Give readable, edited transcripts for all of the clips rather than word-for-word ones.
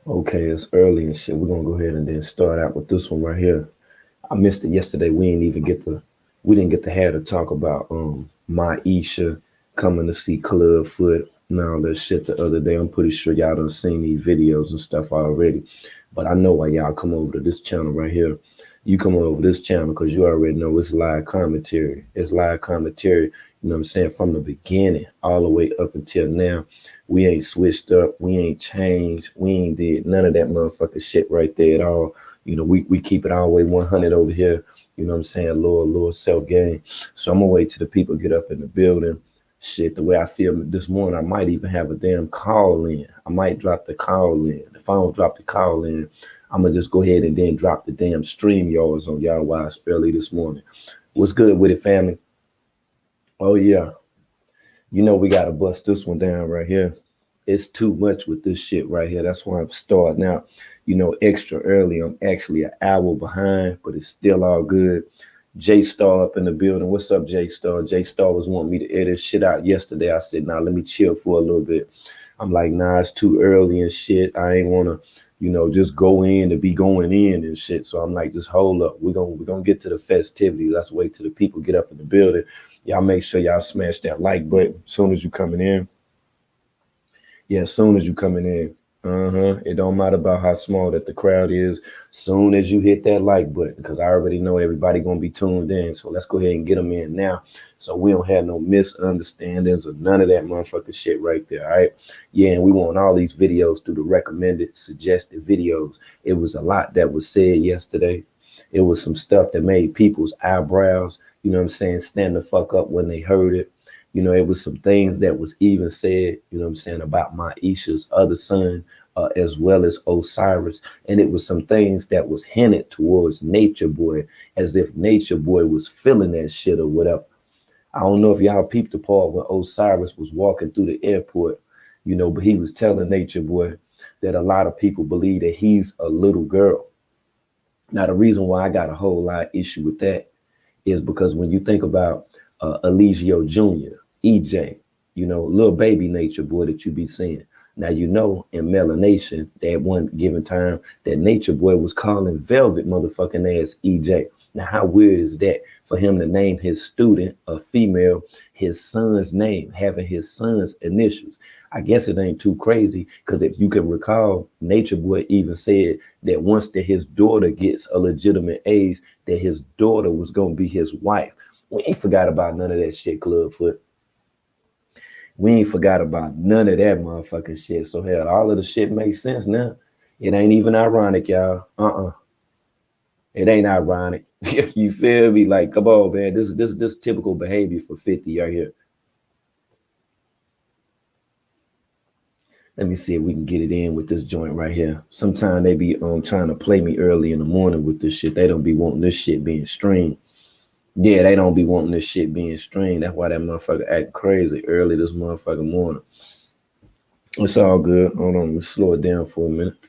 Okay, it's early and shit. We're gonna go ahead and then start out with this one right here. I missed it yesterday. We didn't get to have to talk about Maisha coming to see Clubfoot and all that shit the other day. I'm pretty sure y'all done seen these videos and stuff already. But I know why y'all come over to this channel right here. You come over this channel because you already know it's live commentary. It's live commentary, you know what I'm saying, from the beginning all the way up until now. We ain't switched up. We ain't changed. We ain't did none of that motherfucking shit right there at all. You know, we keep it all the way 100 over here. You know what I'm saying? Lord, self gain. So I'm gonna wait till the people get up in the building. Shit, the way I feel this morning, I might even have a damn call in. I might drop the call in. If I don't drop the call in, I'm gonna just go ahead and then drop the damn stream yards on y'all while it's early this morning. What's good with it, family? Oh yeah. You know we gotta bust this one down right here. It's too much with this shit right here. That's why I'm starting out, extra early. I'm actually an hour behind, but it's still all good. J Star up in the building. What's up, J Star? J Star was wanting me to edit shit out yesterday. I said, nah, let me chill for a little bit. I'm like, nah, it's too early and shit. I ain't wanna, just go in to be going in and shit. So I'm like, just hold up. We're gonna get to the festivities. Let's wait till the people get up in the building. Y'all make sure y'all smash that like button as soon as you coming in. Yeah, as soon as you coming in. It don't matter about how small that the crowd is. Soon as you hit that like button, because I already know everybody gonna be tuned in. So let's go ahead and get them in now, so we don't have no misunderstandings or none of that motherfucking shit right there. All right. Yeah, and we want all these videos through the recommended, suggested videos. It was a lot that was said yesterday. It was some stuff that made people's eyebrows, you know what I'm saying, stand the fuck up when they heard it. It was some things that was even said, you know what I'm saying, about Maisha's other son, as well as Osiris. And it was some things that was hinted towards Nature Boy, as if Nature Boy was feeling that shit or whatever. I don't know if y'all peeped the part when Osiris was walking through the airport, but he was telling Nature Boy that a lot of people believe that he's a little girl. Now, the reason why I got a whole lot of issue with that is because when you think about Eligio Jr., EJ, little baby Nature Boy that you be seeing. Now, in Melanation, that one given time, that Nature Boy was calling Velvet motherfucking ass EJ. Now, how weird is that for him to name his student, a female, his son's name, having his son's initials? I guess it ain't too crazy because if you can recall, Nature Boy even said that once that his daughter gets a legitimate age, that his daughter was gonna be his wife. We ain't forgot about none of that shit, Clubfoot. We ain't forgot about none of that motherfucking shit. So hell, all of the shit makes sense now. It ain't even ironic, y'all. It ain't ironic. You feel me? Like, come on, man. This typical behavior for 50 right here. Let me see if we can get it in with this joint right here. Sometimes they be trying to play me early in the morning with this shit. They don't be wanting this shit being streamed. Yeah, they don't be wanting this shit being streamed. That's why that motherfucker act crazy early this motherfucking morning. It's all good. Hold on, we slow it down for a minute.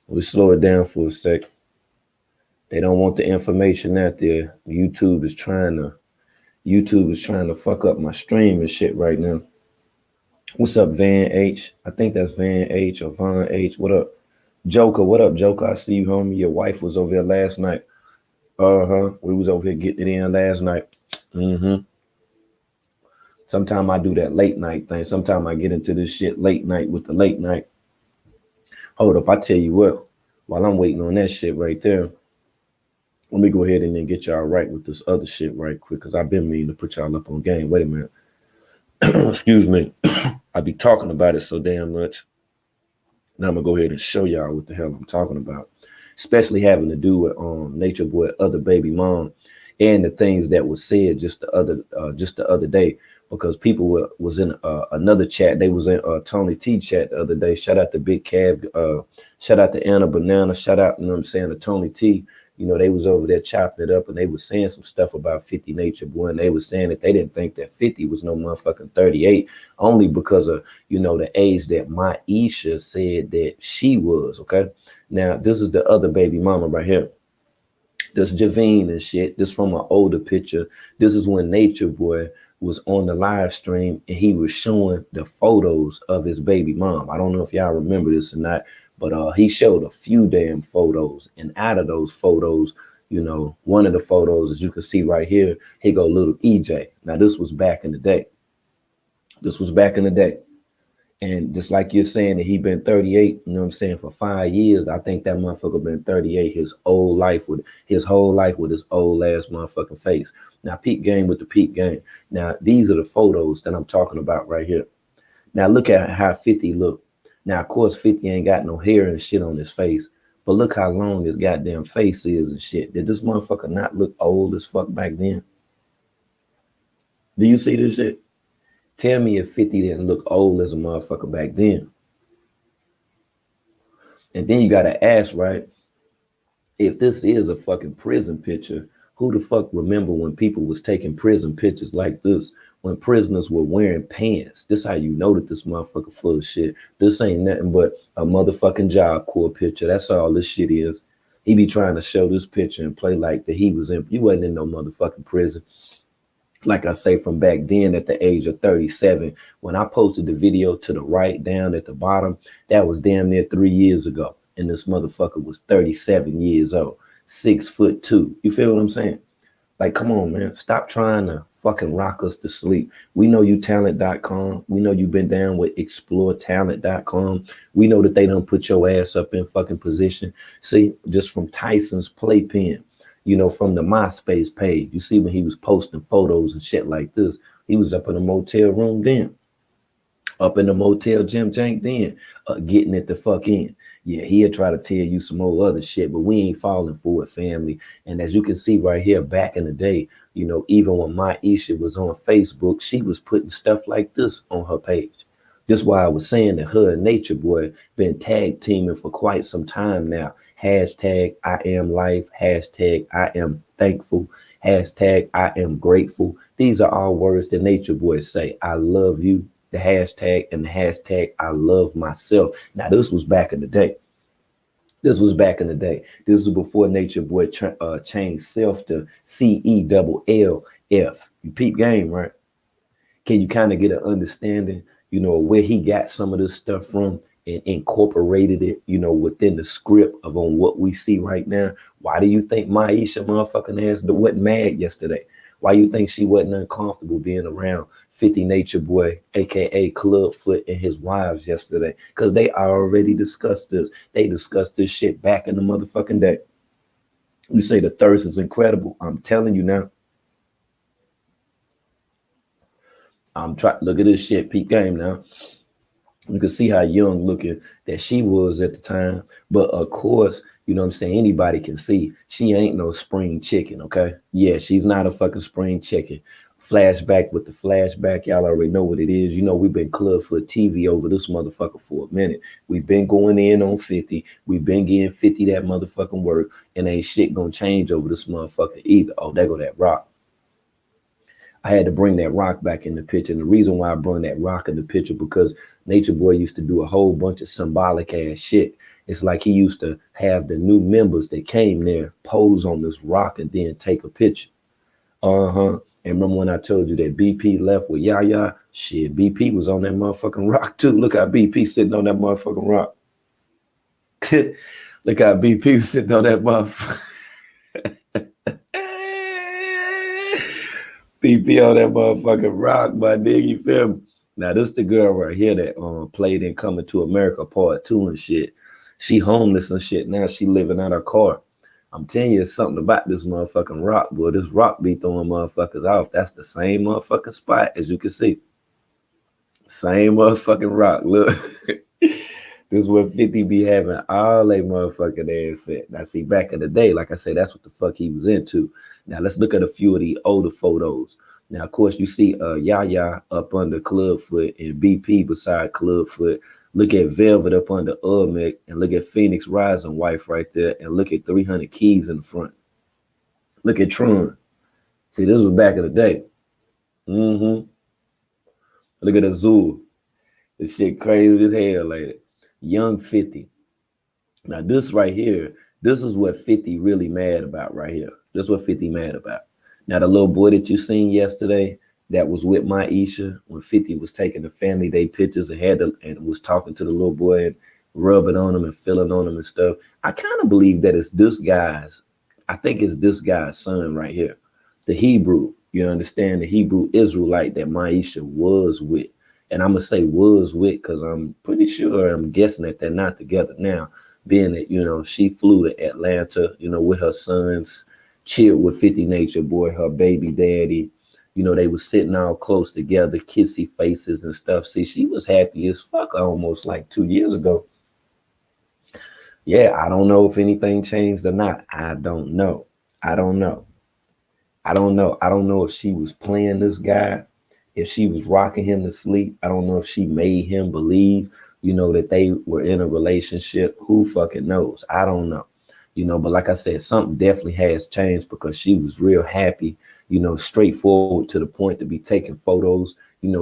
We slow it down for a sec. They don't want the information out there. YouTube is trying to fuck up my stream and shit right now. What's up, Van H? I think that's Van H or Von H. What up? Joker, what up, Joker? I see you, homie. Your wife was over here last night. We was over here getting it in last night. Sometimes I do that late night thing. Sometimes I get into this shit late night with the late night. Hold up, I tell you what. While I'm waiting on that shit right there, let me go ahead and then get y'all right with this other shit right quick, because I've been meaning to put y'all up on game. Wait a minute. Excuse me. I be talking about it so damn much. Now I'm gonna go ahead and show y'all what the hell I'm talking about, especially having to do with Nature Boy, other baby mom, and the things that was said just the other day. Because people was in another chat. They was in Tony T chat the other day. Shout out to Big Cav. Shout out to Anna Banana. Shout out, you know what I'm saying, to Tony T. They was over there chopping it up, and they was saying some stuff about 50 Nature Boy, and they was saying that they didn't think that 50 was no motherfucking 38, only because of, the age that Maisha said that she was, okay? Now, this is the other baby mama right here. This Javine and shit. This from an older picture. This is when Nature Boy was on the live stream and he was showing the photos of his baby mom. I don't know if y'all remember this or not, But he showed a few damn photos, and out of those photos, one of the photos, as you can see right here, he go little EJ. Now this was back in the day. This was back in the day. And just like you're saying that he been 38, you know what I'm saying, for 5 years, I think that motherfucker been 38 his whole life with his old ass motherfucking face. Now peep game with the peep game. Now these are the photos that I'm talking about right here. Now look at how 50 look. Now of course 50 ain't got no hair and shit on his face, but look how long his goddamn face is and shit. Did this motherfucker not look old as fuck back then? Do you see this shit? Tell me if 50 didn't look old as a motherfucker back then. And then you gotta ask, right? If this is a fucking prison picture, who the fuck remember when people was taking prison pictures like this? When prisoners were wearing pants. This how you know that this motherfucker full of shit. This ain't nothing but a motherfucking Job Corps picture. That's all this shit is. He be trying to show this picture and play like that he was in. You wasn't in no motherfucking prison. Like I say, from back then at the age of 37, when I posted the video to the right down at the bottom, that was damn near 3 years ago. And this motherfucker was 37 years old, 6'2". You feel what I'm saying? Like, come on, man. Stop trying to fucking rock us to sleep. We know you talent.com. We know you've been down with exploretalent.com. We know that they don't put your ass up in fucking position. See, just from Tyson's playpen, from the MySpace page, you see when he was posting photos and shit like this, he was up in a motel room then, up in the motel gym jank then, getting it the fuck in. Yeah, he'll try to tell you some old other shit, but we ain't falling for it, family. And as you can see right here, back in the day, even when Maisha was on Facebook, she was putting stuff like this on her page. This is why I was saying that her and Nature Boy been tag teaming for quite some time now. Hashtag I am life. Hashtag I am thankful. Hashtag I am grateful. These are all words that Nature Boy say. I love you. The hashtag and the hashtag I love myself. Now this was back in the day. This was back in the day. This was before Nature Boy changed self to CELLF. You peep game, right? Can you kind of get an understanding, where he got some of this stuff from and incorporated it, within the script of on what we see right now? Why do you think Maisha motherfucking ass wasn't mad yesterday? Why you think she wasn't uncomfortable being around 50 Nature Boy, aka Clubfoot, and his wives yesterday? Because they already discussed this. They discussed this shit back in the motherfucking day. You say the thirst is incredible. I'm telling you now. I'm trying. Look at this shit. Peep game now. You can see how young looking that she was at the time. But of course, you know what I'm saying? Anybody can see she ain't no spring chicken, okay? Yeah, she's not a fucking spring chicken. Flashback with the flashback. Y'all already know what it is. We've been Clubfoot TV over this motherfucker for a minute. We've been going in on 50. We've been getting 50 that motherfucking work. And ain't shit gonna change over this motherfucker either. Oh, there go that rock. I had to bring that rock back in the picture. And the reason why I brought that rock in the picture, because Nature Boy used to do a whole bunch of symbolic ass shit. It's like he used to have the new members that came there pose on this rock and then take a picture. And remember when I told you that BP left with Yaya? Shit, BP was on that motherfucking rock too. Look how BP sitting on that motherfucking rock. Look how BP was sitting on that motherfucker. BP on that motherfucking rock, my nigga, you feel me? Now, this the girl right here that played in Coming to America Part 2 and shit. She homeless and shit. Now she living out her car. I'm telling you, it's something about this motherfucking rock, boy. This rock be throwing motherfuckers off. That's the same motherfucking spot, as you can see. Same motherfucking rock. Look. This is what 50 be having all they motherfucking ass at. Now, see, back in the day, like I said, that's what the fuck he was into. Now, let's look at a few of the older photos. Now, of course, you see Yaya up under Clubfoot and BP beside Clubfoot. Look at Velvet up under Urmic, and look at Phoenix Rising wife right there, and look at 300 Keys in the front. Look at Tron. See, this was back in the day. Look at Azul. This shit crazy as hell, lady. Young 50. Now, this right here, this is what 50 really mad about right here. This is what 50 mad about. Now, the little boy that you seen yesterday that was with Maisha when 50 was taking the family day pictures and was talking to the little boy, and rubbing on him and feeling on him and stuff. I kind of believe that it's this guy's, I think it's this guy's son right here, the Hebrew. You understand, the Hebrew Israelite that Maisha was with. And I'm gonna say was with because I'm pretty sure, I'm guessing that they're not together now, being that, she flew to Atlanta, with her sons, chilled with 50 Nature Boy, her baby daddy. They was sitting all close together, kissy faces and stuff. See, she was happy as fuck almost like 2 years ago. Yeah, I don't know if anything changed or not. I don't know. I don't know. I don't know. I don't know if she was playing this guy, if she was rocking him to sleep. I don't know if she made him believe, that they were in a relationship. Who fucking knows? I don't know. But like I said, something definitely has changed because she was real happy, straightforward to the point to be taking photos,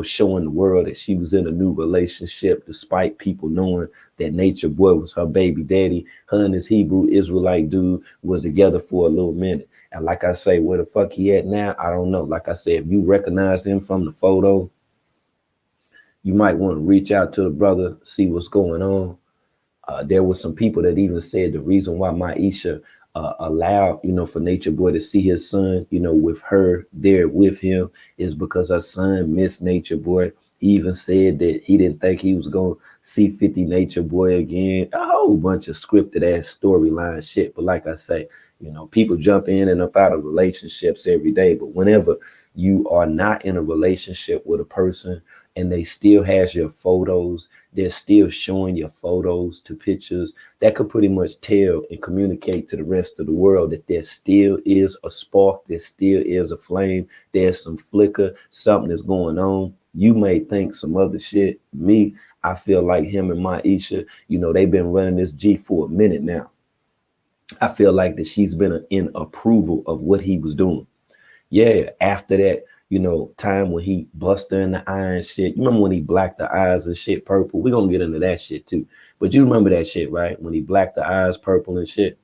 showing the world that she was in a new relationship, despite people knowing that Nature Boy was her baby daddy. Her and this Hebrew Israelite dude was together for a little minute. And like I say, where the fuck he at now, I don't know. Like I said, if you recognize him from the photo, you might want to reach out to the brother, see what's going on. There was some people that even said the reason why Maisha allowed, for Nature Boy to see his son, with her there with him, is because her son missed Nature Boy. He even said that he didn't think he was going to see 50 Nature Boy again. A whole bunch of scripted ass storyline shit. But like I say, people jump in and up out of relationships every day. But whenever you are not in a relationship with a person and they still has your photos, they're still showing your photos to pictures, that could pretty much tell and communicate to the rest of the world that there still is a spark, there still is a flame, there's some flicker, something is going on. You may think some other shit. Me, I feel like him and Maisha, they've been running this G for a minute now. I feel like that she's been in approval of what he was doing. Yeah, after that, time when he busted in the eye and shit. You remember when he blacked the eyes and shit purple? We're gonna get into that shit too. But you remember that shit, right? When he blacked the eyes purple and shit.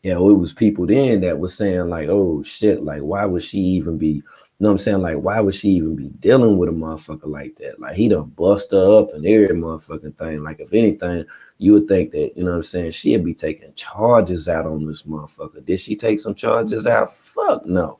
It was people then that was saying like, oh shit, like why would she even be, what I'm saying? Like, why would she even be dealing with a motherfucker like that? Like he done bust her up and every motherfucking thing. Like if anything, you would think that, what I'm saying, she'd be taking charges out on this motherfucker. Did she take some charges out? Fuck no.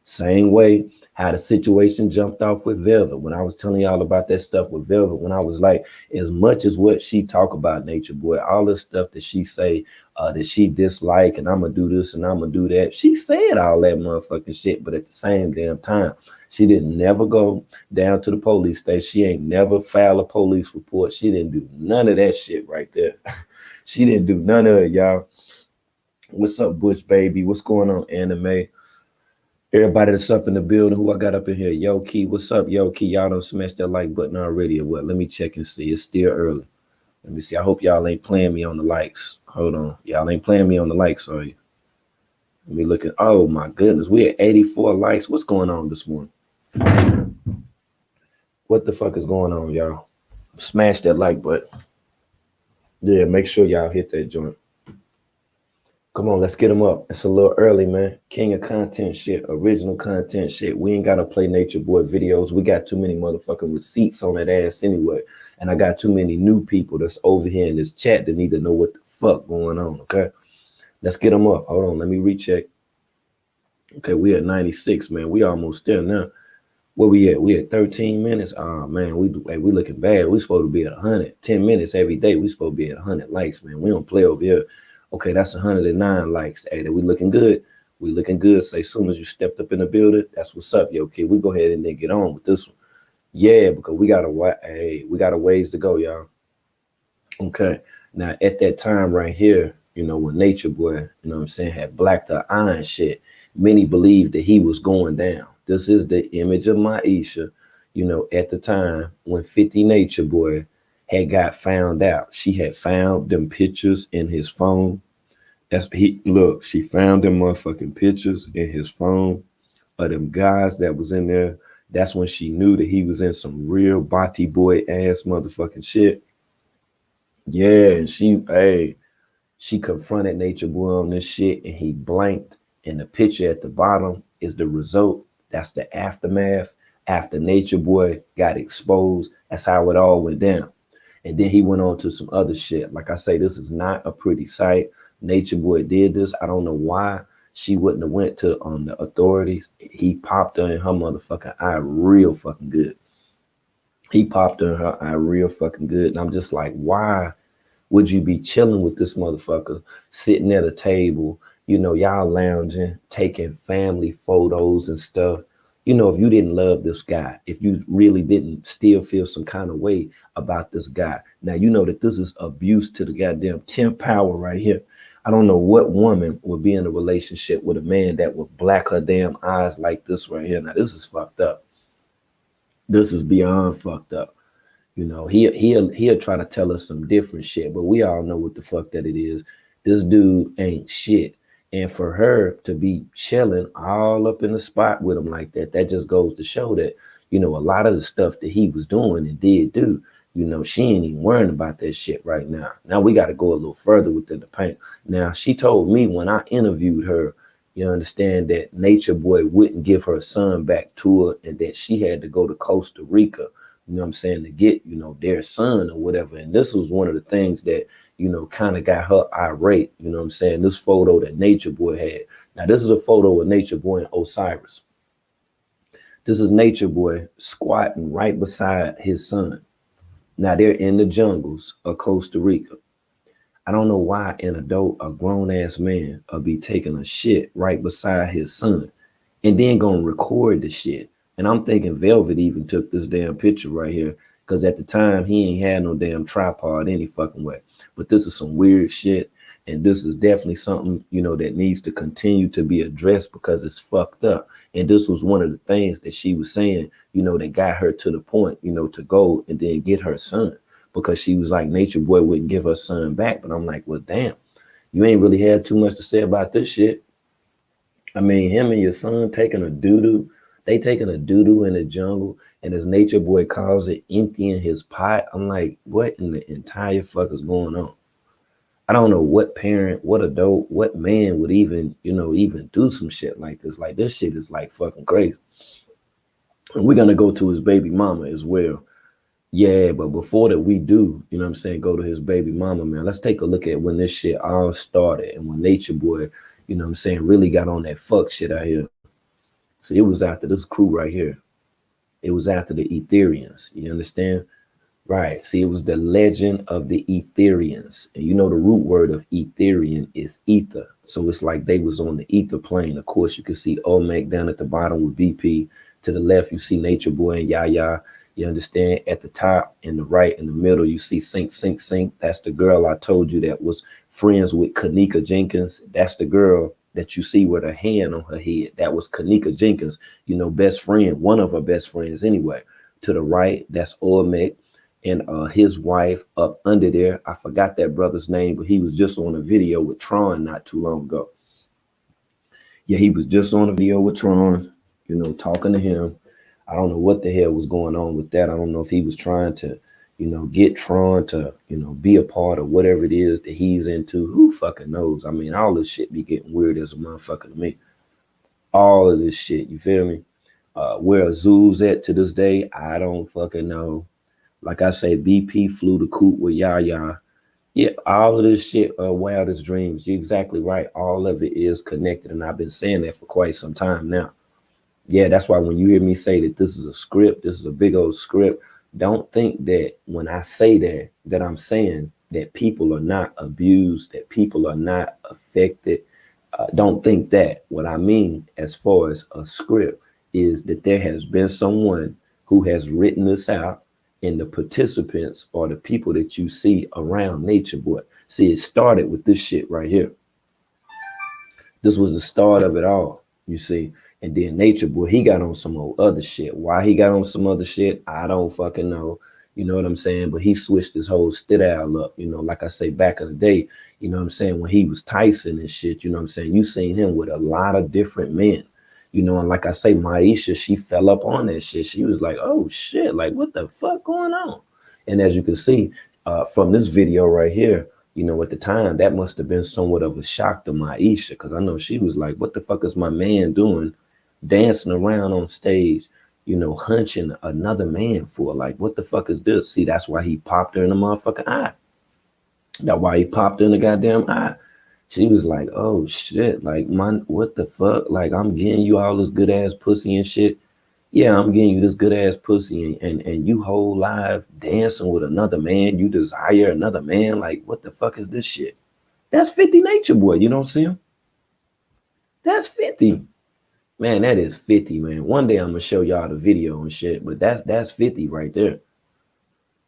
Same way how the situation jumped off with Velvet. When I was telling y'all about that stuff with Velvet, when I was like, as much as what she talk about Nature Boy, all this stuff that she say that she dislike, and I'm gonna do this and I'm gonna do that. She said all that motherfucking shit, but at the same damn time, she didn't never go down to the police station. She ain't never filed a police report. She didn't do none of that shit right there. She didn't do none of it, y'all. What's up, Bush baby? What's going on, anime? Everybody that's up in the building, who I got up in here? Yo, Key, what's up, Yo, Key? Y'all don't smash that like button already or what? Let me check and see. It's still early. Let me see. I hope y'all ain't playing me on the likes. Hold on. Y'all ain't playing me on the likes, are you? Let me look at, oh my goodness. We at 84 likes. What's going on this morning? What the fuck is going on, y'all? Smash that like button. Yeah, make sure y'all hit that joint. Come on, let's get them up. It's a little early, man. King of content shit, original content shit. We ain't got to play Nature Boy videos. We got too many motherfucking receipts on that ass anyway. And I got too many new people that's over here in this chat that need to know what the fuck going on, okay? Let's get them up. Hold on, let me recheck. Okay, we at 96, man. We almost there now. Where we at? We at 13 minutes. Oh, man, we looking bad. We supposed to be at 100. 10 minutes every day. We supposed to be at 100 likes, man. We don't play over here. Okay, that's 109 likes. Hey, we looking good. We looking good. Say, as soon as you stepped up in the building, that's what's up, yo, kid. We go ahead and then get on with this one. Yeah, because we got a ways to go, y'all. Okay, now at that time right here, when Nature Boy, what I'm saying, had blacked the eye and shit, many believed that he was going down. This is the image of Maisha, at the time when 50 Nature Boy had got found out. She had found them pictures in his phone. She found them motherfucking pictures in his phone of them guys that was in there. That's when she knew that he was in some real body boy ass motherfucking shit. Yeah, and she confronted Nature Boy on this shit and he blanked. And the picture at the bottom is the result. That's the aftermath after Nature Boy got exposed. That's how it all went down. And then he went on to some other shit. Like I say, this is not a pretty sight. Nature Boy did this. I don't know why she wouldn't have went to the authorities. He popped her in her motherfucking eye real fucking good. He popped her in her eye real fucking good. And I'm just like, why would you be chilling with this motherfucker, sitting at a table, y'all lounging, taking family photos and stuff? If you didn't love this guy, if you really didn't still feel some kind of way about this guy, now you know that this is abuse to the goddamn 10th power right here. I don't know what woman would be in a relationship with a man that would black her damn eyes like this right here. Now, this is fucked up. This is beyond fucked up. He'll try to tell us some different shit, but we all know what the fuck that it is. This dude ain't shit. And for her to be chilling all up in the spot with him like that, that just goes to show that, a lot of the stuff that he was doing and did do, she ain't even worrying about that shit right now. Now we got to go a little further within the paint. Now, she told me when I interviewed her, you understand, that Nature Boy wouldn't give her son back to her and that she had to go to Costa Rica, to get, their son or whatever. And this was one of the things that, kind of got her irate, this photo that Nature Boy had. Now, this is a photo of Nature Boy and Osiris. This is Nature Boy squatting right beside his son. Now, they're in the jungles of Costa Rica. I don't know why a grown ass man will be taking a shit right beside his son and then gonna record the shit. And I'm thinking Velvet even took this damn picture right here, because at the time he ain't had no damn tripod any fucking way. But this is some weird shit. And this is definitely something, that needs to continue to be addressed because it's fucked up. And this was one of the things that she was saying, that got her to the point, to go and then get her son. Because she was like, Nature Boy wouldn't give her son back. But I'm like, well, damn, you ain't really had too much to say about this shit. I mean, him and your son taking a doo-doo. They taking a doo-doo in the jungle. And as Nature Boy calls it, emptying his pot. I'm like, what in the entire fuck is going on? I don't know what parent, what adult, what man would even do some shit like this. Like, this shit is like fucking crazy. And we're going to go to his baby mama as well. Yeah, but before that we do, go to his baby mama, man. Let's take a look at when this shit all started and when Nature Boy, really got on that fuck shit out here. See, it was after this crew right here. It was after the Etherians. You understand? Right. See, it was the legend of the Etherians. And the root word of Etherian is ether. So it's like they was on the ether plane. Of course, you can see Olmec down at the bottom with BP. To the left, you see Nature Boy and Yaya. You understand? At the top, in the right, in the middle, you see Sink, Sink, Sink. That's the girl I told you that was friends with Kanika Jenkins. That's the girl that you see with her hand on her head. That was Kanika Jenkins, best friend, one of her best friends anyway. To the right, that's Olmec and his wife up under there. I forgot that brother's name, but he was just on a video with Tron not too long ago. Yeah, he was just on a video with Tron, talking to him. I don't know what the hell was going on with that. I don't know if he was trying to, get Tron to, be a part of whatever it is that he's into. Who fucking knows? I mean, all this shit be getting weird as a motherfucker to me. All of this shit, you feel me? Where Azul's at to this day, I don't fucking know. Like I say, BP flew the coop with Yaya. Yeah, all of this shit are wildest dreams. You're exactly right. All of it is connected. And I've been saying that for quite some time now. Yeah, that's why when you hear me say that this is a script, this is a big old script, don't think that when I say that I'm saying that people are not abused, that people are not affected. Don't think that. What I mean as far as a script is that there has been someone who has written this out, and the participants are the people that you see around Nature Boy. See, it started with this shit right here. This was the start of it all, you see. And then Nature Boy, he got on some old other shit. Why he got on some other shit, I don't fucking know. You know what I'm saying? But he switched his whole style up, like I say, back in the day, when he was Tyson and shit, you seen him with a lot of different men, and like I say, Maisha, she fell up on that shit. She was like, oh shit, like what the fuck going on? And as you can see from this video right here, at the time, that must have been somewhat of a shock to Maisha, because I know she was like, what the fuck is my man doing dancing around on stage, hunching another man for. Like, what the fuck is this? See, that's why he popped her in the motherfucking eye. That's why he popped her in the goddamn eye. She was like, oh shit, like, man, what the fuck? Like, I'm getting you all this good ass pussy and shit. Yeah, I'm getting you this good ass pussy, and you whole life dancing with another man. You desire another man. Like, what the fuck is this shit? That's 50 Nature Boy. You don't see him? That's 50. Man, that is 50, man. One day I'm gonna show y'all the video and shit, but that's 50 right there.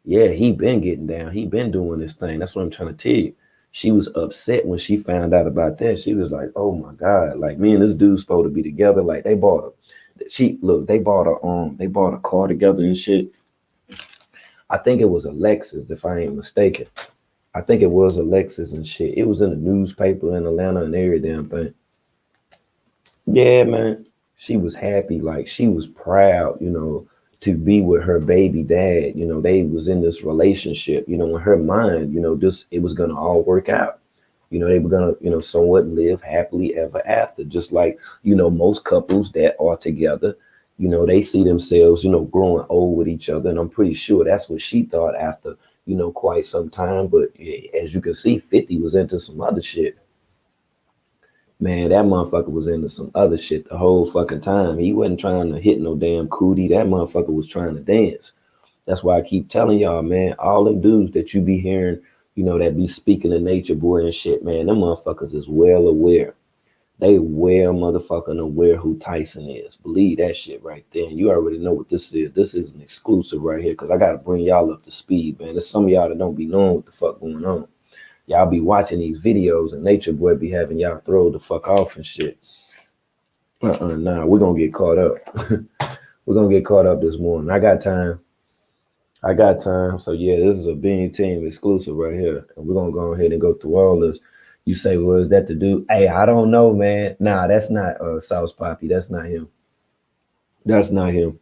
Yeah, he been getting down. He been doing this thing. That's what I'm trying to tell you. She was upset when she found out about that. She was like, "Oh my god! Like, me and this dude's supposed to be together. Like, they bought a, they bought a car together and shit. I think it was a Lexus, if I ain't mistaken. I think it was a Lexus and shit. It was in the newspaper in Atlanta and every damn thing. Yeah, man. She was happy, like she was proud, to be with her baby dad. They was in this relationship, in her mind, this it was gonna all work out. They were gonna, somewhat live happily ever after, just like, most couples that are together, they see themselves, growing old with each other. And I'm pretty sure that's what she thought after, quite some time. But as you can see, 50 was into some other shit. Man, that motherfucker was into some other shit the whole fucking time. He wasn't trying to hit no damn cootie. That motherfucker was trying to dance. That's why I keep telling y'all, man, all them dudes that you be hearing, that be speaking of Nature Boy and shit, man, them motherfuckers is well aware. They well motherfucking aware who Tyson is. Believe that shit right there. And you already know what this is. This is an exclusive right here, because I got to bring y'all up to speed, man. There's some of y'all that don't be knowing what the fuck going on. Y'all be watching these videos and Nature Boy be having y'all throw the fuck off and shit. Nah, we're gonna get caught up. We're gonna get caught up this morning. I got time. I got time. So yeah, this is a Bean Team exclusive right here. And we're gonna go ahead and go through all this. You say, well, is that the dude? Hey, I don't know, man. Nah, that's not South Poppy. That's not him. That's not him.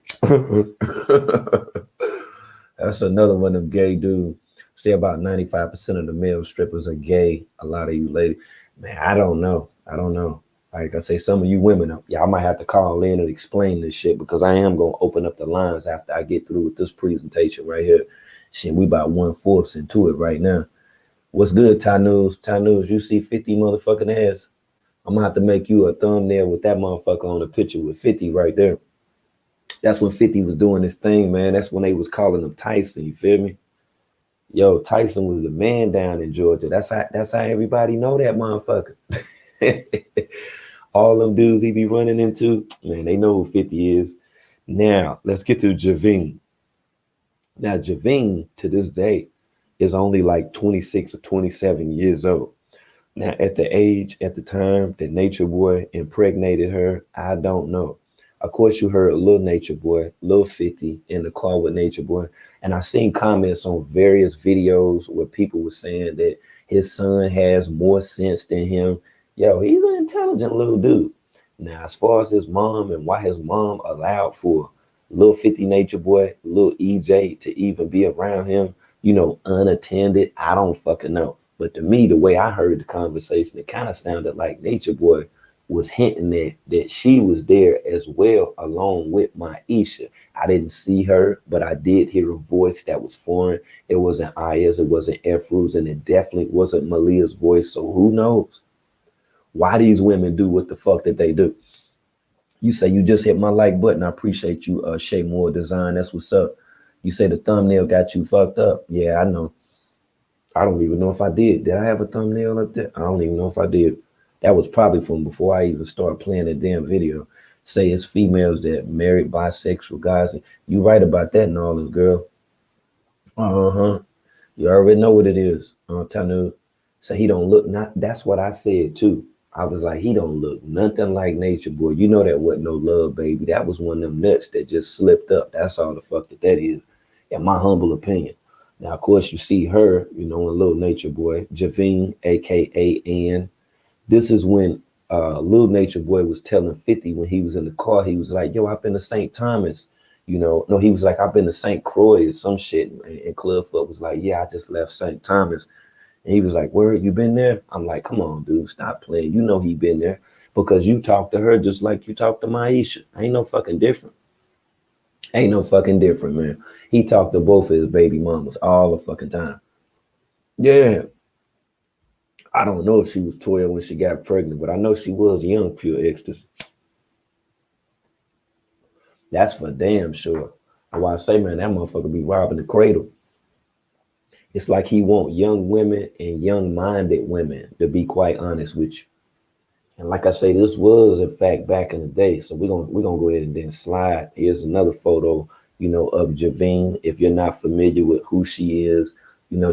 That's another one of them gay dudes. Say about 95% of the male strippers are gay. A lot of you ladies, man, I don't know. I don't know. Like I say, some of you women, y'all might have to call in and explain this shit, because I am going to open up the lines after I get through with this presentation right here. Shit, we about 1/4 into it right now. What's good, Ty News? Ty News, you see 50 motherfucking ass? I'm going to have to make you a thumbnail with that motherfucker on the picture with 50 right there. That's when 50 was doing this thing, man. That's when they was calling him Tyson, you feel me? Yo, Tyson was the man down in Georgia. That's how everybody know that motherfucker. All them dudes he be running into, man, they know who 50 is. Now, let's get to Javine. Now, Javine, to this day, is only like 26 or 27 years old. Now, at the time that Nature Boy impregnated her, I don't know. Of course, you heard Lil Nature Boy, Lil 50 in the car with Nature Boy. And I seen comments on various videos where people were saying that his son has more sense than him. Yo, he's an intelligent little dude. Now, as far as his mom and why his mom allowed for Lil 50 Nature Boy, Lil EJ to even be around him, unattended, I don't fucking know. But to me, the way I heard the conversation, it kind of sounded like Nature Boy was hinting that she was there as well, along with Maisha. I didn't see her, but I did hear a voice that was foreign. It wasn't Aya's, it wasn't Efru's, and it definitely wasn't Malia's voice. So who knows why these women do what the fuck that they do? You say you just hit my like button. I appreciate you, Shay Moore Design. That's what's up. You say the thumbnail got you fucked up. Yeah, I know. I don't even know if I did. Did I have a thumbnail up there? I don't even know if I did. That was probably from before I even started playing that damn video. Say it's females that married bisexual guys. You right about that and all this, girl. Uh-huh. You already know what it is. Tanu. So he don't look not. That's what I said too. I was like, he don't look nothing like Nature Boy. You know that wasn't no love, baby. That was one of them nuts that just slipped up. That's all the fuck that is, in my humble opinion. Now, of course, you see her, in Little Nature Boy, Javine, aka Ann. This is when Little Nature Boy was telling 50 when he was in the car. He was like, yo, I've been to St. Thomas. No, he was like, I've been to St. Croix or some shit. And Clubfoot was like, yeah, I just left St. Thomas. And he was like, where you been there? I'm like, come on, dude, stop playing. You know he been there because you talked to her just like you talked to Maisha. Ain't no fucking different. Ain't no fucking different, man. He talked to both of his baby mamas all the fucking time. Yeah, I don't know if she was 12 when she got pregnant, but I know she was young, pure ecstasy. That's for damn sure. And why I say, man, that motherfucker be robbing the cradle. It's like he want young women and young-minded women, to be quite honest with you. And like I say, this was in fact back in the day. So we're gonna go ahead and then slide. Here's another photo, of Javine. If you're not familiar with who she is,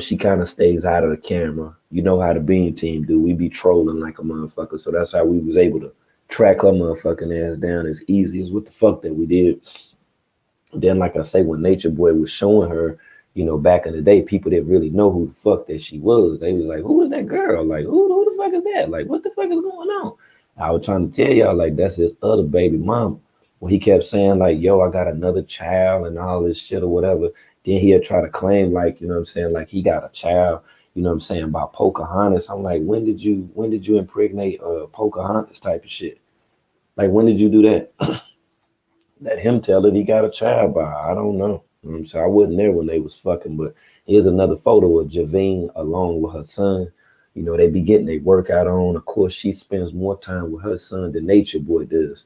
she kind of stays out of the camera. You know how the Beam Team do. We be trolling like a motherfucker. So that's how we was able to track her motherfucking ass down as easy as what the fuck that we did. Then, like I say, when Nature Boy was showing her, back in the day, people didn't really know who the fuck that she was. They was like, "Who is that girl? Like, who the fuck is that? Like, what the fuck is going on?" I was trying to tell y'all, like, that's his other baby mama. When he kept saying, like, "Yo, I got another child" and all this shit or whatever, then he'll try to claim, like, you know what I'm saying, like he got a child, what I'm saying, by Pocahontas. I'm like, when did you impregnate Pocahontas type of shit? Like, when did you do that? Let him tell it he got a child by. I don't know. You know what I'm saying? I wasn't there when they was fucking, but here's another photo of Javine along with her son. They be getting their workout on. Of course, she spends more time with her son than Nature Boy does.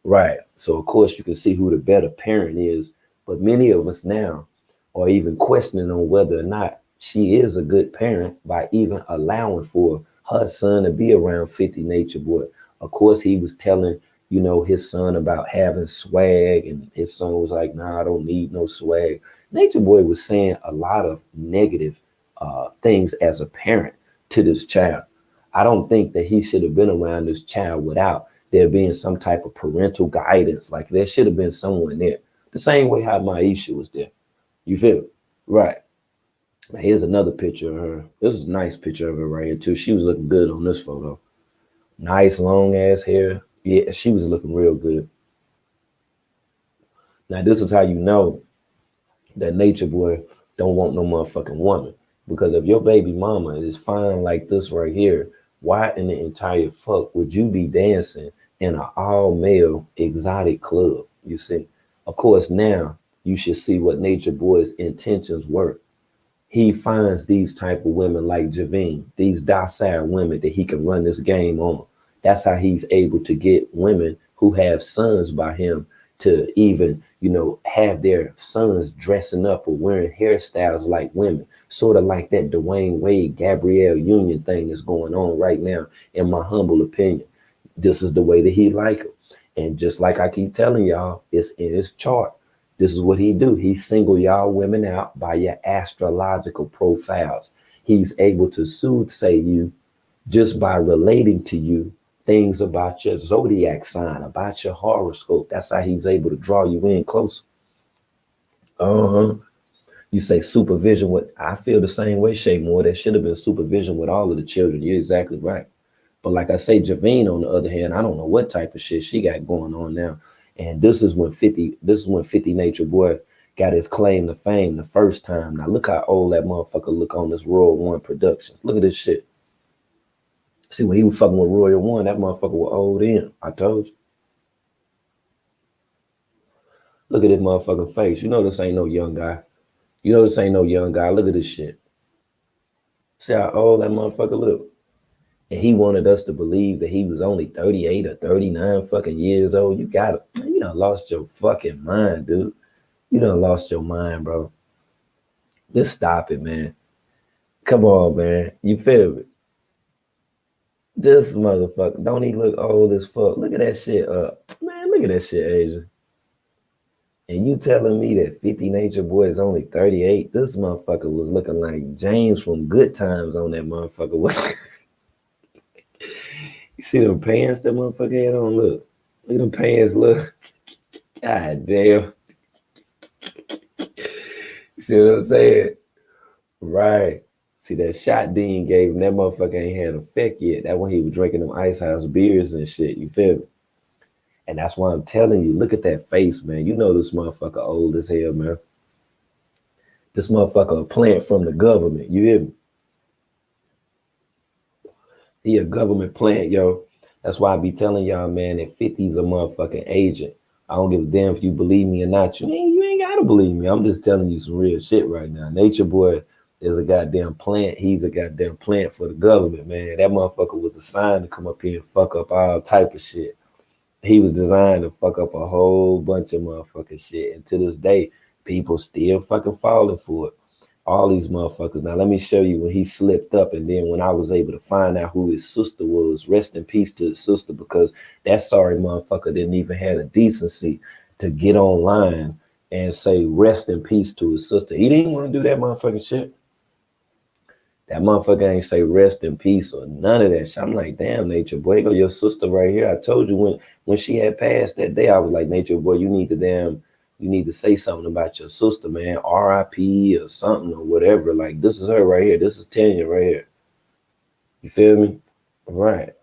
Right. So of course you can see who the better parent is. But many of us now are even questioning on whether or not she is a good parent by even allowing for her son to be around 50 Nature Boy. Of course, he was telling, his son about having swag, and his son was like, "Nah, I don't need no swag." Nature Boy was saying a lot of negative things as a parent to this child. I don't think that he should have been around this child without there being some type of parental guidance. Like there should have been someone there. The same way how Maisha was there. You feel it? Right. Now, here's another picture of her. This is a nice picture of her right here, too. She was looking good on this photo. Nice long ass hair. Yeah, she was looking real good. Now, this is how you know that Nature Boy don't want no motherfucking woman. Because if your baby mama is fine like this right here, why in the entire fuck would you be dancing in an all male exotic club? You see, of course, now you should see what Nature Boy's intentions were. He finds these type of women like Javine, these docile women that he can run this game on. That's how he's able to get women who have sons by him to even, have their sons dressing up or wearing hairstyles like women, sort of like that Dwayne Wade, Gabrielle Union thing that's going on right now, in my humble opinion. This is the way that he like it. And just like I keep telling y'all, it's in his chart. This is what he do. He single y'all women out by your astrological profiles. He's able to soothsay you just by relating to you things about your zodiac sign, about your horoscope. That's how he's able to draw you in closer. Uh-huh. You say supervision with, I feel the same way, Shay Moore. There should have been supervision with all of the children. You're exactly right. But like I say, Javine, on the other hand, I don't know what type of shit she got going on now. And this is when 50 Nature Boy got his claim to fame the first time. Now look how old that motherfucker look on this Royal One Productions. Look at this shit. See, when he was fucking with Royal One, that motherfucker was old in. I told you. Look at this motherfucking face. You know this ain't no young guy. You know this ain't no young guy. Look at this shit. See how old that motherfucker look. And he wanted us to believe that he was only 38 or 39 fucking years old. You got it. You done lost your fucking mind, dude. You done lost your mind, bro. Just stop it, man. Come on, man. You feel me? This motherfucker, don't he look old as fuck? Look at that shit Man, look at that shit, Asia. And you telling me that 50 Nature Boy is only 38? This motherfucker was looking like James from Good Times on that motherfucker. You see them pants that motherfucker had on? Look. Look at them pants, look. God damn. You see what I'm saying? Right. See that shot Dean gave him, that motherfucker ain't had effect yet. That when he was drinking them Ice House beers and shit. You feel me? And that's why I'm telling you, look at that face, man. You know this motherfucker old as hell, man. This motherfucker a plant from the government. You hear me? He a government plant, yo. That's why I be telling y'all, man, that 50's a motherfucking agent. I don't give a damn if you believe me or not. You ain't gotta believe me. I'm just telling you some real shit right now. Nature Boy is a goddamn plant. He's a goddamn plant for the government, man. That motherfucker was assigned to come up here and fuck up all type of shit. He was designed to fuck up a whole bunch of motherfucking shit. And to this day, people still fucking falling for it. All these motherfuckers. Now let me show you when he slipped up, and then when I was able to find out who his sister was. Rest in peace to his sister, because that sorry motherfucker didn't even have the decency to get online and say rest in peace to his sister. He didn't want to do that motherfucking shit. That motherfucker ain't say rest in peace or none of that shit. I'm like, damn, Nature Boy, go your sister right here. I told you when she had passed that day, I was like, Nature Boy, you need to say something about your sister, man. R.I.P. or something or whatever. Like, this is her right here. This is Tanya right here. You feel me? Right.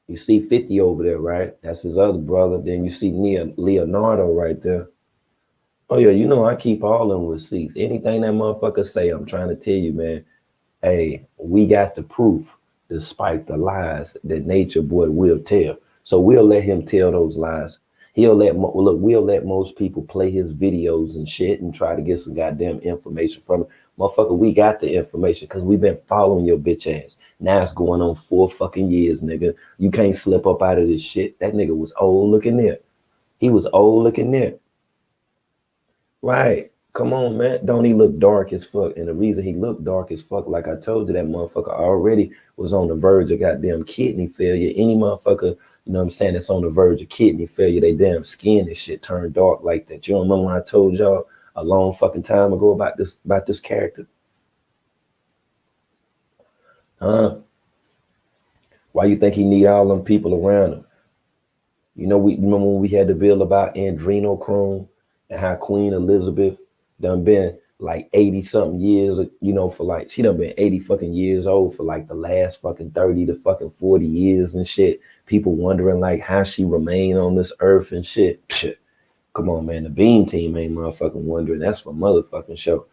You see 50 over there, right? That's his other brother. Then you see Leonardo right there. Oh yeah, you know I keep all them receipts. Anything that motherfucker say, I'm trying to tell you, man. Hey, we got the proof, despite the lies that Nature Boy will tell. So we'll let him tell those lies. We'll let most people play his videos and shit and try to get some goddamn information from him. Motherfucker, we got the information because we've been following your bitch ass. Now it's going on 4 fucking years, nigga. You can't slip up out of this shit. That nigga was old looking there. He was old looking there. Right. Come on, man. Don't he look dark as fuck? And the reason he looked dark as fuck, like I told you, that motherfucker already was on the verge of goddamn kidney failure. Any motherfucker, you know what I'm saying, that's on the verge of kidney failure, they damn skin and shit turn dark like that. You don't remember when I told y'all a long fucking time ago about this character? Huh? Why you think he need all them people around him? You know, we remember when we had the bill about adrenochrome and how Queen Elizabeth done been like 80 something years, you know, for like, she done been 80 fucking years old for like the last fucking 30 to fucking 40 years and shit. People wondering like how she remained on this earth and shit. Shit. Come on, man. The Beam Team ain't motherfucking wondering. That's for motherfucking show.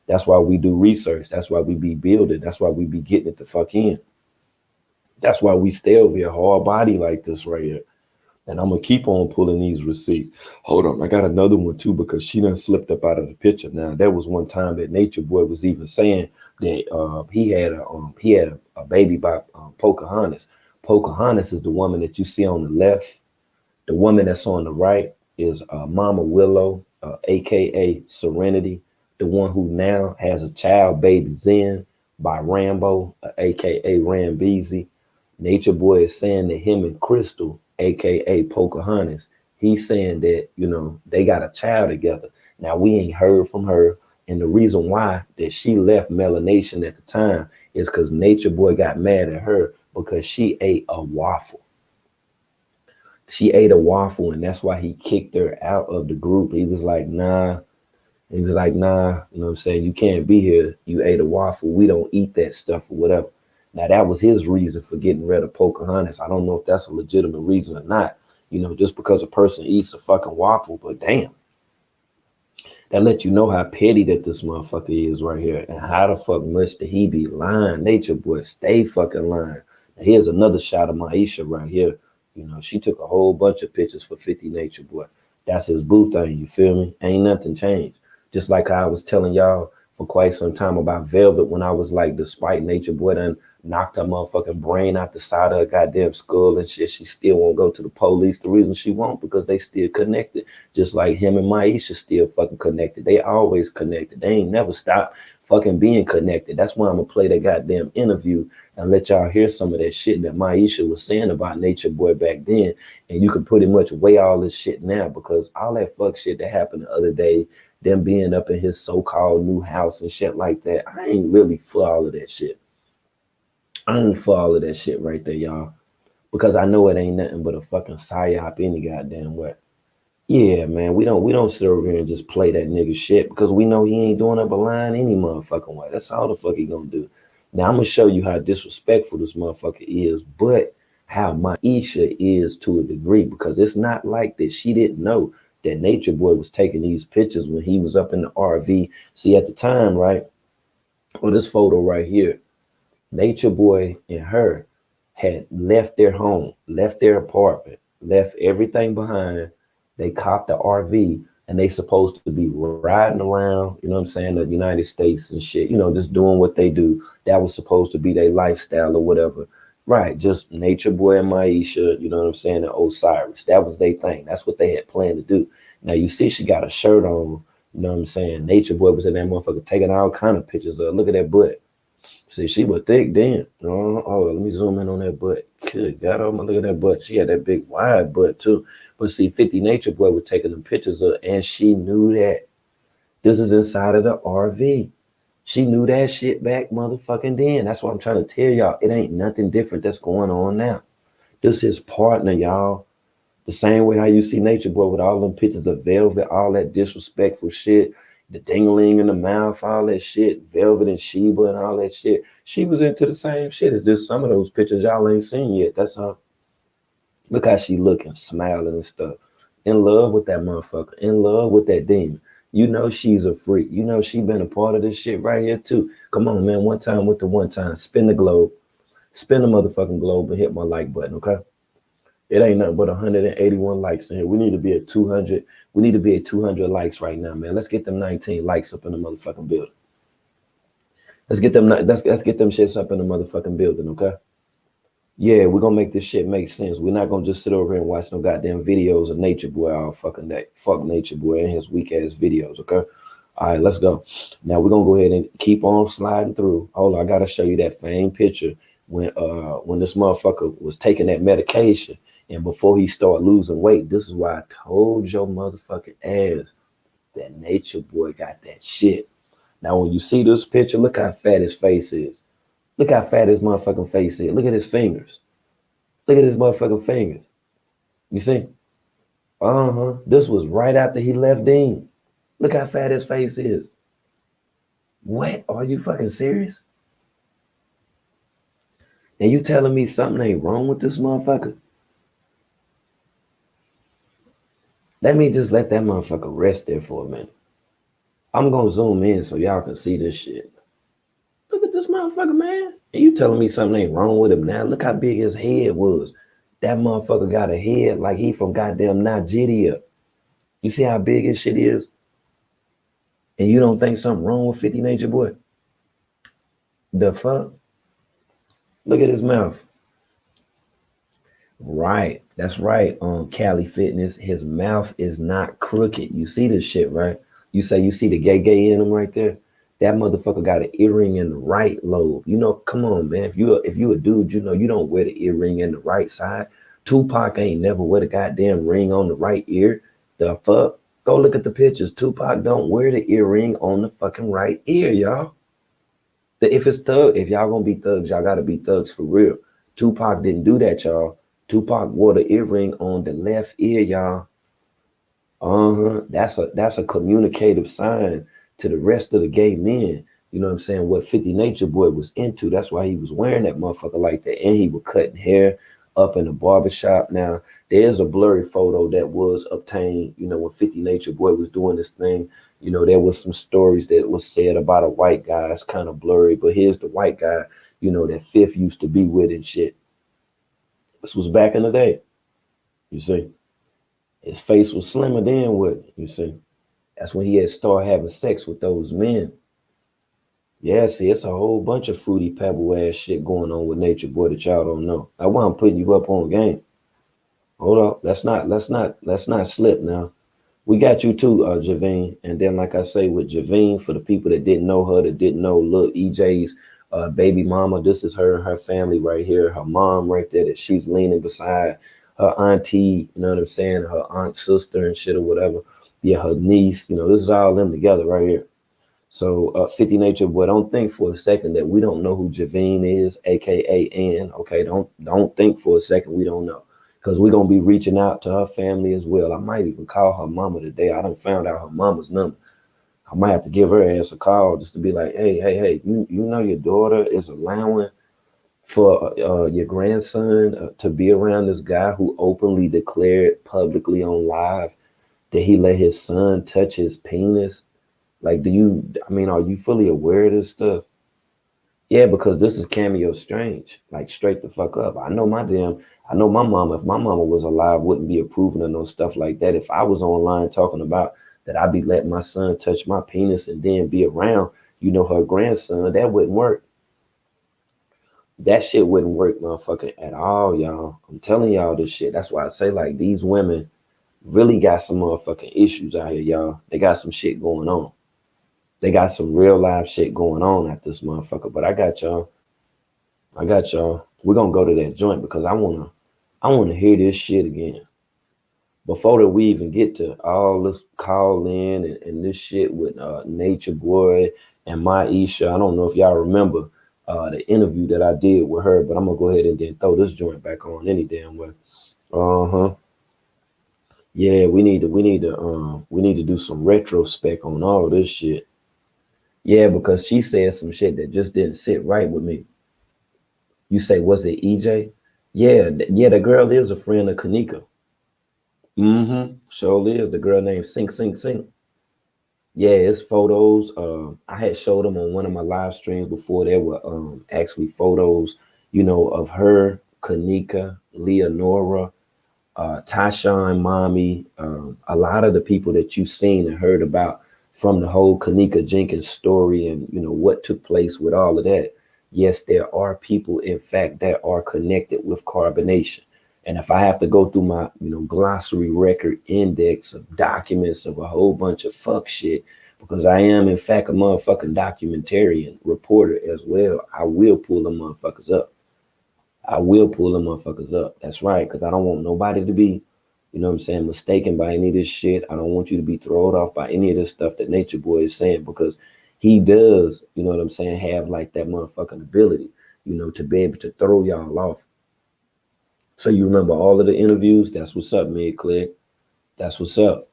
That's why we do research. That's why we be building. That's why we be getting it the fuck in. That's why we stay over here hard body like this right here. And I'm gonna keep on pulling these receipts. Hold on, I got another one too because she done slipped up out of the picture. Now there was one time that Nature Boy was even saying that he had a baby by Pocahontas. Pocahontas is the woman that you see on the left. The woman that's on the right is Mama Willow, aka Serenity, the one who now has a child, baby Zen, by Rambo, aka Rambeezy. Nature Boy is saying that him and Crystal, aka Pocahontas, he's saying that, you know, they got a child together. Now we ain't heard from her. And the reason why that she left Melanation at the time is because Nature Boy got mad at her because she ate a waffle. She ate a waffle, and that's why he kicked her out of the group. He was like, nah. He was like, nah, you know what I'm saying? You can't be here. You ate a waffle. We don't eat that stuff or whatever. Now, that was his reason for getting rid of Pocahontas. I don't know if that's a legitimate reason or not, you know, just because a person eats a fucking waffle, but damn. That let you know how petty that this motherfucker is right here. And how the fuck much did he be lying? Nature Boy, stay fucking lying. Now, here's another shot of Maisha right here. You know, she took a whole bunch of pictures for 50 Nature Boy. That's his boo thing, you feel me? Ain't nothing changed. Just like I was telling y'all for quite some time about Velvet when I was like, despite Nature Boy done knocked her motherfucking brain out the side of her goddamn skull and shit, she still won't go to the police. The reason she won't, because they still connected. Just like him and Maisha still fucking connected. They always connected. They ain't never stopped fucking being connected. That's why I'm gonna play that goddamn interview and let y'all hear some of that shit that Maisha was saying about Nature Boy back then. And you can pretty much weigh all this shit now, because all that fuck shit that happened the other day, them being up in his so-called new house and shit like that, I ain't really for all of that shit. I ain't for all of that shit right there, y'all. Because I know it ain't nothing but a fucking psyop any goddamn way. Yeah, man, we don't sit over here and just play that nigga shit, because we know he ain't doing up a line any motherfucking way. That's all the fuck he gonna do. Now I'm gonna show you how disrespectful this motherfucker is, but how Maisha is to a degree, because it's not like that she didn't know that Nature Boy was taking these pictures when he was up in the RV. See, at the time, right? Well, this photo right here, Nature Boy and her had left their home, left their apartment, left everything behind, They copped the RV and they supposed to be riding around, you know what I'm saying, the United States and shit, you know, just doing what they do. That was supposed to be their lifestyle or whatever. Right, just Nature Boy and Maisha, you know what I'm saying, and Osiris. That was their thing. That's what they had planned to do. Now you see she got a shirt on, you know what I'm saying? Nature Boy was in that motherfucker taking all kind of pictures of. Look at that butt. See, she was thick then. Oh, let me zoom in on that butt. Good God, oh my, look at that butt. She had that big wide butt too. But see, 50 Nature Boy was taking them pictures of, and she knew that. This is inside of the RV. She knew that shit back motherfucking then. That's what I'm trying to tell y'all. It ain't nothing different that's going on now. This is partner, y'all. The same way how you see Nature Boy with all them pictures of Velvet, all that disrespectful shit, the dingling in the mouth, all that shit, Velvet and Sheba and all that shit. She was into the same shit. It's just some of those pictures y'all ain't seen yet. That's all. Look how she looking, smiling and stuff. In love with that motherfucker. In love with that demon. You know she's a freak. You know she been a part of this shit right here too. Come on, man. One time with the one time. Spin the globe. Spin the motherfucking globe and hit my like button, okay? It ain't nothing but 181 likes in here. We need to be at 200. We need to be at 200 likes right now, man. Let's get them 19 likes up in the motherfucking building. Let's get them shits up in the motherfucking building, okay? Yeah, we're gonna make this shit make sense. We're not gonna just sit over here and watch no goddamn videos of Nature Boy all fucking day. Fuck Nature Boy and his weak ass videos, okay? All right, let's go. Now we're gonna go ahead and keep on sliding through. Hold on, I gotta show you that famed picture when this motherfucker was taking that medication and before he started losing weight. This is why I told your motherfucking ass that Nature Boy got that shit. Now when you see this picture, look how fat his face is. Look how fat his motherfucking face is. Look at his fingers. Look at his motherfucking fingers. You see? This was right after he left Dean. Look how fat his face is. What? Are you fucking serious? And you telling me something ain't wrong with this motherfucker? Let me just let that motherfucker rest there for a minute. I'm gonna zoom in so y'all can see this shit. Look at this motherfucker, man. And you telling me something ain't wrong with him now? Look how big his head was. That motherfucker got a head like he from goddamn Nigeria. You see how big his shit is? And you don't think something wrong with 50 Nature Boy? The fuck? Look at his mouth. Right. That's right. Cali Fitness. His mouth is not crooked. You see this shit, right? You say you see the gay in him right there? That motherfucker got an earring in the right lobe. You know, come on, man. If you a dude, you know you don't wear the earring in the right side. Tupac ain't never wear the goddamn ring on the right ear. The fuck? Go look at the pictures. Tupac don't wear the earring on the fucking right ear, y'all. If it's thug, if y'all gonna be thugs, y'all gotta be thugs for real. Tupac didn't do that, y'all. Tupac wore the earring on the left ear, y'all. That's a communicative sign to the rest of the gay men. You know what I'm saying? What 50 Nature Boy was into. That's why he was wearing that motherfucker like that. And he was cutting hair up in the barbershop. Now, there's a blurry photo that was obtained, you know, when 50 Nature Boy was doing this thing. You know, there was some stories that was said about a white guy. It's kind of blurry, but here's the white guy, you know, that Fifth used to be with and shit. This was back in the day, you see. His face was slimmer than what, you see. That's when he had started having sex with those men. Yeah, see, it's a whole bunch of fruity pebble ass shit going on with Nature Boy that y'all don't know. That's why I'm putting you up on game. Hold up. Let's not slip now. We got you too, Javine. And then, like I say, with Javine, for the people that didn't know her, that didn't know, look, EJ's baby mama, this is her and her family right here. Her mom right there that she's leaning beside, her auntie, you know what I'm saying? Her aunt, sister, and shit or whatever. Yeah, her niece, you know, this is all them together right here. So 50 Nature Boy, don't think for a second that we don't know who Javine is, aka Ann. Okay, don't think for a second we don't know. Because we're gonna be reaching out to her family as well. I might even call her mama today. I done found out her mama's number. I might have to give her ass a call just to be like, hey, you know your daughter is allowing for your grandson to be around this guy who openly declared publicly on live that he let his son touch his penis. Like, are you fully aware of this stuff? Yeah, because this is Cameo Strange, like straight the fuck up. I know my mama, if my mama was alive, wouldn't be approving of no stuff like that. If I was online talking about that I'd be letting my son touch my penis and then be around, her grandson, that wouldn't work. That shit wouldn't work, motherfucker, at all, y'all. I'm telling y'all this shit. That's why I say, like, these women really got some motherfucking issues out here, y'all. They got some shit going on. They got some real live shit going on at this motherfucker. But I got y'all. I got y'all. We're gonna go to that joint because I wanna hear this shit again. Before that we even get to all this call in and this shit with Nature Boy and Maisha. I don't know if y'all remember the interview that I did with her, but I'm gonna go ahead and then throw this joint back on any damn way. Uh-huh. Yeah, we need to do some retrospect on all this shit. Yeah, because she said some shit that just didn't sit right with me. You say, was it EJ? Yeah, yeah, the girl is a friend of Kanika. Mm-hmm. Sure is. The girl named Sink Sink Sink. Yeah, it's photos. I had showed them on one of my live streams before. There were actually photos, of her, Kanika, Leonora, Tyshawn, Mommy, a lot of the people that you've seen and heard about from the whole Kanika Jenkins story and what took place with all of that. Yes, there are people, in fact, that are connected with carbonation. And if I have to go through my, glossary record index of documents of a whole bunch of fuck shit, because I am, in fact, a motherfucking documentarian reporter as well, I will pull them motherfuckers up. I will pull them motherfuckers up. That's right, because I don't want nobody to be, what I'm saying, mistaken by any of this shit. I don't want you to be thrown off by any of this stuff that Nature Boy is saying because he does, what I'm saying, have like that motherfucking ability, to be able to throw y'all off. So you remember all of the interviews? That's what's up, Mid Click. That's what's up.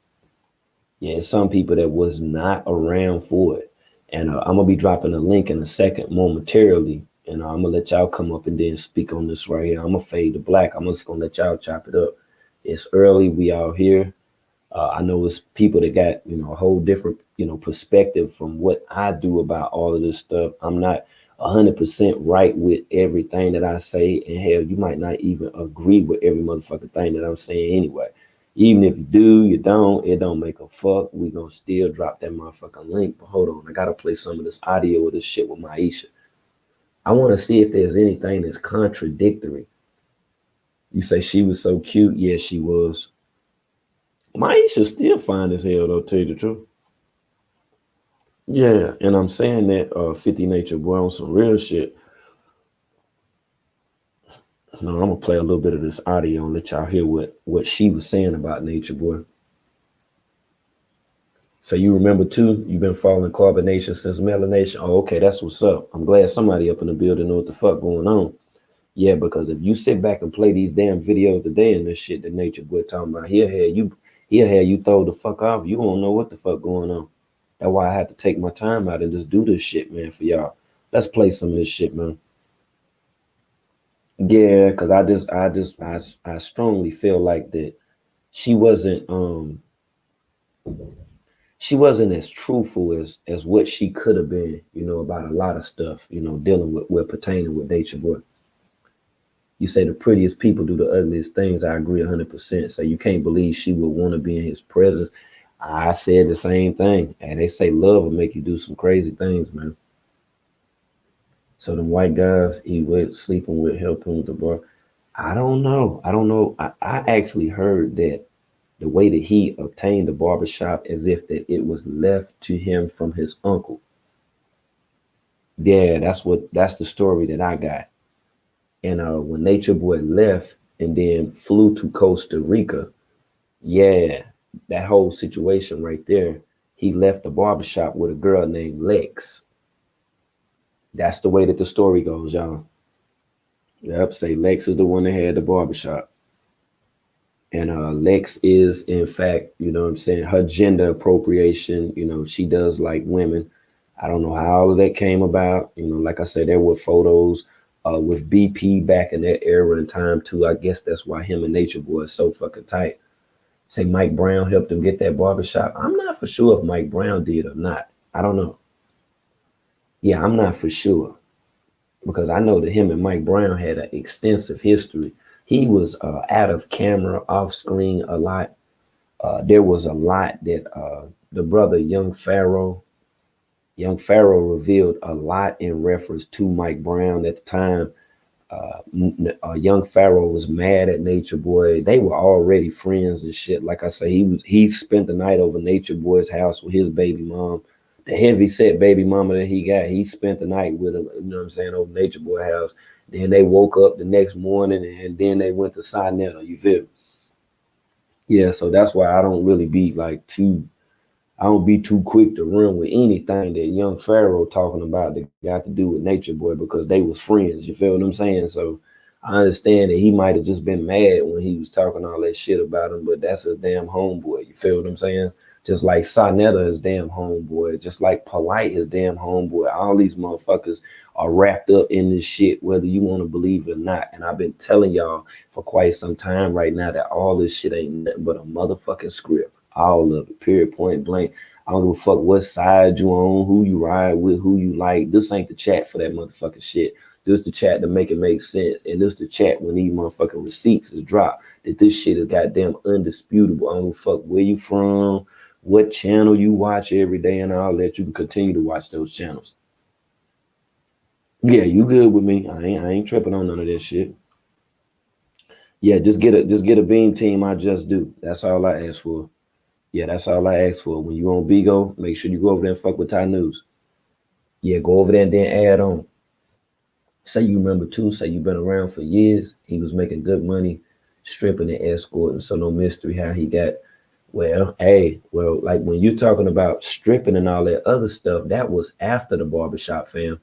Yeah, it's some people that was not around for it. And I'm gonna be dropping a link in a second momentarily. And I'm gonna let y'all come up and then speak on this right here. I'm gonna fade to black. I'm just gonna let y'all chop it up. It's early. We out here. I know it's people that got a whole different perspective from what I do about all of this stuff. I'm not 100% right with everything that I say, and hell, you might not even agree with every motherfucking thing that I'm saying anyway. Even if you do, you don't, it don't make a fuck. We gonna still drop that motherfucking link. But hold on, I gotta play some of this audio of this shit with Maisha. I want to see if there's anything that's contradictory. You say she was so cute, yes, she was. Maisha still fine as hell though, tell you the truth. Yeah, and I'm saying that 50 Nature Boy on some real shit. No, I'm gonna play a little bit of this audio and let y'all hear what she was saying about Nature Boy. So you remember too, you've been following carbonation since melanation. Oh, okay, that's what's up. I'm glad somebody up in the building know what the fuck going on. Yeah, because if you sit back and play these damn videos today and this shit that Nature Boy talking about, he'll have you throw the fuck off. You won't know what the fuck going on. That's why I had to take my time out and just do this shit, man, for y'all. Let's play some of this shit, man. Yeah, because I strongly feel like that she wasn't she wasn't as truthful as what she could have been, about a lot of stuff, dealing with pertaining with Nature Boy. You say the prettiest people do the ugliest things. I agree 100%. So you can't believe she would want to be in his presence. I said the same thing. And they say love will make you do some crazy things, man. So the white guys he went sleeping with, helping with the bar. I don't know. I don't know. I actually heard that the way that he obtained the barbershop as if that it was left to him from his uncle. Yeah, that's the story that I got. And when Nature Boy left and then flew to Costa Rica, yeah, that whole situation right there, he left the barbershop with a girl named Lex. That's the way that the story goes, y'all. Yep, say Lex is the one that had the barbershop. And Lex is, in fact, what I'm saying, her gender appropriation, she does like women. I don't know how all of that came about. Like I said, there were photos with BP back in that era and time too. I guess that's why him and Nature Boy is so fucking tight. Say Mike Brown helped him get that barbershop. I'm not for sure if Mike Brown did or not. I don't know. Yeah, I'm not for sure. because I know that him and Mike Brown had an extensive history. He was out of camera, off screen a lot. There was a lot that the brother Young Pharaoh revealed a lot in reference to Mike Brown at the time. Young Pharaoh was mad at Nature Boy. They were already friends and shit. Like I say, he spent the night over Nature Boy's house with his baby mom, the heavy set baby mama that he got. He spent the night with him. You know what I'm saying, over Nature Boy house. Then they woke up the next morning and then they went to Sinetta. You feel? Yeah. So that's why I don't really be like too I don't be too quick to run with anything that young Pharaoh talking about that got to do with Nature Boy because they was friends. You feel what I'm saying? So I understand that he might have just been mad when he was talking all that shit about him, but that's his damn homeboy. You feel what I'm saying? Just like Sonetta is damn homeboy, just like Polite is damn homeboy. All these motherfuckers are wrapped up in this shit, whether you want to believe it or not. And I've been telling y'all for quite some time right now that all this shit ain't nothing but a motherfucking script. All of it, period, point blank. I don't give a fuck what side you on, who you ride with, who you like. This ain't the chat for that motherfucking shit. This the chat to make it make sense. And this the chat when these motherfucking receipts is dropped. That this shit is goddamn undisputable. I don't give a fuck where you from, what channel you watch every day and all that. You can continue to watch those channels. Yeah, you good with me. I ain't tripping on none of that shit. Yeah, just get a beam team. I just do. That's all I ask for. Yeah, that's all I ask for. When you on Bigo, make sure you go over there and fuck with Ty News. Yeah, go over there and then add on. Say you remember too, say you've been around for years. He was making good money stripping and escorting. So no mystery how he got like when you're talking about stripping and all that other stuff, that was after the barbershop, fam.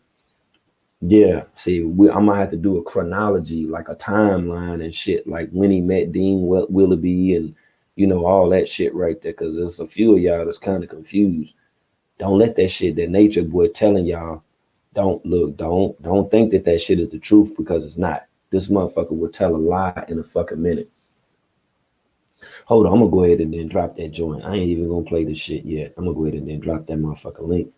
Yeah, see, I'm gonna have to do a chronology, like a timeline and shit, like when he met Dean Willoughby and all that shit right there, because there's a few of y'all that's kind of confused. Don't let that shit that Nature Boy telling y'all. Don't think that that shit is the truth because it's not. This motherfucker will tell a lie in a fucking minute. Hold on, I'm gonna go ahead and then drop that joint. I ain't even gonna play this shit yet. I'm gonna go ahead and then drop that motherfucker link.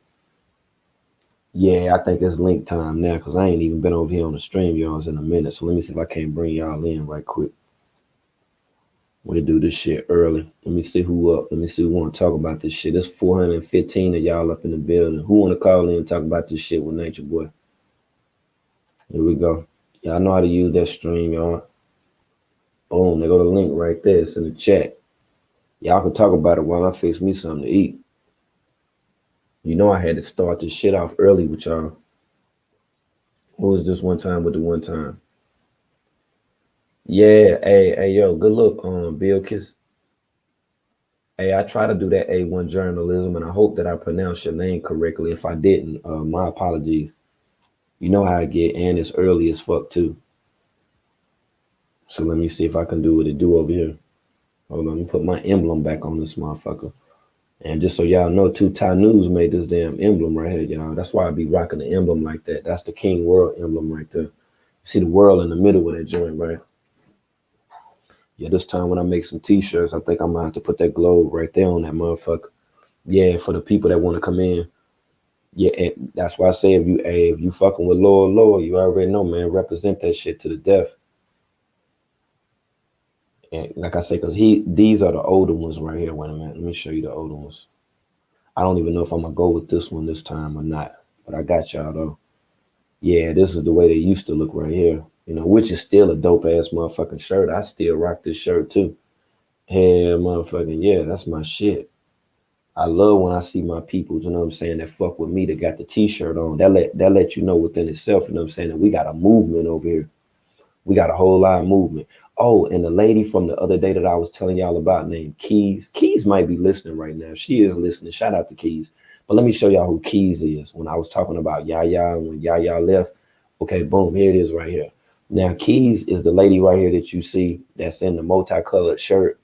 Yeah, I think it's link time now because I ain't even been over here on the stream y'all in a minute. So let me see if I can't bring y'all in right quick. We do this shit early. Let me see who up. Let me see who want to talk about this shit. There's 415 of y'all up in the building. Who want to call in and talk about this shit with Nature Boy? Here we go. Y'all know how to use that stream, y'all. Boom, they go the link right there. It's in the chat. Y'all can talk about it while I fix me something to eat. You know I had to start this shit off early with y'all. What was this one time with the one time? Yeah, hey, yo, good look, Bill Kiss. Hey, I try to do that A1 journalism, and I hope that I pronounced your name correctly. If I didn't, my apologies. You know how I get, and it's early as fuck too. So let me see if I can do what it do over here. Hold on, let me put my emblem back on this motherfucker. And just so y'all know, too, Ty News made this damn emblem right here, y'all. That's why I be rocking the emblem like that. That's the King World emblem right there. You see the world in the middle of that joint, right? Yeah, this time when I make some t-shirts, I think I'm gonna have to put that globe right there on that motherfucker. Yeah, for the people that want to come in. Yeah, and that's why I say if you fucking with Lord, you already know, man. Represent that shit to the death. And like I say, because these are the older ones right here. Wait a minute, let me show you the older ones. I don't even know if I'm gonna go with this one this time or not, but I got y'all though. Yeah, this is the way they used to look right here. Which is still a dope ass motherfucking shirt. I still rock this shirt too. Hey, motherfucking yeah, that's my shit. I love when I see my people, you know what I'm saying, that fuck with me that got the t-shirt on. That let you know within itself, you know what I'm saying, that we got a movement over here. We got a whole lot of movement. Oh, and the lady from the other day that I was telling y'all about named Keys. Keys might be listening right now. She is listening. Shout out to Keys. But let me show y'all who Keys is. When I was talking about Yaya and when Yaya left. Okay, boom, here it is right here. Now, Keys is the lady right here that you see that's in the multicolored shirt.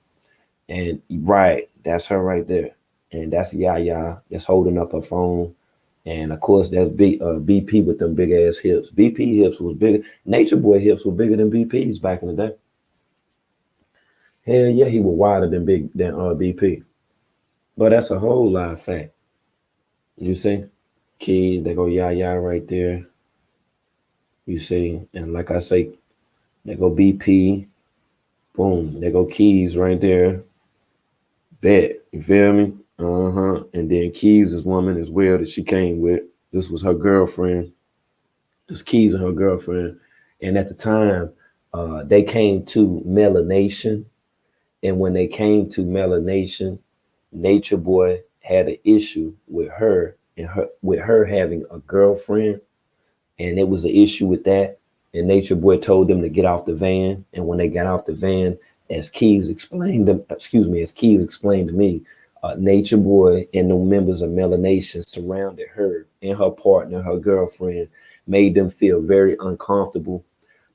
And right, that's her right there. And that's Yaya that's holding up her phone. And of course, that's BP with them big ass hips. BP hips was bigger. Nature Boy hips were bigger than BP's back in the day. Hell yeah, he was wider than BP. But that's a whole lot of fact. You see, kid, they go Yaya right there. You see, and like I say, they go BP, boom, they go Keys right there. Bet. You feel me? And then Keys' woman as well that she came with. This was her girlfriend. This Keys and her girlfriend. And at the time, they came to Melanation. And when they came to Melanation, Nature Boy had an issue with her and her having a girlfriend, and it was an issue with that. And Nature Boy told them to get off the van. And when they got off the van, as Keys explained to me, Nature Boy and the members of Melanation surrounded her and her partner, her girlfriend, made them feel very uncomfortable.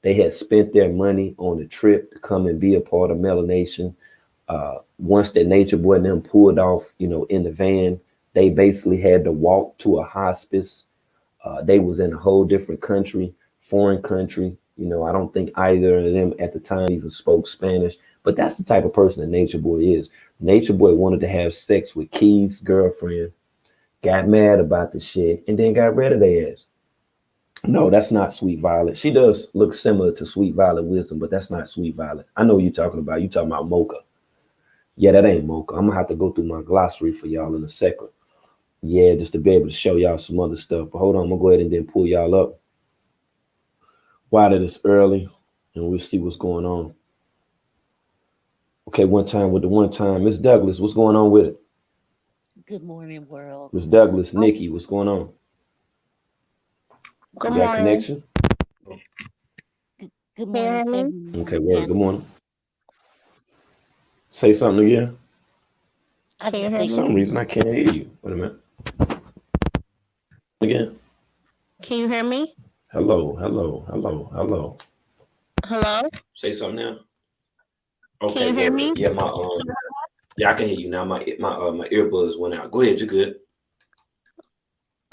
They had spent their money on a trip to come and be a part of Melanation. Once that Nature Boy and them pulled off, in the van, they basically had to walk to a hospice. They was in a whole different country, foreign country. I don't think either of them at the time even spoke Spanish. But that's the type of person that Nature Boy is. Nature Boy wanted to have sex with Key's girlfriend, got mad about the shit, and then got rid of their ass. No, that's not Sweet Violet. She does look similar to Sweet Violet Wisdom, but that's not Sweet Violet. I know what you're talking about. You talking about Mocha. Yeah, that ain't Mocha. I'm gonna have to go through my glossary for y'all in a second. Yeah, just to be able to show y'all some other stuff. But hold on, I'm gonna go ahead and then pull y'all up while it is early, and we'll see what's going on. Okay, one time, Miss Douglas, what's going on with it? Good morning, world. Miss Douglas, Oh, Nikki, what's going on? Good You got morning. connection? good Can you morning hear to me? Okay, everyone. word. And Good morning. Say something again. I Can you just hear For say me? some reason, I can't hear you. Wait a minute. Again. Can you hear me? Hello, hello, hello, hello. Hello? Say something now. Can Okay, you hear word. me? Yeah, I can hear you now. My earbuds went out. Go ahead, you're good.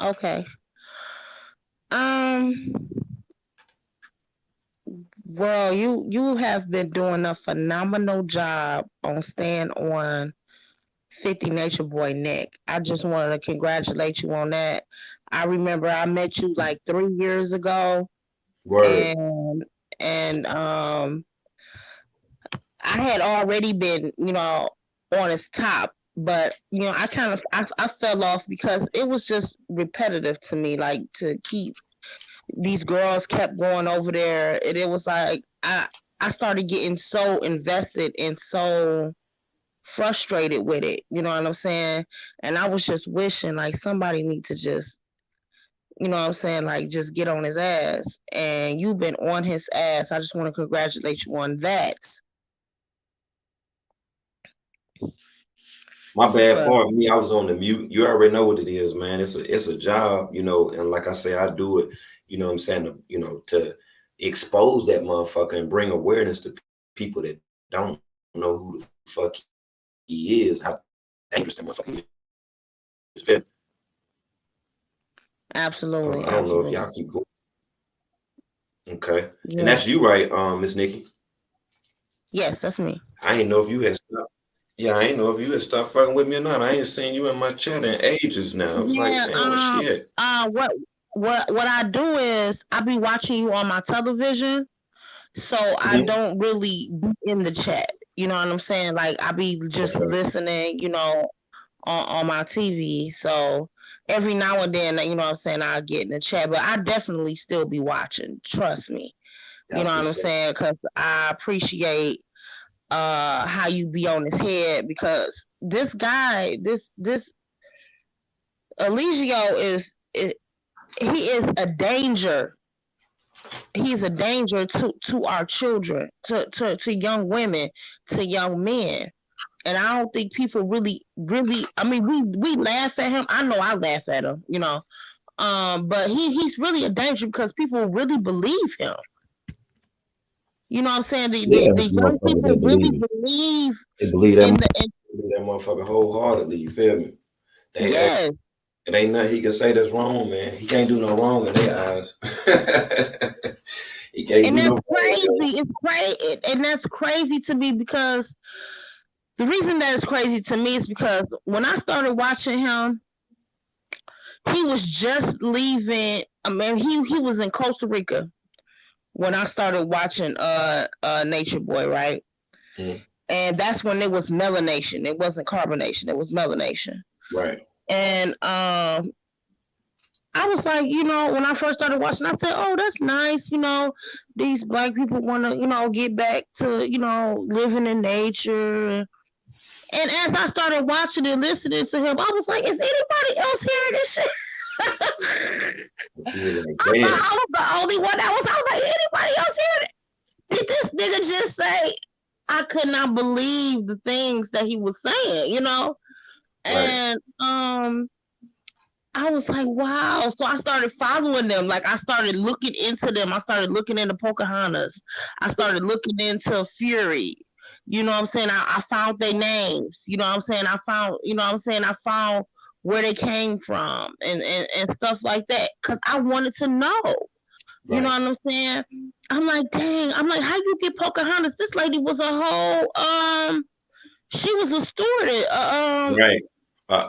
Okay. Um, well, you have been doing a phenomenal job on staying on 50 Nature Boy neck. I just wanted to congratulate you on that. I remember I met you like 3 years ago, Word. and and I had already been, on his top, but I kind of I fell off because it was just repetitive to me, like to keep these girls kept going over there, and it was like I started getting so invested and so frustrated with it. You know what I'm saying? And I was just wishing like somebody need to just what I'm saying, like just get on his ass. And you've been on his ass. I just want to congratulate you on that. My bad But part. Me, I was on the mute. You already know what it is, man. It's a job, and like I say, I do it. You know what I'm saying? To expose that motherfucker and bring awareness to people that don't know who the fuck he is, how dangerous that motherfucker is. absolutely, I don't know if absolutely. y'all keep going. Okay, and Yeah. that's you, right, Miss Nikki? Yes, that's me. I ain't know if you had stopped. Yeah, I ain't know if you had stopped fucking with me or not. I ain't seen you in my chat in ages now. I was like, Yeah. damn, where she at? What I do is I be watching you on my television, so I Mhm. don't really be in the chat. You know what I'm saying? Like I be just Okay, listening, on my TV. So every now and then, what I'm saying, I'll get in the chat, but I definitely still be watching. Trust me. You know that's what I'm what's up. saying? Because I appreciate how you be on his head, because this guy, this Eligio he is a danger. He's a danger to our children, to young women, to young men. And I don't think people really, I mean, we laugh at him. I know I laugh at him, but he's really a danger because people really believe him. You know what I'm saying? Yeah, The it's young motherfuckers people that really believe it. believe They believe that, in the in, believe that motherfucker wholeheartedly. You feel me? They, yes. it ain't nothing he can say that's wrong, man. He can't do no wrong in their eyes. He can't And do that's no wrong, yo. crazy. It's crazy, and that's crazy to me because the reason that is crazy to me is because when I started watching him, he was just leaving. I mean, he was in Costa Rica. when I started watching Nature Boy, right? Mm, And that's when it was melanation. It wasn't carbonation. It was melanation. right. And I was like, when I first started watching, I said, "Oh, that's nice." These black people want to, get back to, living in nature. And as I started watching and listening to him, I was like, "Is anybody else hearing this shit?" You were like, I thought damn. I was the only one that was. I was like, "Anybody else hearing it?" Did this nigga just say? I could not believe the things that he was saying. Right. And I was like, wow. So I started following them. Like I started looking into them. I started looking into Pocahontas. I started looking into Fury. You know what I'm saying? I found their names. You know what I'm saying? I found where they came from and stuff like that. Cause I wanted to know. You know Right. what I'm saying? I'm like, dang, I'm like, how you get Pocahontas? This lady was a whole she was a stewardess. Right.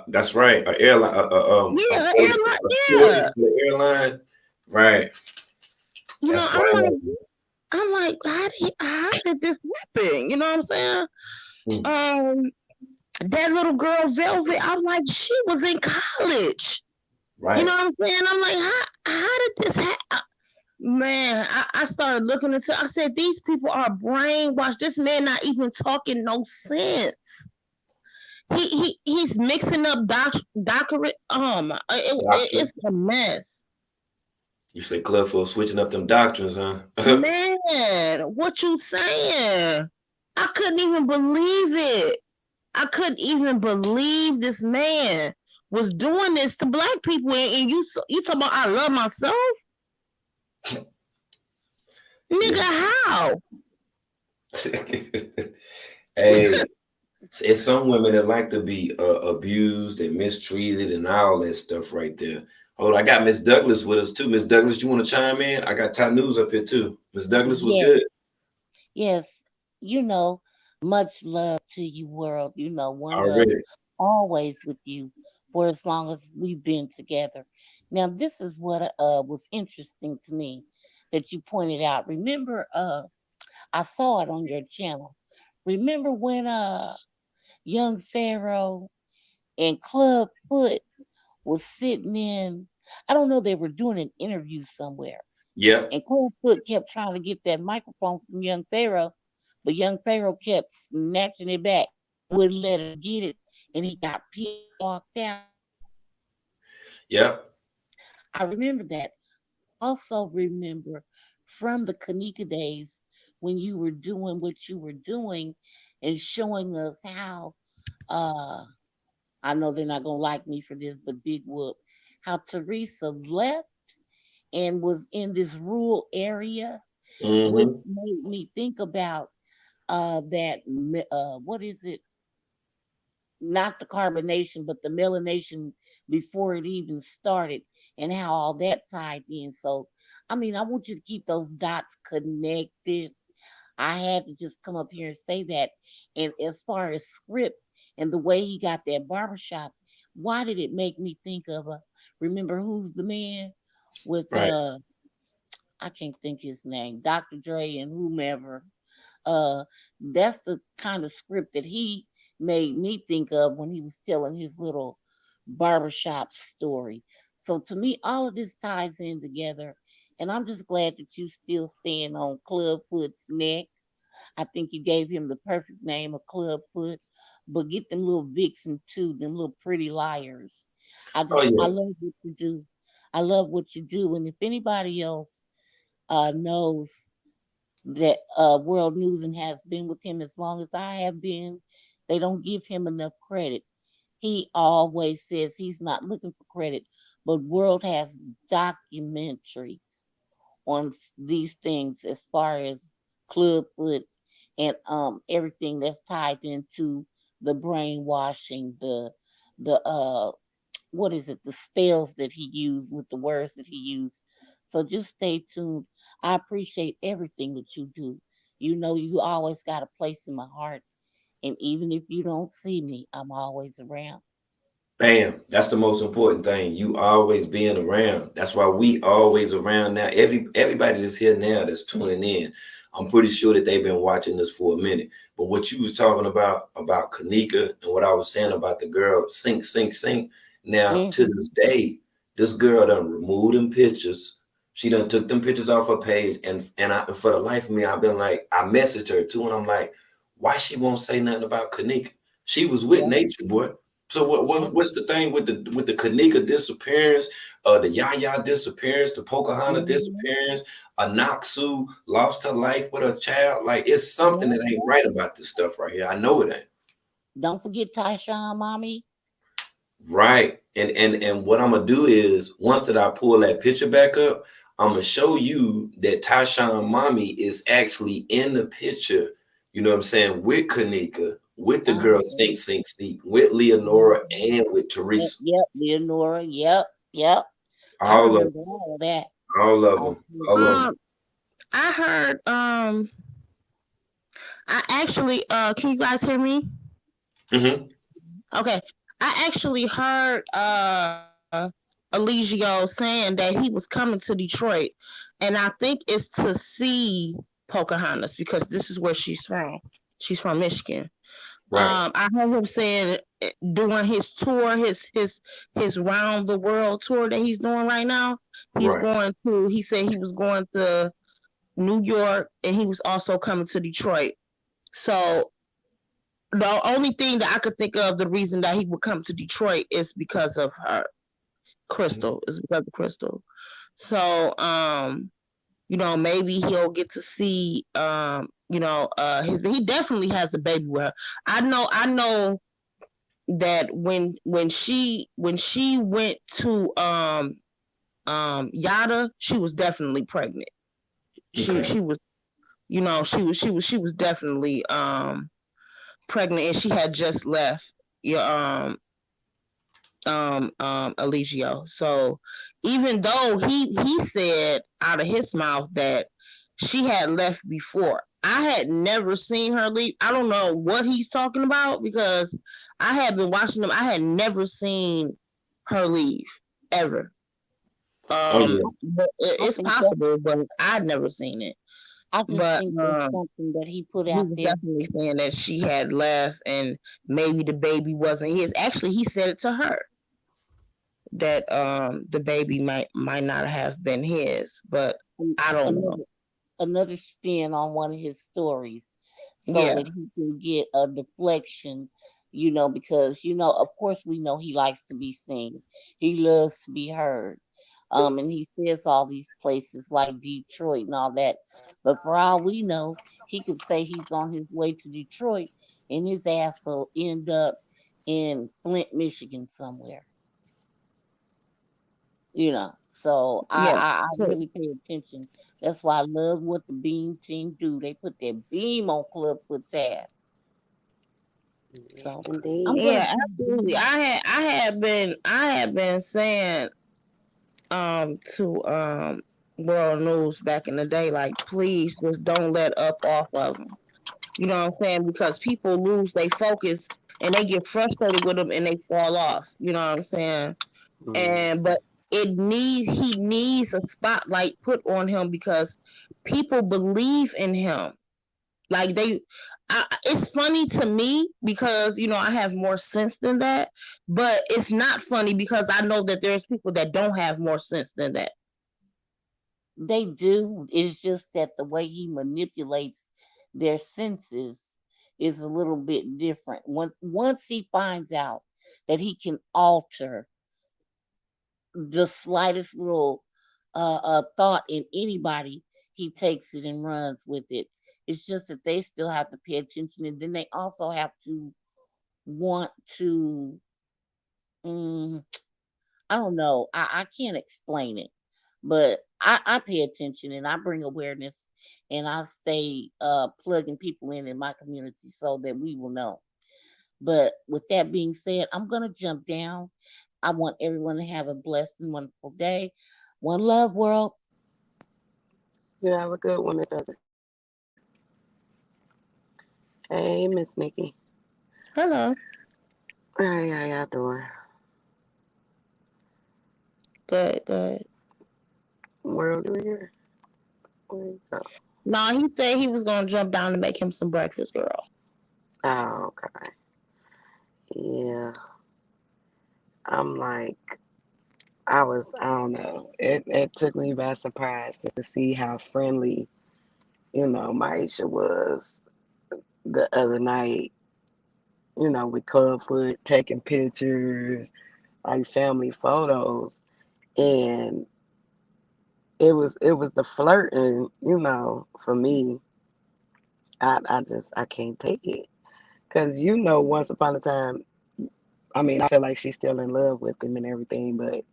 That's right. An airline, Yeah, airline, a yeah. stewardess for the airline. Right. You know, That's wild. I'm like, how did this happen? You know what I'm saying? Mm, Um, that little girl Velvet, I'm like, she was in college. You know right. what I'm saying? I'm like, how did this happen? Man, I started looking into. I said, these people are brainwashed. This man not even talking no sense. He's mixing up doctorate. Doctrines. It's a mess. You say Clubfoot switching up them doctrines, huh? Man, what you saying? I couldn't even believe it. I couldn't even believe this man was doing this to black people. And you talking about I love myself, nigga? See. How? Hey, it's some women that like to be abused and mistreated and all that stuff right there. Hold on, I got Miss Douglas with us too. Miss Douglas, you want to chime in? I got Ty News up here too. Miss Douglas was Yes, good yes. You know, much love to you, world. One love already. always with you for as long as we've been together. Now, this is what was interesting to me that you pointed out. Remember, I saw it on your channel. Remember when young Pharaoh and Clubfoot was sitting in, I don't know, they were doing an interview somewhere. Yep. And Clubfoot kept trying to get that microphone from young Pharaoh, but young Pharaoh kept snatching it back, wouldn't let her get it, and he got pissed, walked out. Yep. I remember that. Also remember from the Kanika days when you were doing what you were doing and showing us how uh I know they're not gonna like me for this, but big whoop, how Teresa left and was in this rural area, which Mm-hmm. made me think about what is it? Not the carbonation, but the melanation before it even started, and how all that tied in. So, I mean, I want you to keep those dots connected. I had to just come up here and say that. And as far as script and the way he got that barbershop, why did it make me think of remember Who's the Man with Right. I can't think his name, Dr. Dre and whomever. Uh, that's the kind of script that he made me think of when he was telling his little barbershop story. So to me, all of this ties in together, and I'm just glad that you still stand on Clubfoot's neck. I think you gave him the perfect name of Clubfoot, but get them little vixen too, them little pretty liars. Oh I yeah. love what you do. I love what you do, and if anybody else knows that world news and has been with him as long as I have been, they don't give him enough credit. He always says he's not looking for credit, but world has documentaries on these things as far as Clubfoot and everything that's tied into the brainwashing, the what is it, the spells that he used with the words that he used. So just stay tuned. I appreciate everything that you do. You always got a place in my heart. And even if you don't see me, I'm always around. Bam. That's the most important thing. You always being around. That's why we always around now. Everybody that's here now that's tuning in, I'm pretty sure that they've been watching this for a minute. But what you was talking about Kanika and what I was saying about the girl sink. Now to Mm-hmm. this day, this girl done removed them pictures. She done took them pictures off her page, and I, for the life of me, I've been like, I messaged her too, and I'm like, why she won't say nothing about Kanika? She was with Yep. Nature Boy. So Yep. what's the thing with the Kanika disappearance, the Yaya disappearance, the Pocahontas Mm-hmm. disappearance, Anaksu lost her life with her child? Like it's something Yep. that ain't Yep. right about this stuff right here. I know it ain't. Don't forget Tyshawn, mommy. Right. And what I'm gonna do is once that I pull that picture back up, I'm gonna show you that Tyshawn mommy is actually in the picture, you know what I'm saying, with Kanika, with the girl Uh-huh. Stink, with Leonora Mhm. and with Yep, Teresa. yep, Leonora. Yep, yep. I All of remember all of that. all of I them. All do. of them. Um, I heard. I actually. Can you guys hear me? Hmm. Okay. I actually heard. Eligio saying that he was coming to Detroit, and I think it's to see Pocahontas because this is where she's from. She's from Michigan. Right. I heard him saying doing his tour, his round the world tour that he's doing right now. He's Right. going to. He said he was going to New York, and he was also coming to Detroit. So the only thing that I could think of, the reason that he would come to Detroit is because of her, Crystal. Is because of Crystal. So maybe he'll get to see his. He definitely has a baby with her. I know that when she went to Yada, she was definitely pregnant. She Okay. she was she was definitely pregnant, and she had just left your Eligio. So even though he said out of his mouth that she had left before, I had never seen her leave. I don't know what he's talking about because I had been watching them. I had never seen her leave ever. Oh yeah. But I it's think that possible, but I'd never seen it. I just But think that's something that he put he out was there. definitely saying that she had left and maybe the baby wasn't his. Actually, he said it to her that the baby might not have been his, but an- I don't know. Another another spin on one of his stories so Yeah, that he can get a deflection, because of course we know he likes to be seen. He loves to be heard. And he says all these places like Detroit and all that. But for all we know, he could say he's on his way to Detroit and his ass will end up in Flint, Michigan somewhere. So I, yeah. I I So really pay attention. That's why I love what the Beam team do. They put their beam on Clubfoot's ass. Yes, So I'm indeed. gonna yeah, keep absolutely. doing I had been saying to World News back in the day, like, please just don't let up off of them. You know what I'm saying? Because people lose their focus and they get frustrated with them and they fall off. You know what I'm saying? And Mm-hmm. but he needs a spotlight put on him because people believe in him. Like it's funny to me because I have more sense than that, but it's not funny because I know that there's people that don't have more sense than that. They do. It's just that the way he manipulates their senses is a little bit different. Once he finds out that he can alter the slightest little thought in anybody, he takes it and runs with it. It's just that they still have to pay attention, and then they also have to want to. Mm, I don't know. I can't explain it, but I pay attention and I bring awareness, and I stay plugging people in my community so that we will know. But with that being said, I'm gonna jump down. I want everyone to have a blessed and wonderful day. One love, world. You have a good one, Miss Heather. Hey, Miss Nikki. Hello. Hey, how y'all doing? Good, good. World New Year. Where you go? No, he said he was gonna jump down to make him some breakfast, girl. Oh, okay. Yeah. I'm like, I don't know. It took me by surprise just to see how friendly, Maisha was the other night, with Clubfoot, taking pictures, like family photos. And it was the flirting, for me. I can't take it. Cause once upon a time, I mean, I feel like she's still in love with him and everything, but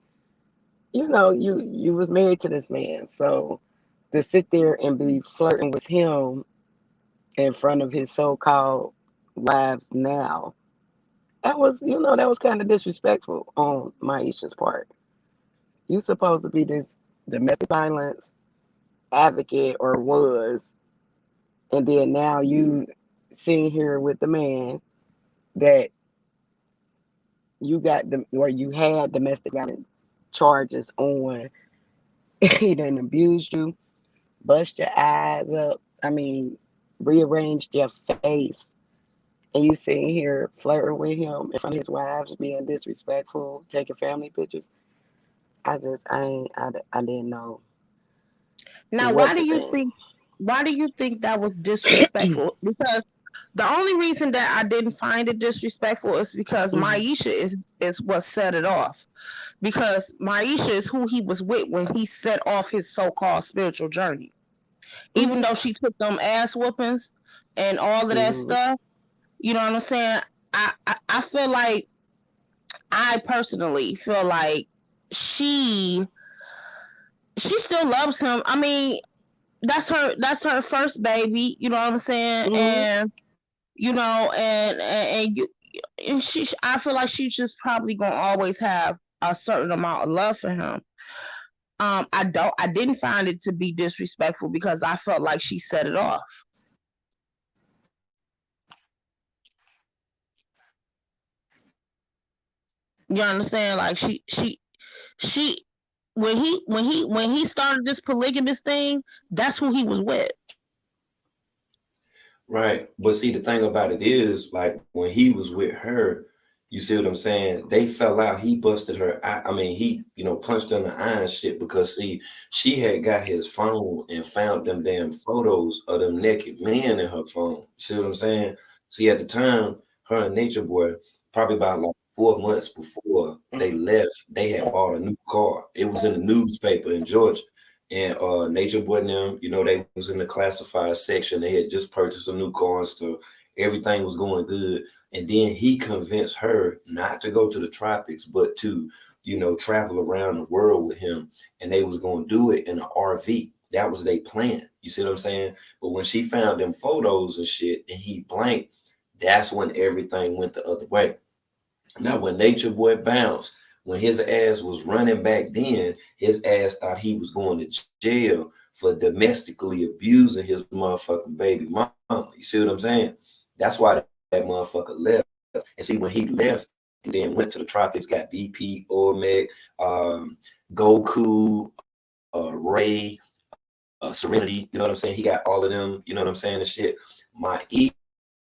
you was married to this man, so to sit there and be flirting with him in front of his so-called wives now, that was kind of disrespectful on Maisha's part. You supposed to be this domestic violence advocate or was, and then now you sitting here with the man that you got the or you had domestic violence charges on. He done abused you, bust your eyes up. I mean, rearranged your face, and you sitting here flirting with him in front of his wives, being disrespectful, taking family pictures. I didn't know Now, what to think. why do you think that was disrespectful? Because the only reason that I didn't find it disrespectful is because Hmm. Maisha is what set it off. Because Maisha is who he was with when he set off his so-called spiritual journey. Even Hmm. though she took them ass whoopings and all of that Hmm. stuff, you know what I'm saying? I feel like I personally feel like she she still loves him. I mean, that's her first baby, you know what I'm saying? Hmm. And and you and she I feel like she's just probably gonna always have a certain amount of love for him. I didn't find it to be disrespectful because I felt like she set it off. You understand? Like she when he started this polygamous thing, that's who he was with. Right. But see, the thing about it is, like, when he was with her, you see what I'm saying? They fell out. He busted her. I mean, he, punched her in the eye and shit because, see, she had got his phone and found them damn photos of them naked men in her phone. You see what I'm saying? See, at the time, her and Nature Boy, probably about like 4 months before they left, they had bought a new car. It was in the newspaper in Georgia. And Nature Boy and them, they was in the classified section. They had just purchased a new car and stuff. Everything was going good. And then he convinced her not to go to the tropics, but to, travel around the world with him. And they was going to do it in an RV. That was their plan. You see what I'm saying? But when she found them photos and shit and he blanked, that's when everything went the other way. Now, when Nature Boy bounced, when his ass was running back then, his ass thought he was going to jail for domestically abusing his motherfucking baby mama. You see what I'm saying? That's why that motherfucker left. And see, when he left and then went to the tropics, got BP, Olmec, Goku, Ray, Serenity, you know what I'm saying? He got all of them, you know what I'm saying, and shit. My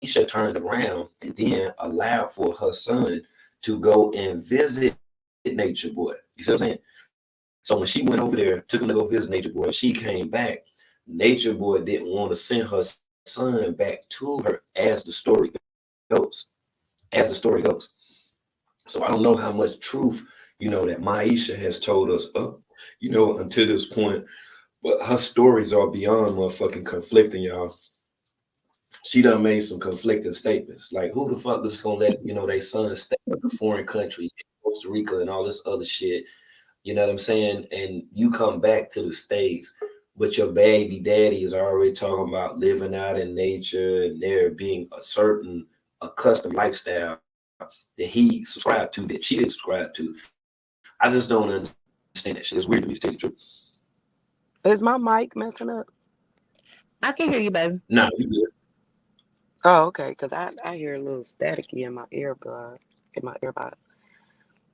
Isha turned around and then allowed for her son to go and visit Nature Boy. You see what I'm saying? So when she went over there, took him to go visit Nature Boy, she came back. Nature Boy didn't want to send her son back to her, as the story goes. As the story goes. So I don't know how much truth, that Maisha has told us up, until this point. But her stories are beyond motherfucking conflicting, y'all. She done made some conflicting statements. Like, who the fuck is gonna let, they son stay in a foreign country, Costa Rica and all this other shit? You know what I'm saying? And you come back to the States, but your baby daddy is already talking about living out in nature and there being a custom lifestyle that he subscribed to, that she didn't subscribe to. I just don't understand that shit. It's weird to me, to tell you the truth. Is my mic messing up? I can hear you, baby. No, you good. Oh, okay. Cause I hear a little staticky in my earbud, in my earbuds.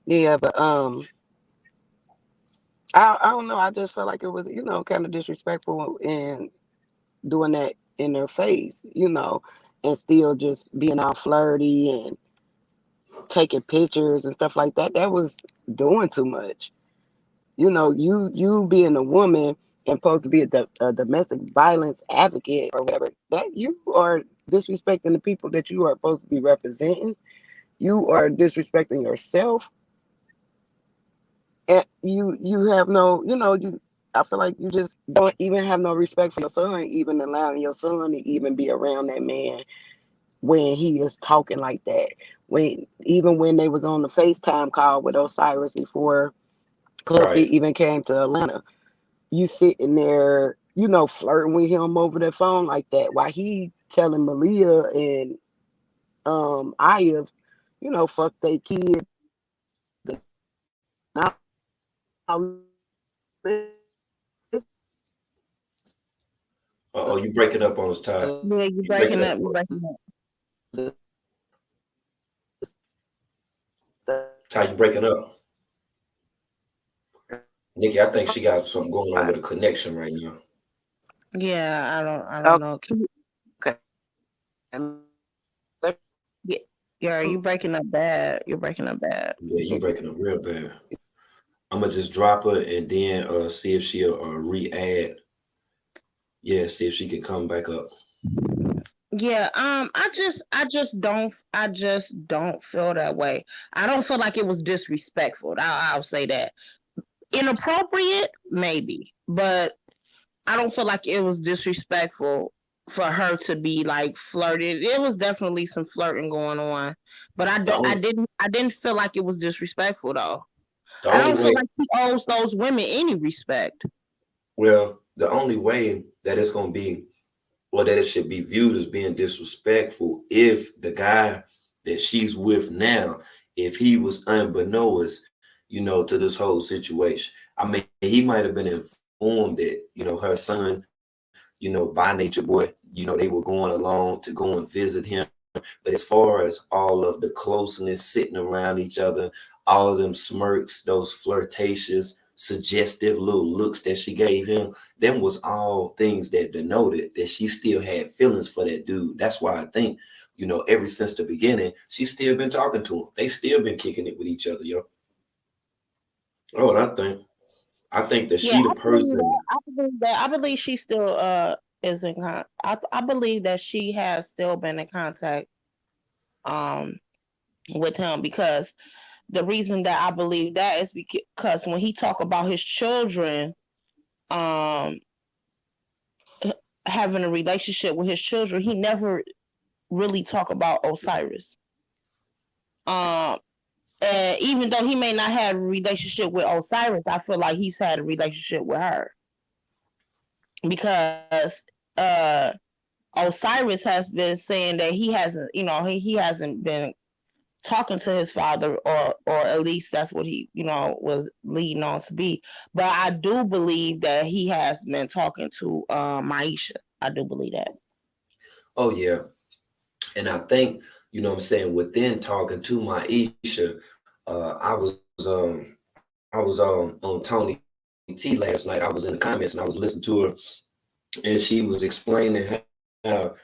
Yeah, but I don't know. I just felt like it was, kind of disrespectful and doing that in their face, and still just being all flirty and taking pictures and stuff like that. That was doing too much. You being a woman and supposed to be a domestic violence advocate or whatever, that you are disrespecting the people that you are supposed to be representing. You are disrespecting yourself, and you have no, you. I feel like you just don't even have no respect for your son, even allowing your son to even be around that man when he is talking like that. Even when they was on the FaceTime call with Osiris before Clubfoot Right. even came to Atlanta, you sitting there, flirting with him over the phone like that, while he telling Malia and Aya, fuck they kids and all this Oh, you breaking up on us, Ty. Yeah, you You breaking breaking up. up. You breaking up. Ty, you breaking up. Nikki, I think she got something going on with a connection right now. Yeah, I don't know. Okay. Yeah, yeah, you breaking up bad. You're breaking up bad. Yeah, you breaking up real bad. I'm gonna just drop her and then see if she'll re-add. Yeah, see if she can come back up. Yeah, I just don't feel that way. I don't feel like it was disrespectful. I'll say that. Inappropriate, maybe, but I don't feel like it was disrespectful for her to be like flirted. It was definitely some flirting going on, but The only I didn't feel like it was disrespectful though. the I only don't feel way like he owes those women any respect. well, the only way that it's gonna be or that it should be viewed as being disrespectful if the guy that she's with now, if he was unbeknownst, to this whole situation. I mean, he might have been informed that, her son, by nature boy, they were going along to go and visit him. But as far as all of the closeness, sitting around each other, all of them smirks, those flirtatious, suggestive little looks that she gave him, them was all things that denoted that she still had feelings for that dude. That's why I think, ever since the beginning, she's still been talking to him. They still been kicking it with each other, yo. Oh, what I think. I think that Yeah, she the I believe that. person. I believe that. I believe she still is in I believe that she has still been in contact um with him because the reason that I believe that is because when he talk about his children um having a relationship with his children, he never really talk about Osiris. Um and even though he may not have a relationship with Osiris, I feel like he's had a relationship with her because uh Osiris has been saying that he hasn't, he hasn't been talking to his father, or at least that's what he, was leading on to be. But I do believe that he has been talking to Maisha. I do believe that. Oh yeah. And I think, what I'm saying, within talking to Maisha, I was on Tony T last night. I was in the comments and I was listening to her, and she was explaining how,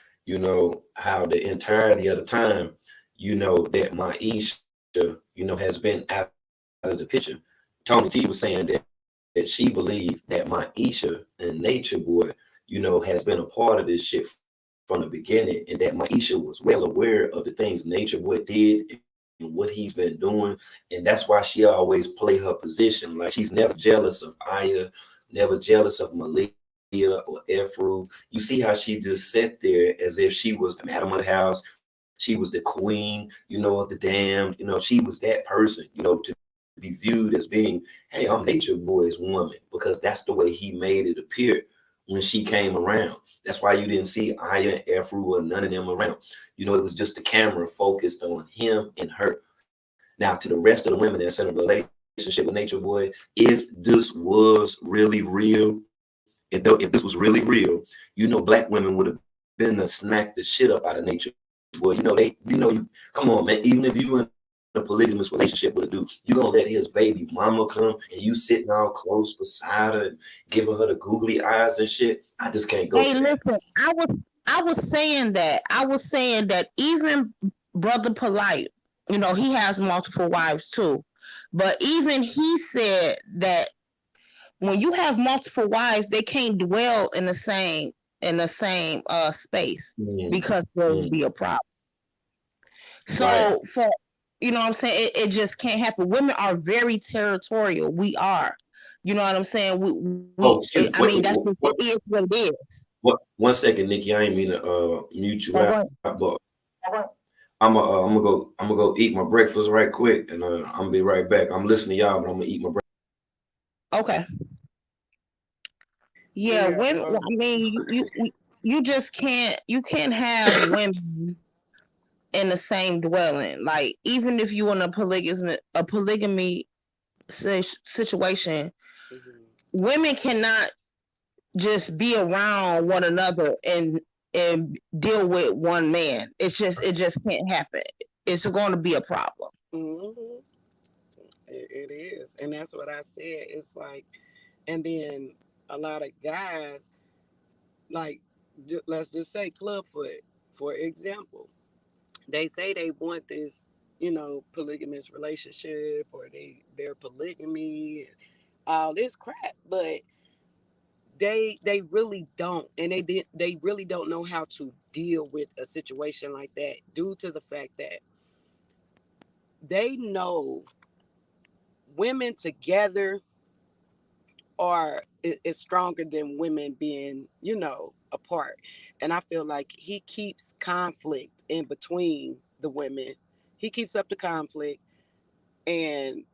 how the entirety of the time, that Maisha, has been out of the picture. Tony T was saying that she believed that Maisha and Nature Boy, has been a part of this shit from the beginning, and that Maisha was well aware of the things Nature Boy did and what he's been doing, and that's why she always play her position. Like she's never jealous of Aya, never jealous of Malia or Efru. You see how she just sat there as if she was the madam of the house. She was the queen, of the damned. She was that person, to be viewed as being, hey, I'm Nature Boy's woman, because that's the way he made it appear when she came around. That's why you didn't see Aya, Efru, or none of them around. It was just the camera focused on him and her. Now, to the rest of the women that's in a relationship with Nature Boy, if this was really real, if this was really real, black women would have been to smack the shit up out of Nature Boy. They, you come on, man. Even if you in a polygamous relationship with a dude, you gonna let his baby mama come and you sitting all close beside her and giving her the googly eyes and shit. I just can't go Hey, for that. listen, I was saying that even Brother Polite, he has multiple wives too. But even he said that when you have multiple wives, they can't dwell in the same space Mm, because there will mm, be a problem. right. So for what I'm saying, it just can't happen. Women are very territorial. We are. You know what I'm saying? Oh, excuse me. I mean, it is what it is. What? 1 second, Nikki. I ain't mean to mute you Now, out, go but I'm gonna go eat my breakfast right quick, and I'm gonna be right back. I'm listening to y'all, but I'm gonna eat my breakfast. okay. Yeah, Yeah. women. I mean, you just can't have women in the same dwelling. Like even if you in a polygamy situation, Mhm. women cannot just be around one another and deal with one man. It just can't happen. It's going to be a problem. Mhm. It is, and that's what I said. It's like, and then a lot of guys, like, let's just say Clubfoot, for example, they say they want this, polygamous relationship, or they're polygamy, and all this crap, but they really don't, and they really don't know how to deal with a situation like that, due to the fact that they know women together are is stronger than women being, apart. And I feel like he keeps conflict in between the women. He keeps up the conflict, and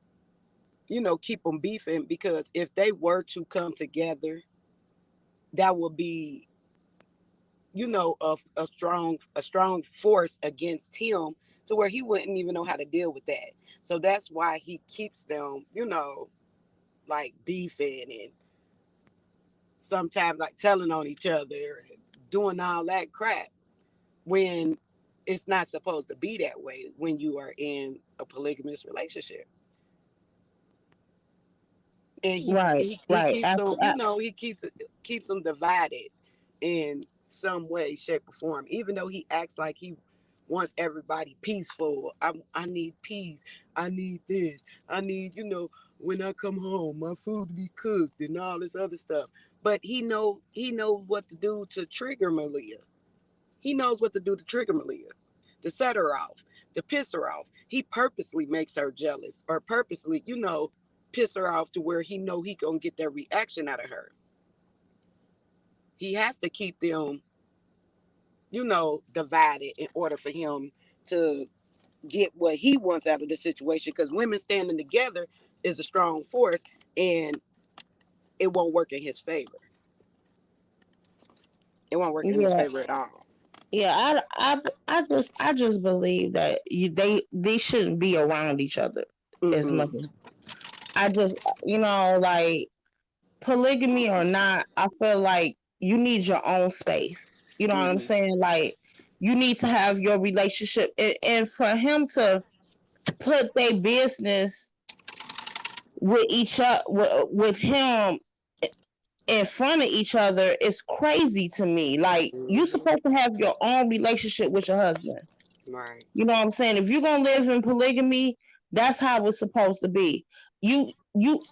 keep them beefing, because if they were to come together, that would be, a strong force against him, to where he wouldn't even know how to deal with that. So that's why he keeps them, like beefing, and sometimes like telling on each other and doing all that crap, when it's not supposed to be that way when you are in a polygamous relationship. And he Right, he, he right. keeps them, he keeps them divided in some way, shape, or form, even though he acts like he wants everybody peaceful. I need peace. I need this. I need, when I come home, my food to be cooked and all this other stuff. But he knows what to do to trigger Malia. He knows what to do to trigger Malia, to set her off, to piss her off. He purposely makes her jealous, or purposely, piss her off, to where he know he gonna get that reaction out of her. He has to keep them, divided, in order for him to get what he wants out of the situation. Because women standing together is a strong force, and it won't work in his favor. It won't work in his Yeah, favor at all. yeah. I just believe that they shouldn't be around each other as much. Mm-hmm. I just like polygamy or not, I feel like you need your own space. You know what I'm Mm-hmm. saying? Like you need to have your relationship, and for him to put their business with each other, with him in front of each other is crazy to me. Like you supposed Mm-hmm. to have your own relationship with your husband. Right. You know what I'm saying? If you're gonna live in polygamy, that's how it's supposed to be. You you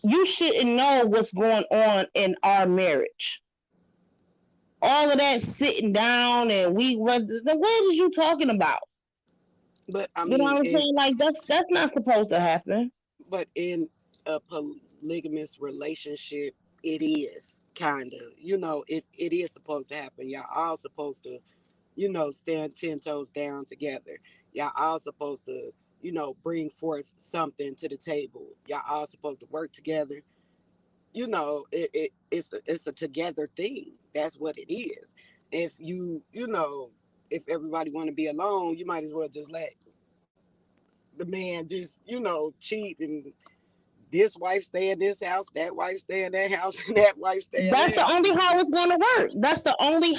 you shouldn't know what's going on in our marriage. All of that sitting down and what is you talking about? But I You know mean, what I'm saying? Like that's not supposed to happen. in a polygamous relationship, it is kind of, it is supposed to happen. Y'all all supposed to, stand 10 toes down together. Y'all all supposed to, bring forth something to the table. Y'all all supposed to work together. It's a together thing. That's what it is. If if everybody want to be alone, you might as well just let the man just, cheat, and this wife stay in this house, that wife stay in that house, and that wife stay in That's that the house. only how it's going to work. That's the only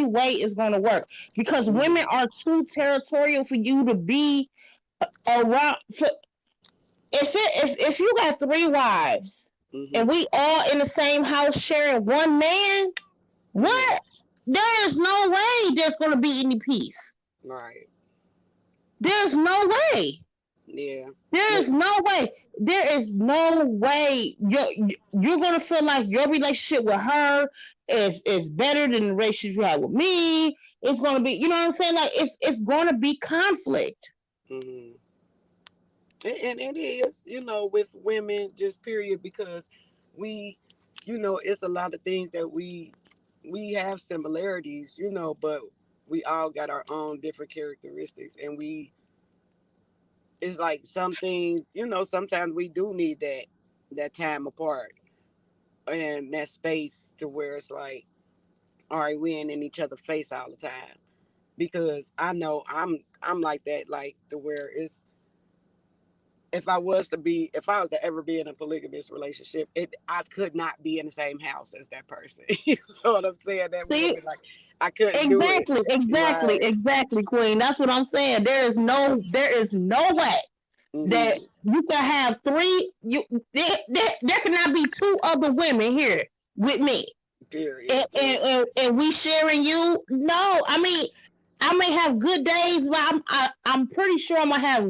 way it's going to work because Mm-hmm. women are too territorial for you to be around. If you got three wives and we all in the same house sharing one man, what? There's no way there's gonna be any peace. Right. There's no way. Yeah. There is no way. There is no way you're gonna feel like your relationship with her is better than the relationship you have with me. It's gonna be, you know what I'm saying? Like it's gonna be conflict. Mm-hmm. And it is, with women, just period, because we, it's a lot of things that we have similarities, but we all got our own different characteristics, and it's like some things, sometimes we do need that time apart and that space to where it's like, all right, we ain't in each other's face all the time, because I know I'm like that, like to where it's, if I was to ever be in a polygamous relationship, I could not be in the same house as that person. You know what I'm saying? That See, woman, like, I couldn't do it. Right. exactly, Queen. That's what I'm saying. There is no way that Mm-hmm. you can have three. There cannot be two other women here with me, Period. and we sharing you. No, I mean, I may have good days, but I'm pretty sure I'm gonna have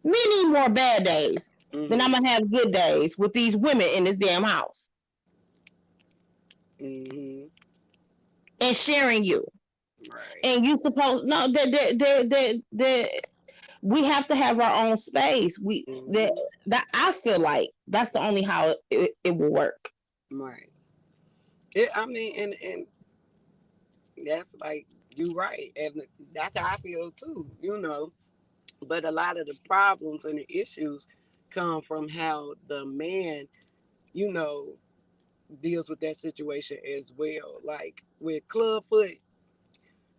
many more bad days than I'm Mm-hmm. gonna have good days with these women in this damn house Mm-hmm. and sharing you. Right. And you supposed no that we have to have our own space. We Mm-hmm. that I feel like that's the only how it will work. Right. I mean, and that's like, you right, and that's how I feel too. But a lot of the problems and the issues come from how the man, you know, deals with that situation as well. Like with Clubfoot,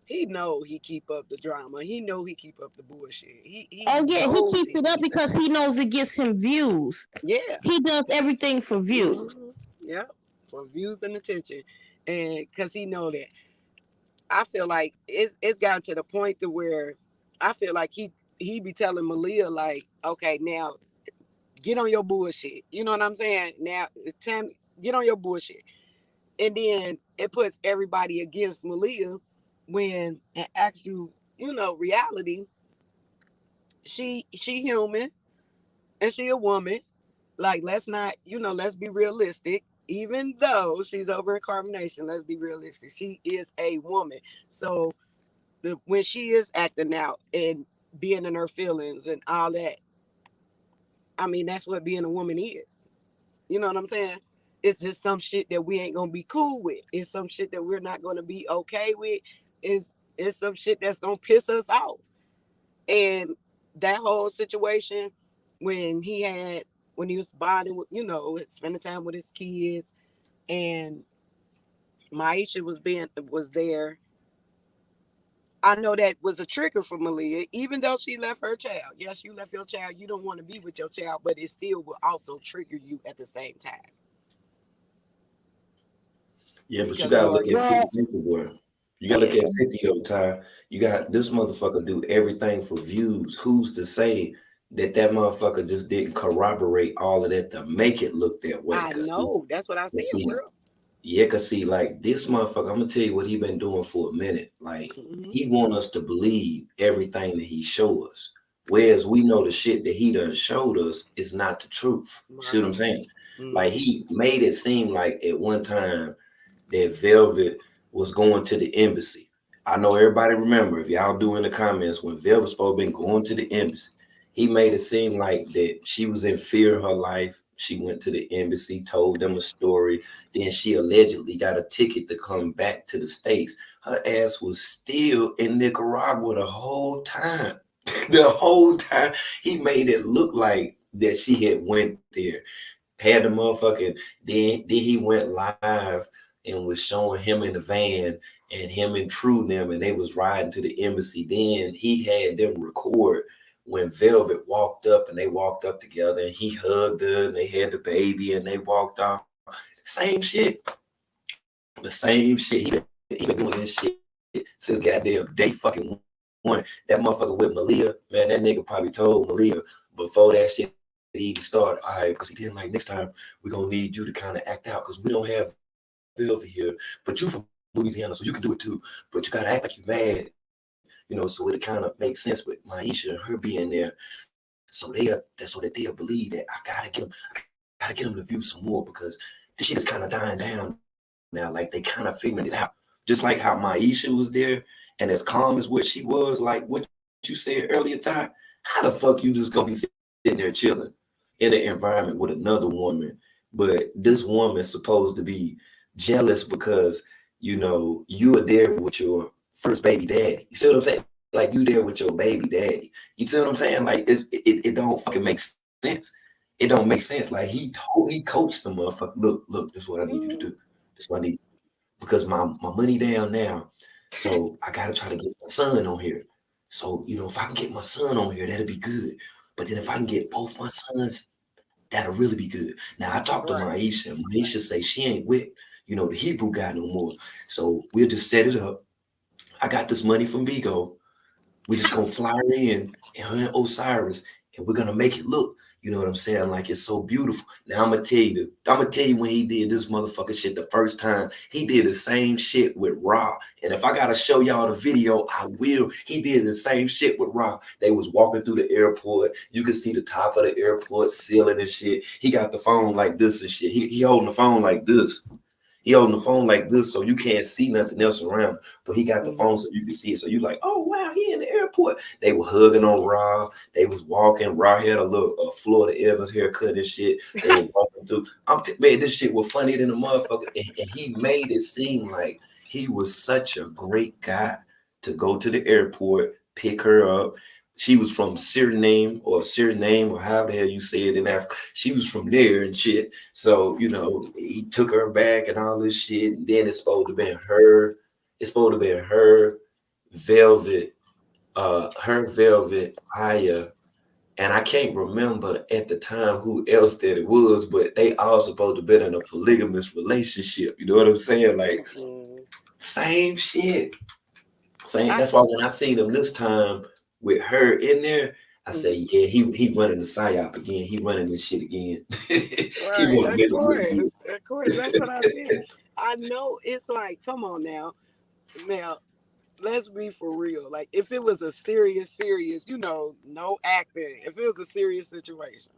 he know he keep up the drama. He know he keep up the bullshit. He Oh yeah, he knows keeps he it up keep it. because he knows it gets him views. Yeah. He does everything for views. Mm-hmm. Yeah. For views and attention, and because he know that, I feel like it's gotten to the point to where I feel like he be telling Malia, like, okay, now get on your bullshit. You know what I'm saying? Now it's time, get on your bullshit. And then it puts everybody against Malia, when in actual, reality, she human, and she a woman. Like, let's not, let's be realistic. Even though she's over in carbonation, let's be realistic. She is a woman. So when she is acting out and being in her feelings and all that, I mean, that's what being a woman is. You know what I'm saying? It's just some shit that we ain't gonna be cool with. It's some shit that we're not gonna be okay with. It's some shit that's gonna piss us off. And that whole situation, when he was bonding with, spending time with his kids, and Maisha was there. I know that was a trigger for Malia, even though she left her child. Yes, you left your child. You don't want to be with your child, but it still will also trigger you at the same time, Yeah, but you because gotta you are look at human. 50 people, boy. You gotta look Yeah. at 50 though, Ty. You got this motherfucker do everything for views. Who's to say that motherfucker just didn't corroborate all of that to make it look that way? I know. That's what I said, See, bro. yeah, cause see, like this motherfucker, I'm gonna tell you what he been doing for a minute. Like Mm-hmm. he want us to believe everything that he show us, whereas we know the shit that he done showed us is not the truth. See what I'm Right. saying? Like Mm-hmm. he made it seem like at one time that Velvet was going to the embassy. I know everybody remember, if y'all do in the comments, when Velvet supposed to been going to the embassy, he made it seem like that she was in fear of her life. She went to the embassy, told them a story. Then she allegedly got a ticket to come back to the States. Her ass was still in Nicaragua the whole time. The whole time. He made it look like that she had went there, had the motherfucking, then he went live and was showing him in the van and him and True them, and they was riding to the embassy. Then he had them record when Velvet walked up, and they walked up together, and he hugged her and they had the baby and they walked off. Same shit. The same shit. He been doing this shit since goddamn day fucking one. that motherfucker with Malia, man, that nigga probably told Malia before that shit even started, all right, because he didn't like next time we're gonna need you to kind of act out because we don't have velvet here, but you from Louisiana, so you can do it too. But you gotta act like you mad, so it kind of makes sense with Maisha and her being there. So that they'll believe that I gotta get them to view some more because this shit is kind of dying down now. Like they kind of figuring it out. Just like how Maisha was there and as calm as what she was, like what you said earlier, Ty, how the fuck you just gonna be sitting there chilling in an environment with another woman? But this woman supposed to be jealous because you are there with your first baby daddy. You see what I'm saying? Like you there with your baby daddy. You see what I'm saying? Like it don't fucking make sense. It don't make sense. Like he coached the motherfucker. Look, this is what I need you to do. This is what I need because my money down now. So I gotta try to get my son on here. So, if I can get my son on here, that'll be good. But then if I can get both my sons, that'll really be good. Now I talked to Right. Maisha, and Maisha say she ain't with, the Hebrew guy no more. So we'll just set it up. I got this money from Vigo. We're just gonna fly her in and her and Osiris, and we're gonna make it look, you know what I'm saying, like it's so beautiful. Now I'm gonna tell you when he did this motherfucking shit the first time. He did the same shit with Ra. And if I gotta show y'all the video, I will. He did the same shit with Ra. They was walking through the airport. You could see the top of the airport ceiling and shit. He got the phone like this and shit. He holding the phone like this. He holding the phone like this, so you can't see nothing else around. But he got the phone so you can see it. So you like, oh wow, he in the airport. They were hugging on Raw. They was walking. Raw had a little Florida Evans haircut and shit. They were walking through. Man, this shit was funny than a motherfucker. And he made it seem like he was such a great guy to go to the airport, pick her up. She was from Suriname or how the hell you say it in Africa. She was from there and shit. So, he took her back and all this shit. And then it's supposed to be her. It's supposed to be Velvet, her Velvet, Aya. And I can't remember at the time who else that it was, but they all supposed to be in a polygamous relationship. You know what I'm saying? Like, same shit. That's why when I seen him this time with her in there, I say, yeah, he running the psyop again. He running this shit again. He Right. want to make it look good. Of course. That's what I said. I know it's like, come on now. Now, let's be for real. Like, if it was a serious, no acting. If it was a serious situation,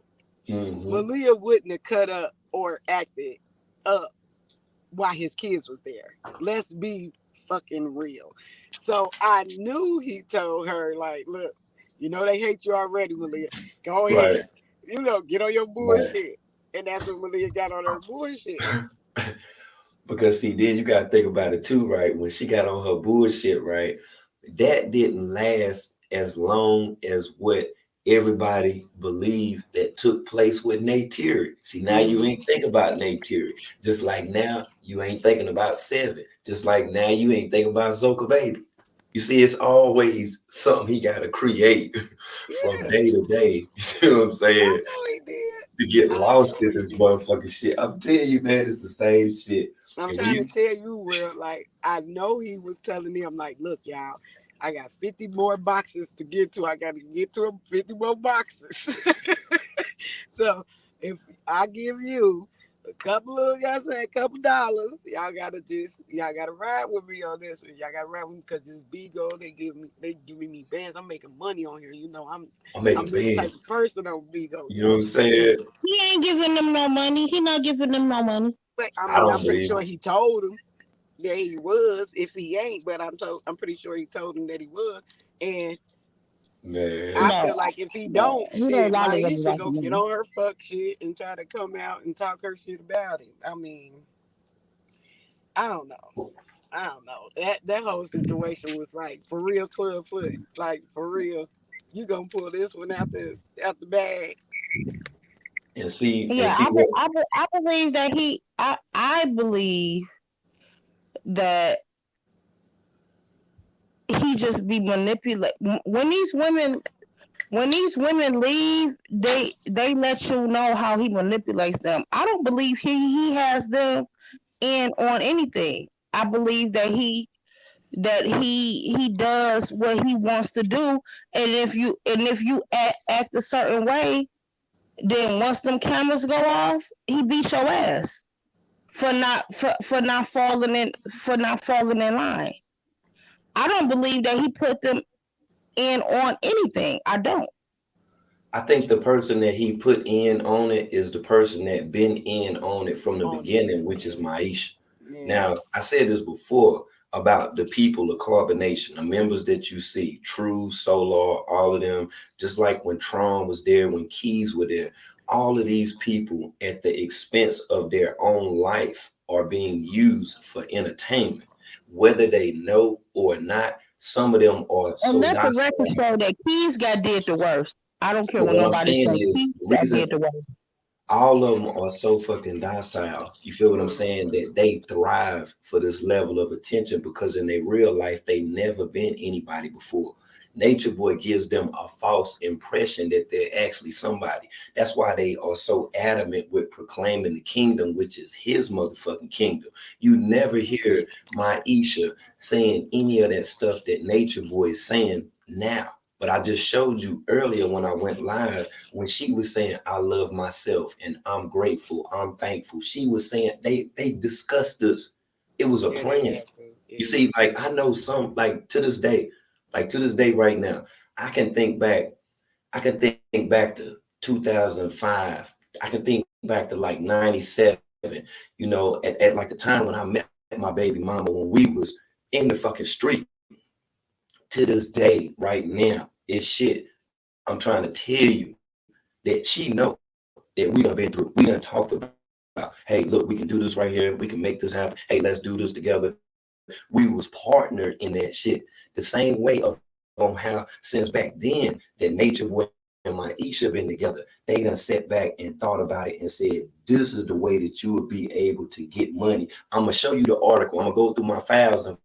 Malia wouldn't have cut up or acted up while his kids was there. Let's be fucking real. So I knew he told her, like, look, they hate you already, Malia. Go Right, ahead. Get on your right. bullshit. And that's when Malia got on her bullshit. Because see, then you gotta think about it too, right? When she got on her bullshit, right? That didn't last as long as what everybody believed that took place with Nate Terry. See, now you ain't think about Nate Terry. Just like now you ain't thinking about Seven. Just like now you ain't thinking about Zoka Baby. You see, it's always something he gotta create from Yeah, day to day. You see what I'm I saying? know he did. To get I lost know in he this did. motherfucking shit. I'm telling you, man, it's the same shit. I'm And when trying to you tell you, Will, like, I know he was telling them, like, look, y'all, I got 50 more boxes to get to. I got to get to 50 more boxes. So if I give you a couple dollars, y'all gotta ride with me on this one. Y'all gotta ride with me because this Bigo, they giving me bands. I'm making money on here. I'm making I'm this type of bands. person on Bigo. You know what I'm saying? He ain't giving them no money. He not giving them no money. But I I mean, don't I'm pretty believe sure it. he told him that he was. If he ain't, but I'm pretty sure he told him that he was. And I Man. No, feel like if he no, don't, he don't shit, lie to them Maisha about the gonna get money. on her fuck shit and try to come out and talk her shit about it. I mean, I don't know. I don't know. That whole situation was like for real Clubfoot. Like for real. You gonna pull this one out the bag. And Yeah, see what I believe that I believe that he just be manipulate when these women leave, they let you know how he manipulates them. I don't believe he has them in on anything. I believe that that he does what he wants to do, and if you act a certain way, then once them cameras go off, he beats your ass for not falling in line. I don't believe that he put them in on anything. I don't. I think the person that he put in on it is the person that been in on it from the On it. beginning, which is Maisha. Yeah. Now, I said this before about the people of Carbonation, the members that you see, True, Solar, all of them, just like when Tron was there, when Keys were there, all of these people at the expense of their own life are being used for entertainment, whether they know or not. Some of them are And so let the record docile. show that Keys got did the worst. I don't care But what what I'm nobody saying say. is, Keys the got reason did the worst. all of them are so fucking docile. You feel what I'm saying? That they thrive for this level of attention because in their real life, they never been anybody before. Nature Boy gives them a false impression that they're actually somebody. That's why they are so adamant with proclaiming the kingdom, which is his motherfucking kingdom. You never hear Maisha saying any of that stuff that Nature Boy is saying now. But I just showed you earlier when I went live when she was saying I love myself and I'm grateful, I'm thankful. She was saying they discussed this. It was a Yeah, they plan. had to. You Yeah. see, like I know some like to this day right now, I can think back, I can think back to 2005. I can think back to like 97, at like the time when I met my baby mama when we was in the fucking street. To this day, right now, it's shit. I'm trying to tell you that she know that we done been through. We done talked about, hey, look, we can do this right here. We can make this happen. Hey, let's do this together. We was partnered in that shit. The same way of on how since back then that Nature Boy and Maisha been together, they done sat back and thought about it and said, this is the way that you would be able to get money. I'm gonna show you the article. I'm gonna go through my files and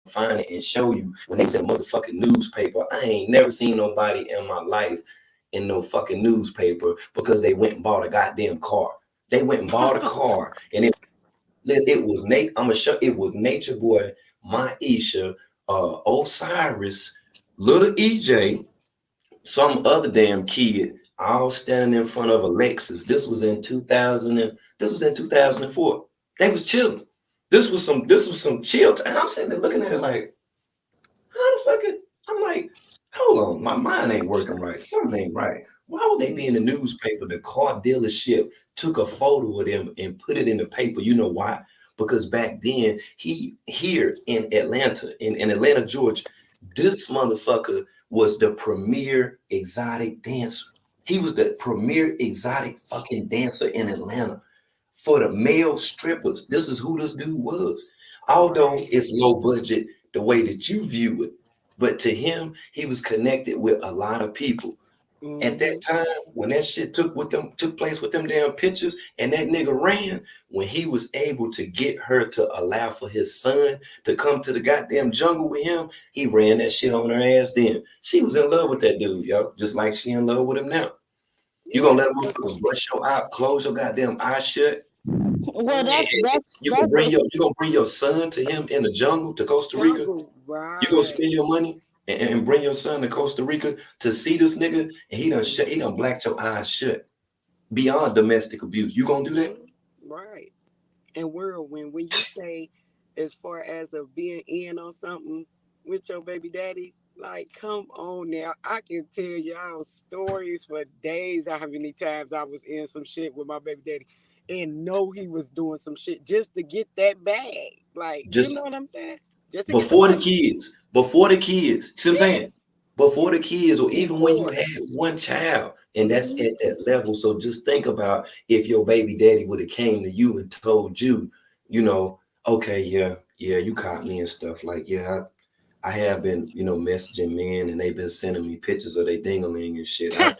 find it and show you when they was in a motherfucking newspaper. I ain't never seen nobody in my life in no fucking newspaper because they went and bought a goddamn car. They went and bought a car and it was Nate. I'm gonna show it was Nature Boy, Maisha, Osiris, little EJ, some other damn kid, all standing in front of a Lexus. This was in 2000 and this was in 2004. They was chilling. This was some chill. And I'm sitting there looking at it like, how the fuck it? I'm like, hold on, my mind ain't working right. Something ain't right. Why would they be in the newspaper? The car dealership took a photo of them and put it in the paper. You know why? Because back then, he here in Atlanta, in Atlanta, Georgia, this motherfucker was the premier exotic dancer. He was the premier exotic fucking dancer in Atlanta for the male strippers. This is who this dude was. Although Right. it's low budget the way that you view it, but to him, he was connected with a lot of people. At that Mm-hmm. time, when that shit took place with them damn pictures, and that nigga ran, when he was able to get her to allow for his son to come to the goddamn jungle with him, he ran that shit on her ass. Then she was in love with that dude, yo, just like she in love with him now. You gonna Yeah. let a motherfucker brush your eye, close your goddamn eyes shut, Well, Mm. you gonna bring your son to him in the jungle to Costa Rica. Jungle. You gonna Right. spend your money and bring your son to Costa Rica to see this nigga, and he done blacked your eyes shut beyond domestic abuse. You gonna do that? Mm-hmm. Right. And whirlwind, when you say as far as of being in on something with your baby daddy, like come on now. I can tell y'all stories for days how many times I was in some shit with my baby daddy and know he was doing some shit just to get that bag. Like, you Just know what I'm saying? Just to get the before the money. kids, before the kids. See what I'm Yeah. saying? Before the kids, or even when you Before. had one child, and that's Mm-hmm. at that level. So just think about if your baby daddy would have came to you and told you, okay, yeah, you caught me and stuff. Like, yeah, I have been, messaging men and they've been sending me pictures of they dingaling and shit. I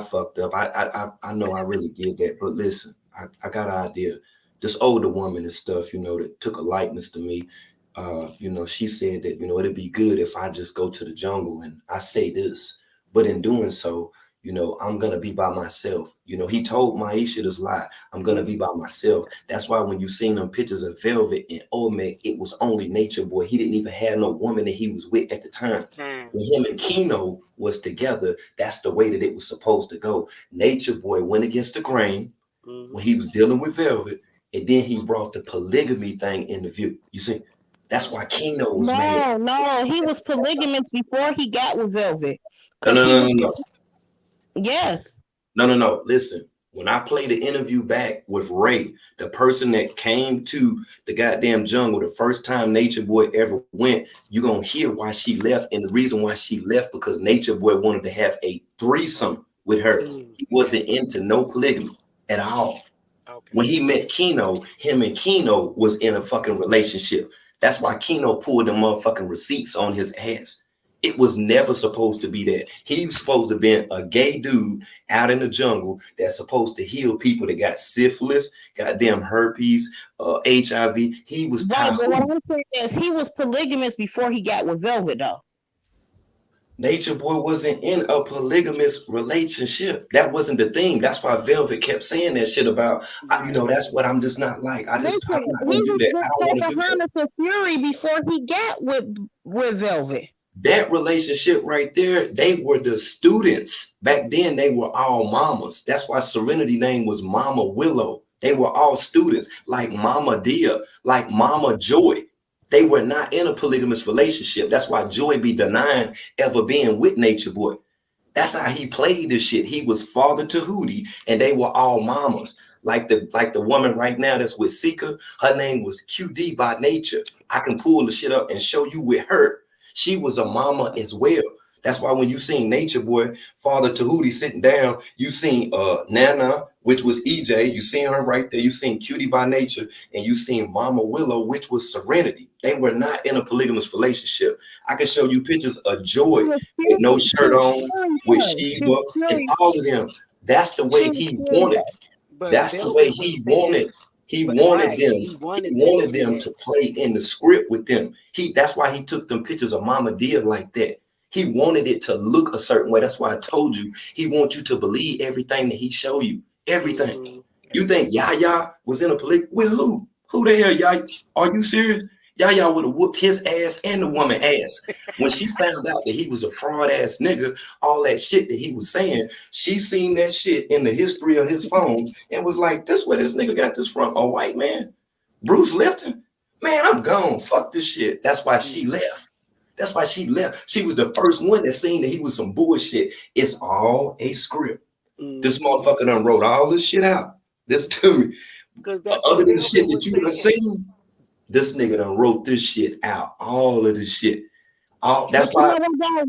fucked up. I know I really did that. But listen, I got an idea. This older woman and stuff, that took a likeness to me. She said that, it'd be good if I just go to the jungle and I say this. But in doing so, I'm gonna be by myself. He told Maisha this lie. I'm gonna be by myself. That's why when you seen them pictures of Velvet and Olmec, it was only Nature Boy. He didn't even have no woman that he was with at the time. When him and Keno was together, that's the way that it was supposed to go. Nature Boy went against the grain when he was dealing with Velvet, and then he brought the polygamy thing into view. You see, that's why Keno was mad. No, he was polygamous before he got with Velvet. No, Cause no, he no, was no, no. yes. No. Listen, when I play the interview back with Ray, the person that came to the goddamn jungle the first time Nature Boy ever went, you're going to hear why she left. And the reason why she left, because Nature Boy wanted to have a threesome with her. He wasn't into no polygamy at all. Okay. When he met Keno, him and Keno was in a fucking relationship. That's why Keno pulled the motherfucking receipts on his ass. It was never supposed to be that. He was supposed to be a gay dude out in the jungle that's supposed to heal people that got syphilis, goddamn herpes, HIV. He was Right, but what Tahu. I'm saying is he was polygamous before he got with Velvet though. Nature Boy wasn't in a polygamous relationship. That wasn't the thing. That's why Velvet kept saying that shit about, that's what I'm just not like. I'm Listen, not he going to do was that. with I don't want to do that. Pocahontas and Fury before he got with Velvet. That relationship right there, they were the students. Back then, they were all mamas. That's why Serenity name was Mama Willow. They were all students, like Mama Dia, like Mama Joy. They were not in a polygamous relationship. That's why Joy be denying ever being with Nature Boy. That's how he played this shit. He was father to Hootie, and they were all mamas. Like the woman right now that's with Sika, her name was QD by nature. I can pull the shit up and show you with her. She was a mama as well. That's why when you seen Nature Boy, father to Hootie sitting down, you seen Nana, which was EJ. You seen her right there. You seen Cutie by Nature, and you seen Mama Willow, which was Serenity. They were not in a polygamous relationship. I can show you pictures of Joy with no shirt on, with Sheba, and all of them. That's the way he wanted. But That's the way Velvet was he saying, wanted. He but wanted right, them. he He wanted them to wanted do them that. to play in the script with them. That's why he took them pictures of Mama Dia like that. He wanted it to look a certain way. That's why I told you he wants you to believe everything that he show you. Everything. You think Yaya was in a police with who? Who the hell, Yaya? Are you serious? Yaya would have whooped his ass and the woman ass. When she found out that he was a fraud ass nigga, all that shit that he was saying, she seen that shit in the history of his phone and was like, this where this nigga got this from? A white man? Bruce Lipton? Man, I'm gone. Fuck this shit. That's why she left. That's why she left. She was the first one that seen that he was some bullshit. It's all a script. This motherfucker done wrote all this shit out. Listen to me. Because that's Other what than the Velvet shit that was you done saying. seen, this nigga done wrote this shit out. All of this shit. That's But you why. know what,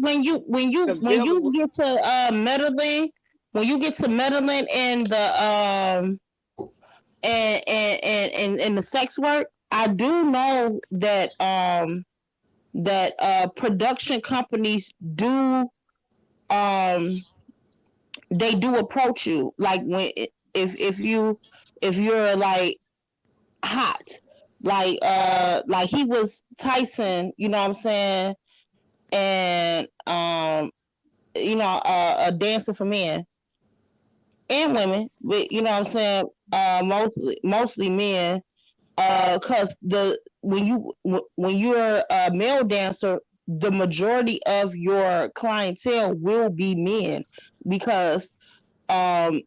though? Because When Velvet you was, get to meddling, when you get to meddling in the and the sex work, I do know that production companies do they do approach you like when if you're like hot like he was Tyson, you know what I'm saying, and a dancer for men and women, but you know what I'm saying, mostly men, because when you're a male dancer, the majority of your clientele will be men because um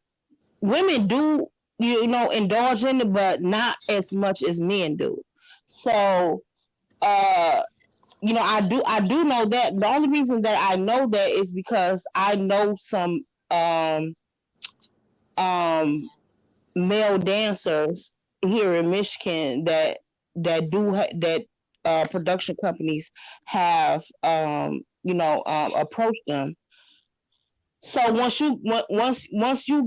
women do indulge in it, but not as much as men do. So uh I do know that. The only reason that I know that is because I know some um um male dancers here in Michigan that production companies have approached them. So once you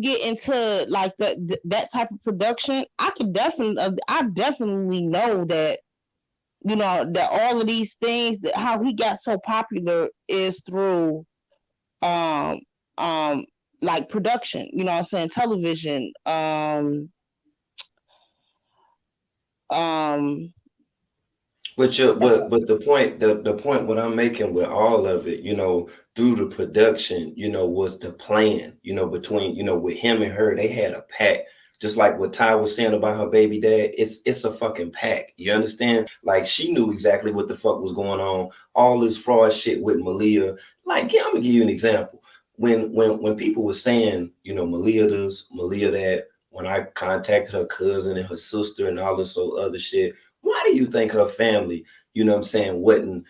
get into like that type of production, I definitely know that that all of these things, that how he got so popular is through um um like production, you know what I'm saying, television, um But the point what I'm making with all of it, through the production, was the plan, between, with him and her, they had a pact. Just like what Ty was saying about her baby dad, it's a fucking pack. You understand? Like she knew exactly what the fuck was going on. All this fraud shit with Malia. Like, yeah, I'm gonna give you an example. When people were saying, Malia this, Malia that, when I contacted her cousin and her sister and all this other shit, why do you think her family, what I'm saying, wasn't,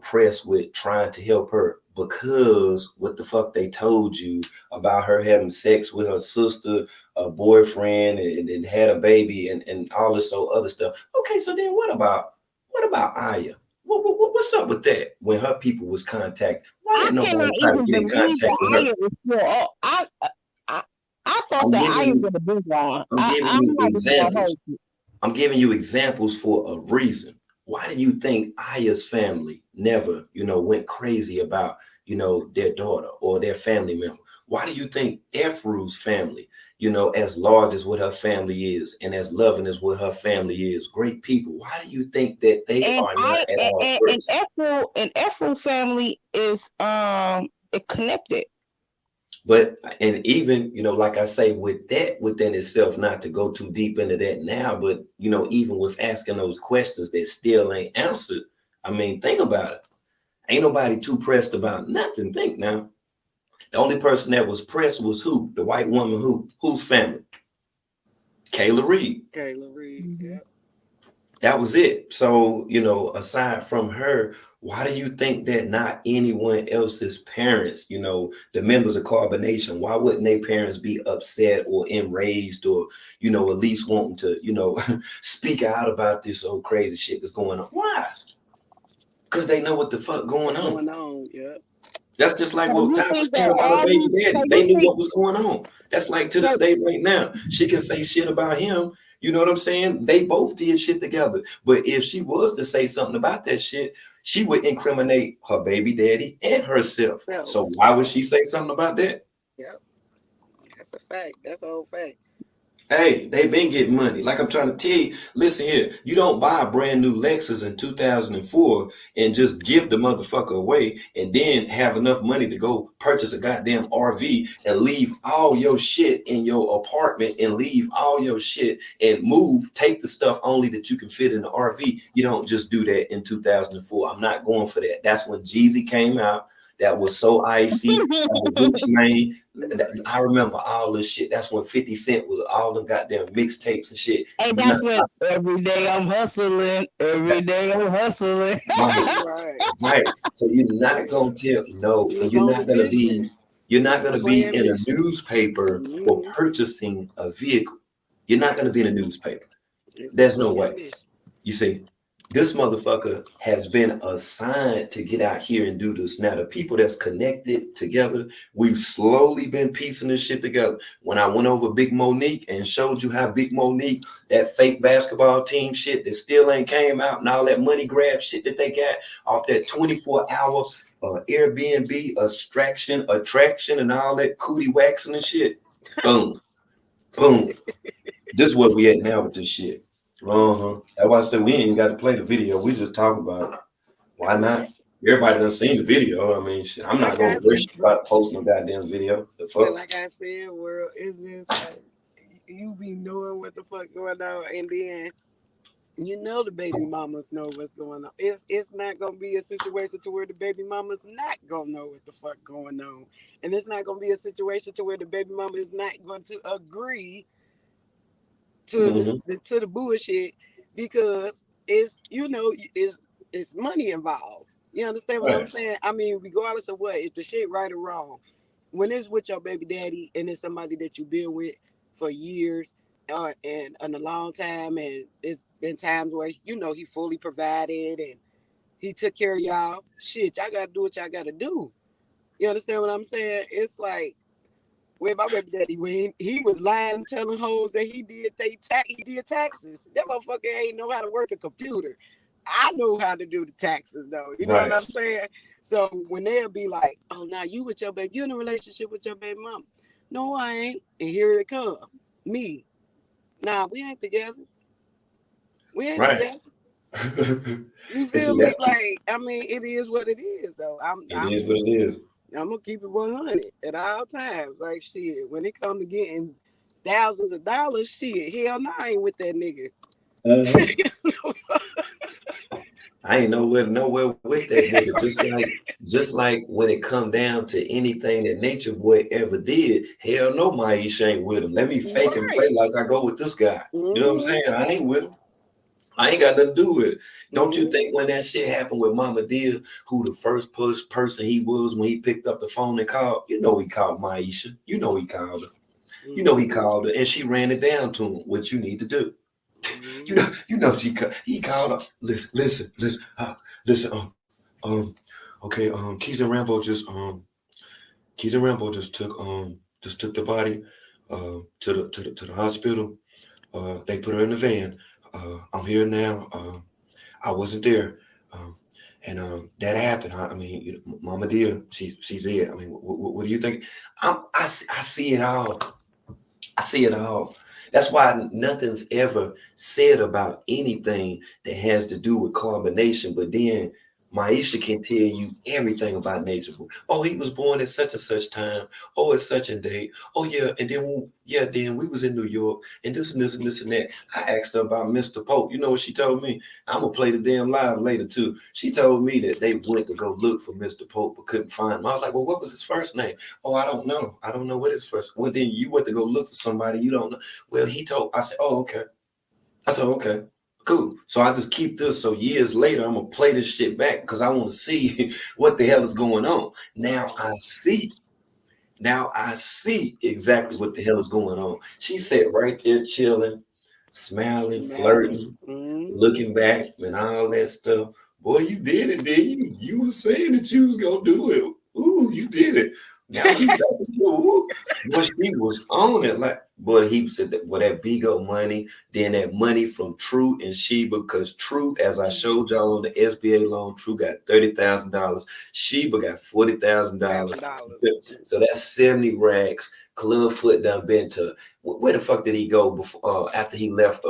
pressed with trying to help her? Because what the fuck they told you about her having sex with her sister, a boyfriend, and had a baby and all this other stuff. Okay, so then what about Aya? What's up with that? When her people was contacted, why I didn't nobody cannot try to even get in believe contact that with her? Aya is still. I I thought I'm that giving Aya you, would have been gone. I'm giving I'm you not even gonna examples. hold you. I'm giving you examples for a reason. Why do you think Aya's family never, went crazy about, their daughter or their family member? Why do you think Efru's family, as large as what her family is and as loving as what her family is, great people? Why do you think that they And are not I at all pressed? and Ephraim family is it connected. And even, like I say, with that within itself, not to go too deep into that now, but even with asking those questions that still ain't answered, I mean, think about it. Ain't nobody too pressed about nothing. Think now. The only person that was pressed was who? The white woman who? Whose family? Kayla Reed. Kayla Reed. Mm-hmm. Yeah. That was it. So, aside from her, why do you think that not anyone else's parents, the members of Carbonation, why wouldn't their parents be upset or enraged or, at least wanting to, speak out about this old crazy shit that's going on? Why? Because they know what the fuck going on. Going on. Yeah. That's just like So what you Ty was think saying that about her all baby these? So daddy. They you knew think what was going on. That's like to this so? day right now. She can say shit about him. You know what I'm saying? They both did shit together. But if she was to say something about that shit, she would incriminate her baby daddy and herself. Self. So why would she say something about that? Yep. That's a fact. That's a whole fact. Hey, they been getting money. Like I'm trying to tell you, listen here, you don't buy a brand new Lexus in 2004 and just give the motherfucker away and then have enough money to go purchase a goddamn RV and leave all your shit in your apartment and leave all your shit and move, take the stuff only that you can fit in the RV. You don't just do that in 2004. I'm not going for that. That's when Jeezy came out. That was so icy. That was Gucci Mane. I remember all this shit. That's when 50 Cent was all them goddamn mixtapes and shit. Hey, You're not that's when every day I'm hustling. Every that, day I'm hustling. right, Right. right. So you're not gonna tell no, He and was on a mission. you're not gonna be Grand in a mission. newspaper for Mm-hmm. purchasing a vehicle. You're not gonna be in a newspaper. It's a There's no grand way. mission. You see, this motherfucker has been assigned to get out here and do this. Now, the people that's connected together, we've slowly been piecing this shit together. When I went over Big Monique and showed you how Big Monique, that fake basketball team shit that still ain't came out and all that money grab shit that they got off that 24-hour Airbnb attraction and all that cootie waxing and shit. Boom, boom. This is where we at now with this shit. Uh-huh. That's why I said we ain't got to play the video. We just talk about it. Why not? Right. Everybody done seen the video. I mean, shit, I'm not Like gonna I rush said, about posting a goddamn video. The but fuck? like I said, world, it's just like you be knowing what the fuck going on, and then you know the baby mamas know what's going on. It's not gonna be a situation to where the baby mama's not gonna know what the fuck going on, and it's not gonna be a situation to where the baby mama is not going to agree to Mm-hmm. the bullshit because it's money involved. You understand what I'm Right. saying? I mean, regardless of what, if the shit right or wrong, when it's with your baby daddy and it's somebody that you've been with for years and a long time, and it's been times where he fully provided and he took care of y'all. Shit, y'all gotta do what y'all gotta do. You understand what I'm saying? It's like with my baby daddy when he was lying, telling hoes that he did taxes. That motherfucker ain't know how to work a computer. I know how to do the taxes though. You know what Right. I'm saying? So when they'll be like, "Oh, now you with your baby, you in a relationship with your baby mom?" No, I ain't. And here it come, me. Nah, we ain't together. We ain't Right. together. You And feel see, me? that's Like, I mean, it is what it is, though. it is what it is. I'm gonna keep it 100 at all times. Like shit, when it come to getting thousands of dollars, shit, hell no, I ain't with that nigga. Uh-huh. I ain't nowhere with that nigga. Just like when it come down to anything that Nature Boy ever did, hell no, Maisha ain't with him. Let me fake and play Right. like I go with this guy. You know what I'm Mm-hmm. saying? I ain't with him. I ain't got nothing to do with it. Don't you Mm-hmm. think when that shit happened with Mama Dear, who the first person he was when he picked up the phone and called? You know he called Maisha. You know he called her. You know he Mm-hmm. called her, and she ran it down to him. What you need to do. Mm-hmm. You know he called her. Listen. Okay. Keys and Rambo just took the body to the hospital. They put her in the van. I'm here now. I wasn't there. Um, and that happened. I mean, Mama Dear, she's dead. I mean, what do you think? I see it all. I see it all. That's why nothing's ever said about anything that has to do with carbonation. But then Maisha can tell you everything about Nature Boy. Oh, he was born at such and such time. Oh, it's such a date. Oh, yeah. And then we was in New York and this and this and this and that. I asked her about Mr. Pope. You know what she told me? I'm gonna play the damn live later too. She told me that they went to go look for Mr. Pope but couldn't find him. I was like, well, what was his first name? Oh, I don't know. I don't know what his first. Well, then you went to go look for somebody you don't know. Well, he told. I said, oh, okay. I said, okay, cool. So I just keep this. So years later, I'm gonna play this shit back because I want to see what the hell is going on. Now I see. Now I see exactly what the hell is going on. She sat right there chilling, smiling, Smelling. flirting, Mm-hmm. looking back, and all that stuff. Boy, you did it, did you? You were saying that you was gonna do it. Ooh, you did it. Now we back to you. Ooh. Boy, she was on it. Like, boy, he said that boy, that Bigo money, then that money from True and Sheba, because True, as I showed y'all on the SBA loan, True got $30,000. Sheba got $40,000. $1,000. So that's 70 racks. Clubfoot done been to where the fuck did he go before after he left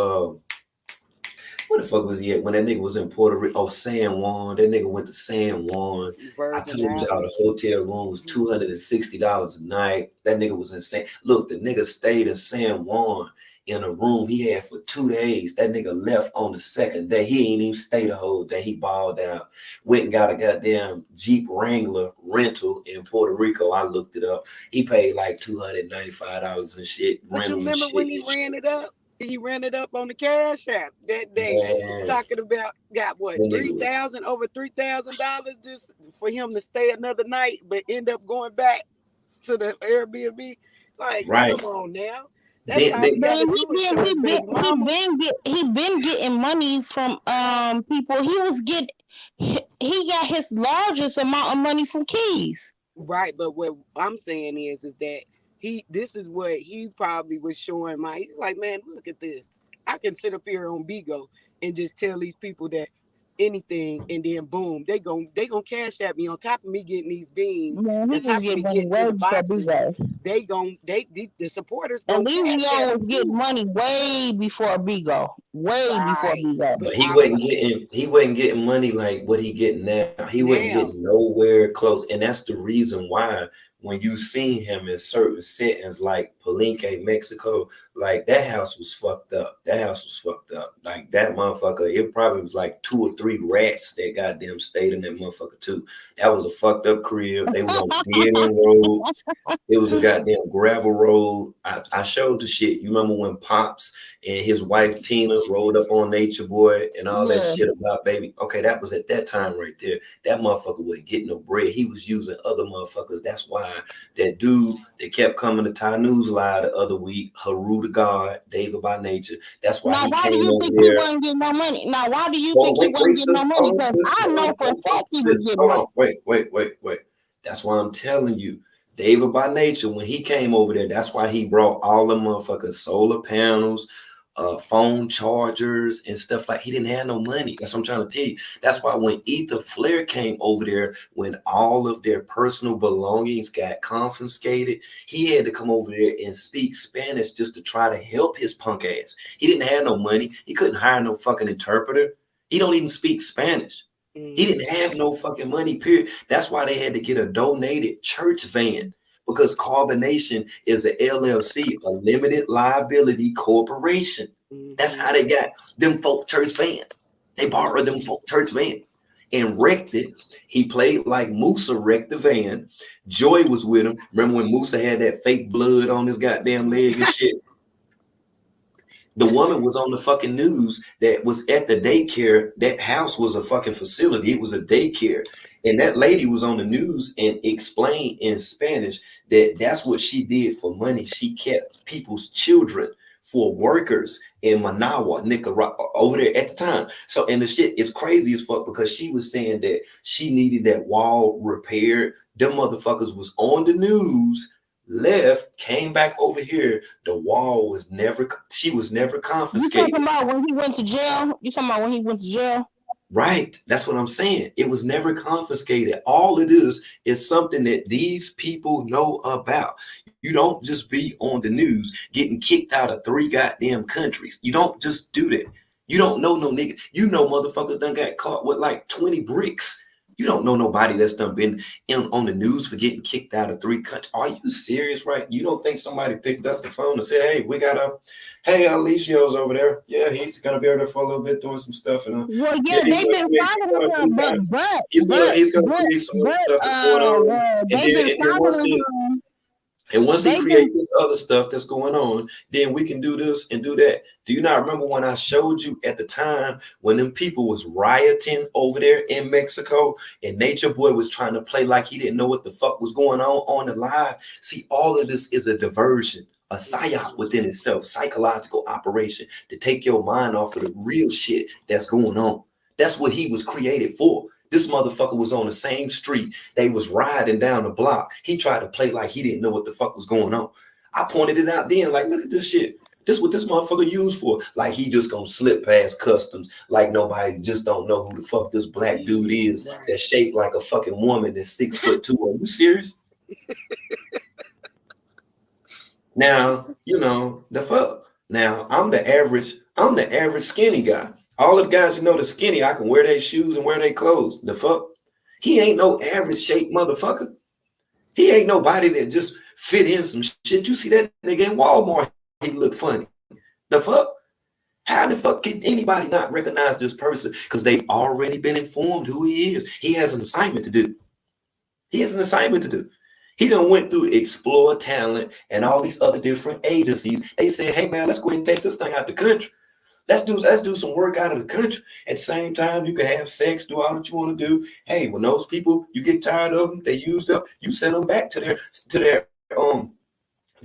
where the fuck was he at when that nigga was in Puerto Rico? Oh, San Juan. That nigga went to San Juan. I Virgin told y'all the Islands. hotel room was $260 a night. That nigga was insane. Look, the nigga stayed in San Juan in a room he had for 2 days. That nigga left on the second day. He ain't even stay the whole day. He balled out. Went and got a goddamn Jeep Wrangler rental in Puerto Rico. I looked it up. He paid like $295 and shit, But you rental and remember shit when he and ran shit. it up? He ran it up on the Cash App that day, Man, talking about got what that nigga was 3,000 over $3,000 just for him to stay another night, but end up going back to the Airbnb. Like, right. come on now, that's Then, all he then got to Babe, do is show his baby mama. he been getting money from people. He got his largest amount of money from Keys. Right, but what I'm saying is that this is what he probably was showing my. He's like, man, look at this. I can sit up here on Bigo and just tell these people that anything, and then boom, they gonna cash at me on top of me getting these beans, Man, he on was top of getting me money getting to way the before boxes. Bigo. The supporters And gonna these cash at young him was getting too. money way before Bigo. Way before Right, Bigo. but but I'm like he wasn't getting money like what he getting now. He wasn't now, getting nowhere close. And that's the reason why when you seen him in certain settings like Palenque, Mexico, like that house was fucked up. That house was fucked up. Like that motherfucker, it probably was like 2 or 3 rats that goddamn stayed in that motherfucker too. That was a fucked up crib. They was on a dead end road. It was a goddamn gravel road. I showed the shit. You remember when Pops and his wife Tina rolled up on Nature Boy and all that Yeah. shit about baby? Okay, that was at that time right there. That motherfucker wasn't getting no bread. He was using other motherfuckers. That's why that dude that kept coming to Ty News Live the other week, Haru the God, David by Nature. That's why Now, he why do came you over think he there. wasn't getting no money? Now, why do you Well, think he wait, wasn't getting no sis, money? hold on, Because sis, I know for a fact he was sis, getting hold money. on, wait. That's why I'm telling you, David by Nature, when he came over there, that's why he brought all the motherfucking solar panels, phone chargers, and stuff like. He didn't have no money. That's what I'm trying to tell you. That's why when Ether Flare came over there, when all of their personal belongings got confiscated, he had to come over there and speak Spanish just to try to help his punk ass. He didn't have no money. He couldn't hire no fucking interpreter. He don't even speak Spanish. He didn't have no fucking money, period. That's why they had to get a donated church van, because Carbonation is a LLC, a limited liability corporation. That's how they got them folk church van. They borrowed them folk church van and wrecked it. He played like Musa wrecked the van. Joy was with him. Remember when Musa had that fake blood on his goddamn leg and shit? The woman was on the fucking news that was at the daycare. That house was a fucking facility. It was a daycare. And that lady was on the news and explained in Spanish that that's what she did for money. She kept people's children for workers in Managua, Nicaragua, over there at the time. So, and the shit is crazy as fuck, because she was saying that she needed that wall repaired. Them motherfuckers was on the news, left, came back over here. The wall was never, she was never confiscated. You talking about when he went to jail? You talking about when he went to jail? Right. That's what I'm saying. It was never confiscated. All it is something that these people know about. You don't just be on the news getting kicked out of 3 goddamn countries. You don't just do that. You don't know no nigga. You know motherfuckers done got caught with like 20 bricks. You don't know nobody that's done been on the news for getting kicked out of 3 countries. Are you serious, right? You don't think somebody picked up the phone and said, hey, we got hey, Alicio's over there. Yeah, he's going to be over there for a little bit doing some stuff. And well, yeah, they've been following him, but he's going to create some other stuff that's going on. And once he creates this other stuff that's going on, then we can do this and do that. Do you not remember when I showed you at the time when them people was rioting over there in Mexico and Nature Boy was trying to play like he didn't know what the fuck was going on the live? See, all of this is a diversion, a psyop within itself, psychological operation to take your mind off of the real shit that's going on. That's what he was created for. This motherfucker was on the same street. They was riding down the block. He tried to play like he didn't know what the fuck was going on. I pointed it out then, like, look at this shit. This is what this motherfucker used for. Like he just gonna slip past customs. Like nobody just don't know who the fuck this black dude is that's shaped like a fucking woman that's 6'2". Are you serious? Now, you know, the fuck. Now, I'm the average skinny guy. All of the guys you know the skinny, I can wear their shoes and wear their clothes. The fuck? He ain't no average shaped motherfucker. He ain't nobody that just fit in some shit. You see that nigga in Walmart, he look funny. The fuck? How the fuck can anybody not recognize this person? Because they've already been informed who he is. He has an assignment to do. He has an assignment to do. He done went through Explore Talent and all these other different agencies. They said, hey man, let's go ahead and take this thing out the country. Let's do some work out of the country. At the same time, you can have sex, do all that you want to do. Hey, when those people, you get tired of them, they used up, you send them back to their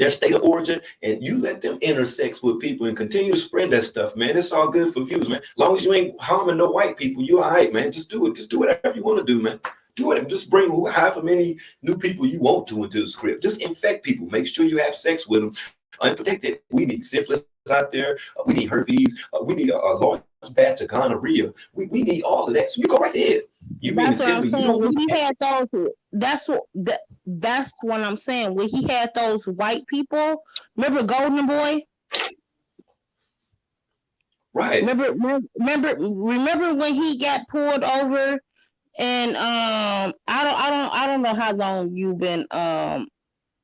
state of origin, and you let them intersex with people and continue to spread that stuff, man. It's all good for views, man. As long as you ain't harming no white people, you all right, man. Just do it. Just do whatever you want to do, man. Do it. Just bring however many new people you want to into the script. Just infect people. Make sure you have sex with them. Unprotected. We need syphilis out there. We need herpes. We need a large batch of gonorrhea. We need all of that. So you go right ahead. You mean to tell me you don't when he had those? That's what I'm saying. When he had those white people, remember Golden Boy? Right. Remember when he got pulled over, and I don't know how long you've been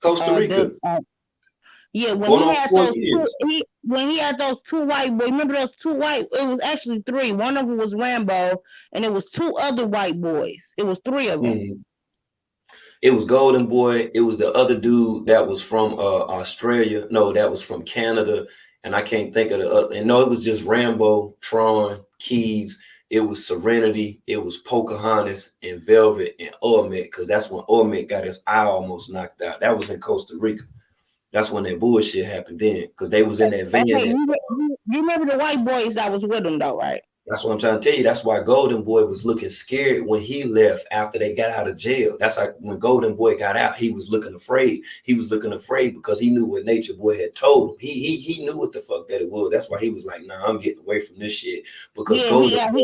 Costa Rica. Yeah, when he had those two white boys, remember those two white? It was actually 3. One of them was Rambo, and it was 2 other white boys. It was 3 of them. Mm-hmm. It was Golden Boy. It was the other dude that was from Australia. No, that was from Canada, and I can't think of the other. And no, it was just Rambo, Tron, Keys. It was Serenity. It was Pocahontas and Velvet and Olmec, because that's when Olmec got his eye almost knocked out. That was in Costa Rica. That's when that bullshit happened then, because they was in that van. Okay, you remember the white boys that was with them though, right? That's what I'm trying to tell you. That's why Golden Boy was looking scared when he left after they got out of jail. That's like when Golden Boy got out, he was looking afraid. He was looking afraid because he knew what Nature Boy had told him. He knew what the fuck that it was. That's why he was like, nah, I'm getting away from this shit. Because he got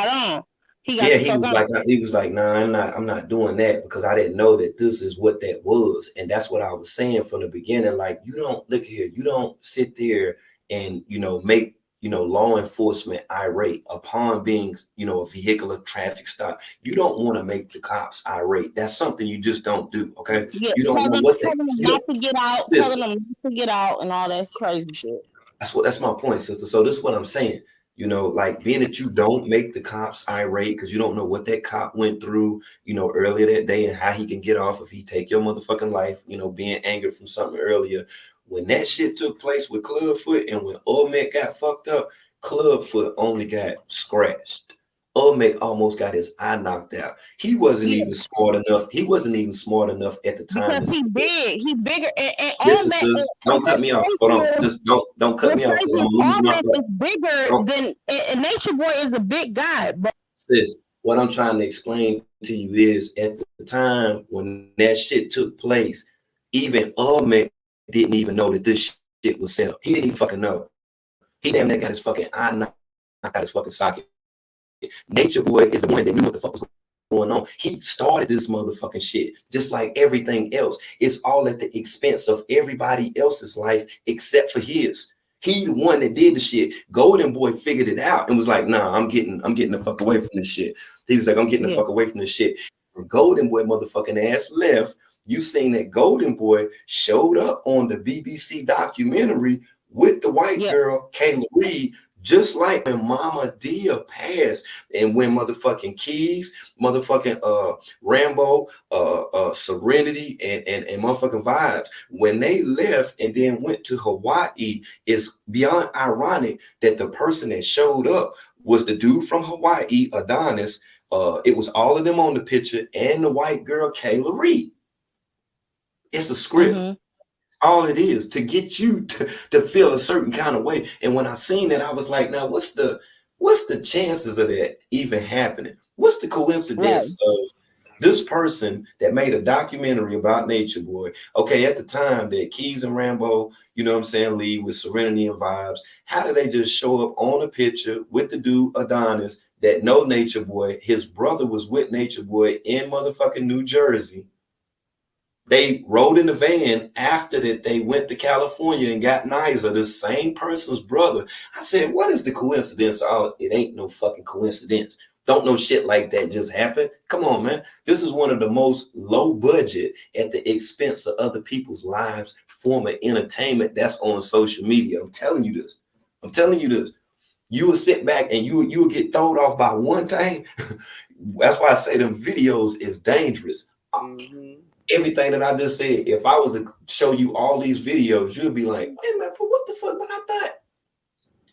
on. He was like, nah, I'm not doing that, because I didn't know that this is what that was. And that's what I was saying from the beginning. Like, you don't look here, you don't sit there and, you know, make, law enforcement irate upon being, a vehicular traffic stop. You don't want to make the cops irate. That's something you just don't do. Okay. Yeah, You don't know what telling them not to get out, sister, telling them not to get out, and all that crazy shit. that's my point, sister. So this is what I'm saying. Like being that you don't make the cops irate because you don't know what that cop went through, earlier that day and how he can get off if he take your motherfucking life, being angered from something earlier. When that shit took place with Clubfoot and when Olmec got fucked up, Clubfoot only got scratched. Olmec almost got his eye knocked out. He wasn't Yeah, even smart enough. He wasn't even smart enough at the time because to see he it. big, he bigger, and Listen, Ahmed. sis, don't cut What's me off. Hold on. crazy is, Just don't cut me off because I'm gonna lose my Ahmed thought. is bigger Don't, than, and Nature Boy is a big guy, but sis, what I'm trying to explain to you is at the time when that shit took place, even Ahmed didn't even know that this shit was set up. He didn't even fucking know. He damn near got his fucking eye knocked out his fucking socket. Nature Boy is the one that knew what the fuck was going on. He started this motherfucking shit, just like everything else. It's all at the expense of everybody else's life except for his. He the one that did the shit. Golden Boy figured it out and was like, nah, I'm getting the fuck away from this shit. He was like, I'm getting the fuck away from this shit. When Golden Boy motherfucking ass left, you seen that Golden Boy showed up on the BBC documentary with the white girl, Kayla Reed, just like when Mama Dia passed and when motherfucking Keys, motherfucking Rambo, Serenity, and motherfucking Vibes, when they left and then went to Hawaii, it's beyond ironic that the person that showed up was the dude from Hawaii, Adonis. It was all of them on the picture and the white girl, Kayla Reed. It's a script. All it is to get you to feel a certain kind of way. And when I seen that, I was like, now what's the chances of that even happening? What's the coincidence of this person that made a documentary about Nature Boy? Okay, at the time that Keys and Rambo, Lee with Serenity and Vibes, how did they just show up on a picture with the dude Adonis that know Nature Boy? His brother was with Nature Boy in motherfucking New Jersey. They rode in the van after that. They went to California and got Niza, the same person's brother. I said, what is the coincidence? Oh, it ain't no fucking coincidence. Don't know shit like that just happen. Come on, man. This is one of the most low budget at the expense of other people's lives form of entertainment that's on social media. I'm telling you this. You will sit back and you will get thrown off by one thing. That's why I say them videos is dangerous. Everything that I just said, if I was to show you all these videos, you'd be like, wait a minute, but what the fuck?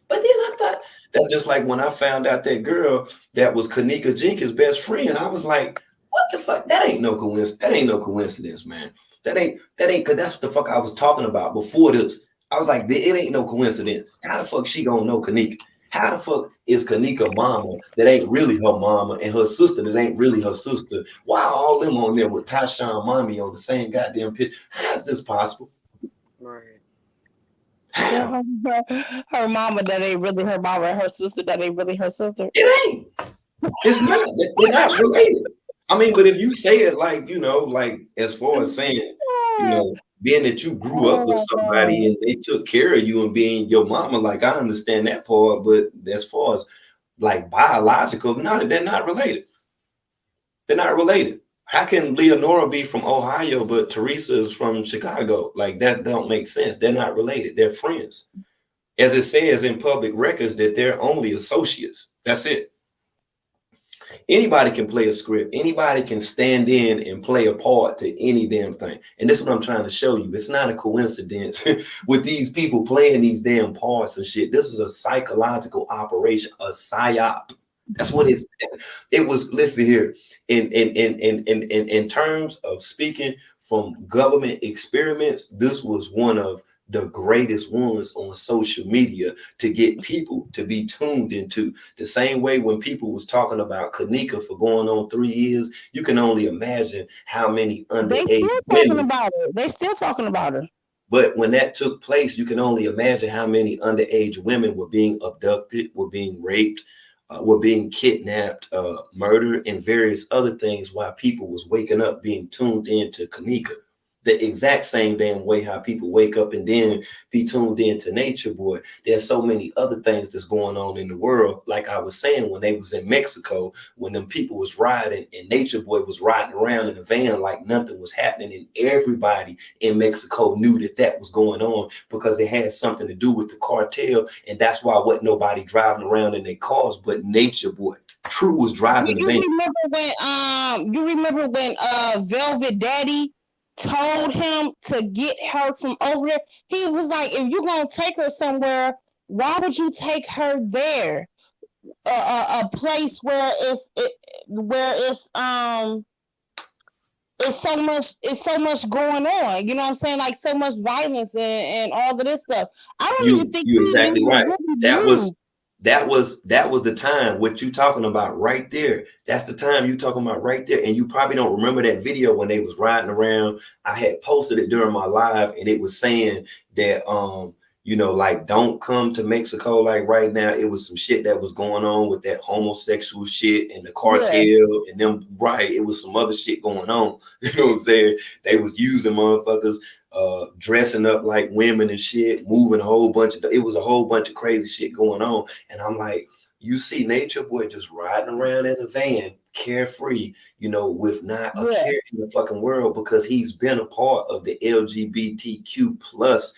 But then I thought, that's just like when I found out that girl that was Kanika Jenkins' best friend, I was like, what the fuck? That ain't no coincidence. That ain't no coincidence, man. That ain't, because that's what the fuck I was talking about before this. I was like, it ain't no coincidence. How the fuck she gonna know Kanika? How the fuck is Kanika mama that ain't really her mama and her sister that ain't really her sister? Why are all them on there with Tyshawn mommy on the same goddamn picture? How is this possible? Right. How? Her mama that ain't really her mama, and her sister that ain't really her sister. It ain't. It's not. They're not related. I mean, but if you say it like, like as far as saying, being that you grew up with somebody and they took care of you and being your mama, like I understand that part, but as far as like biological, no, they're not related. They're not related. How can Leonora be from Ohio, but Teresa is from Chicago? Like that don't make sense. They're not related. They're friends. As it says in public records that they're only associates. That's it. Anybody can play a script. Anybody can stand in and play a part to any damn thing. And this is what I'm trying to show you. It's not a coincidence with these people playing these damn parts and shit. This is a psychological operation, a psyop. That's what it was. Listen here, in terms of speaking from government experiments, this was one of the greatest ones on social media to get people to be tuned into. The same way when people was talking about Kanika for going on 3 years, you can only imagine how many underage women. They still talking about her. But when that took place, you can only imagine how many underage women were being abducted, were being raped, were being kidnapped, murdered, and various other things while people was waking up being tuned into Kanika. the exact same damn way how people wake up and then be tuned into nature, boy. There's so many other things that's going on in the world. Like I was saying, when they was in Mexico, when them people was riding and Nature Boy was riding around in a van like nothing was happening, and everybody in Mexico knew that that was going on because it had something to do with the cartel, and that's why wasn't nobody driving around in their cars but Nature Boy. True was driving the You van. remember when Velvet Daddy told him to get her from over there? He was like, if you're gonna take her somewhere, why would you take her there? A place where it's so much going on. You know what I'm saying? Like so much violence and all of this stuff. I don't even think You he exactly even right. really That knew. was that was the time. What you talking about right there? That's the time you talking about right there. And you probably don't remember that video when they was riding around. I had posted it during my live, and it was saying that you know, like don't come to Mexico like right now. It was some shit that was going on with that homosexual shit and the Yeah, cartel and them, right? It was some other shit going on. You know what I'm saying? They was using motherfuckers dressing up like women and shit, moving a whole bunch of, it was a whole bunch of crazy shit going on. And I'm like, you see Nature Boy just riding around in a van, carefree, you know, with not a yeah, care in the fucking world, because he's been a part of the LGBTQ plus.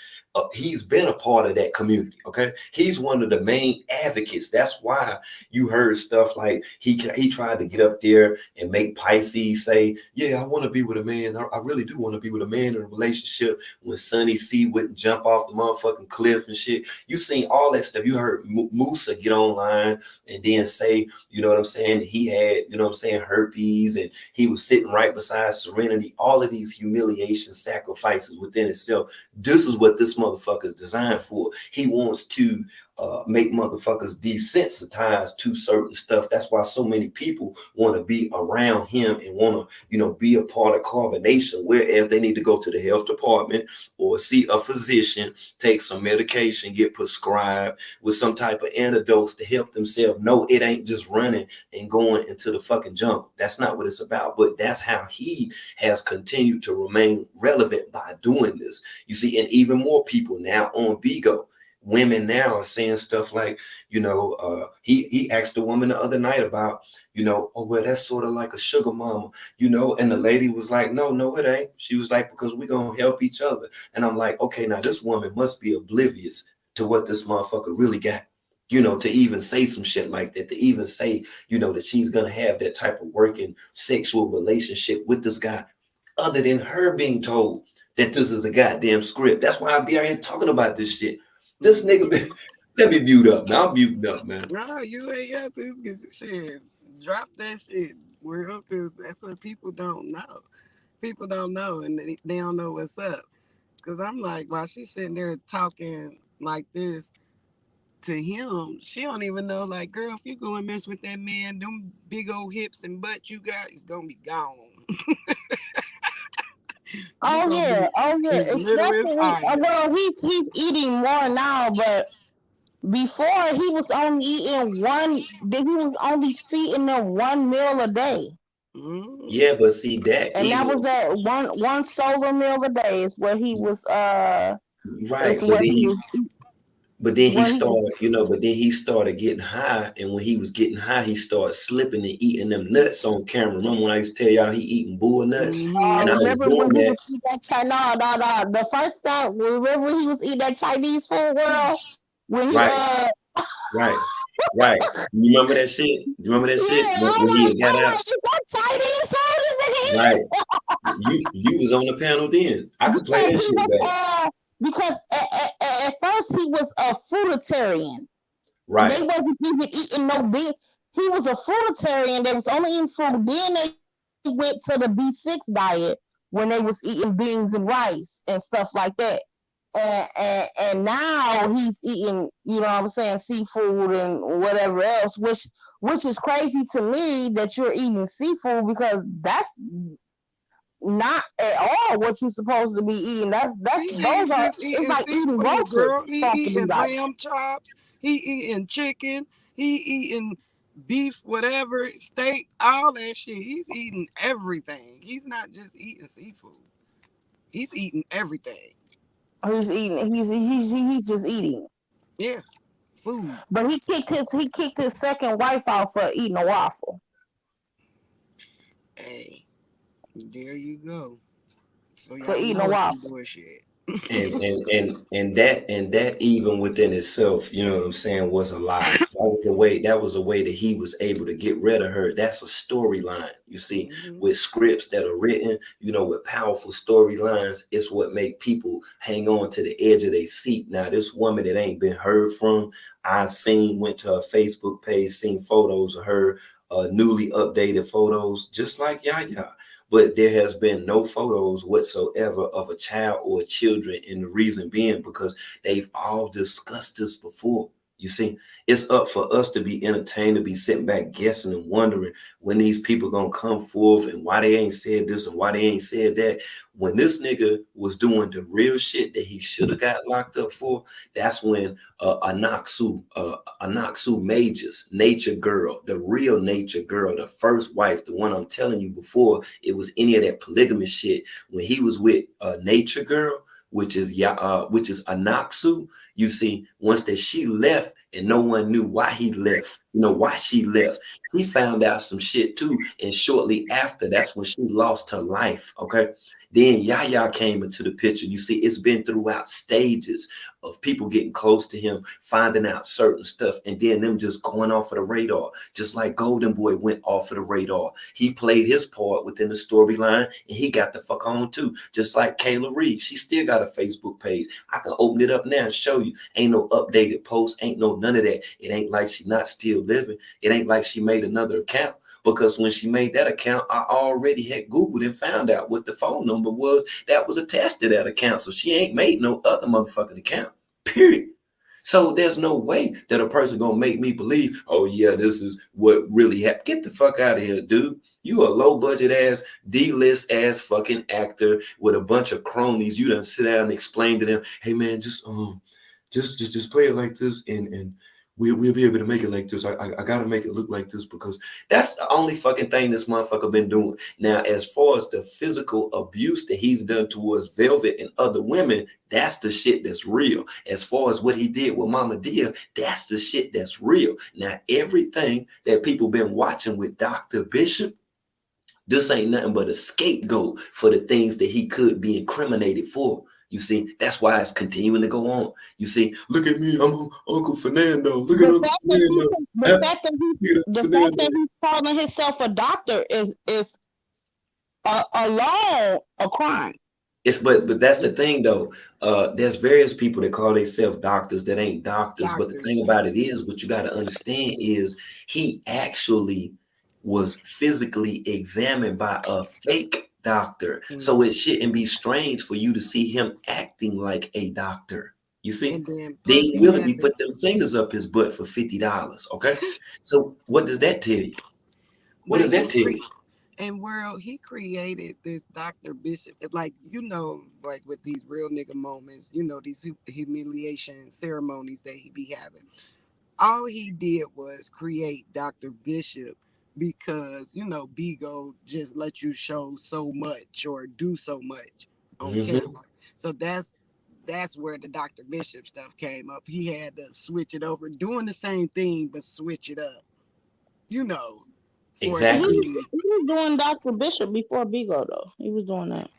He's been a part of that community. Okay, he's one of the main advocates. That's why you heard stuff like he tried to get up there and make Pisces say, "Yeah, I want to be with a man. I really do want to be with a man in a relationship." When Sonny C wouldn't jump off the motherfucking cliff and shit, you seen all that stuff. You heard Musa get online and then say, you know what I'm saying, he had, you know what I'm saying, herpes, and he was sitting right beside Serenity. All of these humiliation sacrifices within itself. This is what this motherfucker is designed for. He wants to make motherfuckers desensitized to certain stuff. That's why so many people want to be around him and want to, you know, be a part of carbonation, whereas they need to go to the health department or see a physician, take some medication, get prescribed with some type of antidotes to help themselves. No, it ain't just running and going into the fucking jungle. That's not what it's about. But that's how he has continued to remain relevant by doing this. You see, and even more people now on Bigo. Women now are saying stuff like, you know, he asked a woman the other night about, you know, oh well, that's sort of like a sugar mama, you know, and the lady was like, no, it ain't. She was like, because we're gonna help each other. And I'm like, okay, now this woman must be oblivious to what this motherfucker really got, you know, to even say some shit like that, to even say, you know, that she's gonna have that type of working sexual relationship with this guy, other than her being told that this is a goddamn script. That's why I be out here talking about this shit. This nigga, let me mute up. Now I'm muting up, man. No, you ain't got to get shit. Drop that shit. We're up, because that's what people don't know. People don't know, and they don't know what's up. Because I'm like, while she's sitting there talking like this to him, she don't even know, like, girl, if you go and mess with that man, them big old hips and butt you got is going to be gone. You oh going to yeah, be oh yeah. as little as Especially, I am. well, he's eating more now, but before he was only eating one. He was only feeding them one meal a day, Mm-hmm. Yeah, but see that and that was even that one solo meal a day is what he was. Is right, what he was. but then he What he was. started, you know, but then he started getting high, and when he was getting high, he started slipping and eating them nuts on camera. Remember when I used to tell y'all he eating bull nuts, and I Mm-hmm. was Remember when doing he that, was eating that China? No, no, no. The first time, remember when he was eating that Chinese food world when he right, right, right. You remember that shit? You remember that shit yeah, when he had got I'm out? like, is that Chinese food? Is it Right. You was on the panel then. I could play because that he shit was back. because at first he was a fruitarian. Right. They wasn't even eating no beef. He was a fruitarian. They was only eating fruit. Then they went to the B6 diet when they was eating beans and rice and stuff like that. And now he's eating, you know what I'm saying, seafood and whatever else, which is crazy to me that you're eating seafood because that's not at all what you're supposed to be eating. That's He those ain't are just it's eating like eating seafood, roaches girl. He supposed to be eating like. lamb chops. He eating chicken. He eating beef, whatever, steak, all that shit. He's eating everything. He's not just eating seafood. He's eating everything. He's eating. He's just eating. Yeah, food. But he kicked his second wife out for eating a waffle. Hey, there you go. So For y'all eating a know it's some waffle. bullshit. And that even within itself, you know what I'm saying, was a lie. That was a way that he was able to get rid of her. That's a storyline. You see, Hmm. with scripts that are written, with powerful storylines, it's what make people hang on to the edge of their seat. Now, this woman that ain't been heard from, I've seen, went to her Facebook page, seen photos of her, newly updated photos, just like Yaya. But there has been no photos whatsoever of a child or children, and the reason being because they've all discussed this before. You see, it's up for us to be entertained, to be sitting back guessing and wondering when these people gonna come forth and why they ain't said this and why they ain't said that. When this nigga was doing the real shit that he should have got locked up for, that's when Anaksu Majors, Nature Girl, the real Nature Girl, the first wife, the one I'm telling you before it was any of that polygamy shit. When he was with Nature Girl, which is Anaksu, you see, once that she left and no one knew why he left, why she left, he found out some shit too. And shortly after, that's when she lost her life. Okay. Then Yaya came into the picture. You see, it's been throughout stages of people getting close to him, finding out certain stuff, and then them just going off of the radar. Just like Golden Boy went off of the radar. He played his part within the storyline, and he got the fuck on too. Just like Kayla Reed, she still got a Facebook page. I can open it up now and show you. Ain't no updated posts, ain't no none of that. It ain't like she not still living. It ain't like she made another account. Because when she made that account, I already had Googled and found out what the phone number was that was attached to that account. So she ain't made no other motherfucking account. Period. So there's no way that a person gonna make me believe, oh yeah, this is what really happened. Get the fuck out of here, dude. You a low budget ass, D-list ass fucking actor with a bunch of cronies. You done sit down and explain to them, hey man, just play it like this, and we'll be able to make it like this. I gotta make it look like this because that's the only fucking thing this motherfucker been doing. Now, as far as the physical abuse that he's done towards Velvet and other women, that's the shit that's real. As far as what he did with Mama Dia, that's the shit that's real. Now, everything that people been watching with Dr. Bishop, this ain't nothing but a scapegoat for the things that he could be incriminated for. You see, that's why it's continuing to go on. You see, look at me, I'm Uncle Fernando. Look at The Uncle fact that Fernando. he, the Huh? fact that he, Look at Uncle the fact Fernando. that he's calling himself a doctor is alone a crime. But that's the thing though. There's various people that call themselves doctors that ain't doctors. But the thing Doctors. about it is, what you got to understand is he actually was physically examined by a fake doctor. So Hmm. it shouldn't be strange for you to see him acting like a doctor. You see? And then They plus ain't he willing had to the put them fingers up his butt for $50. Okay. So what does that tell you? What but does that tell you? and world he created this Dr. Bishop. It's like like with these real nigga moments, these humiliation ceremonies that he be having. All he did was create Dr. Bishop because Bigo just let you show so much or do so much on Hmm. camera. So that's where the Dr. Bishop stuff came up. He had to switch it over, doing the same thing but switch it up, you know, for it to He Exactly. was, be he was doing Dr. Bishop before Bigo though. He was doing that.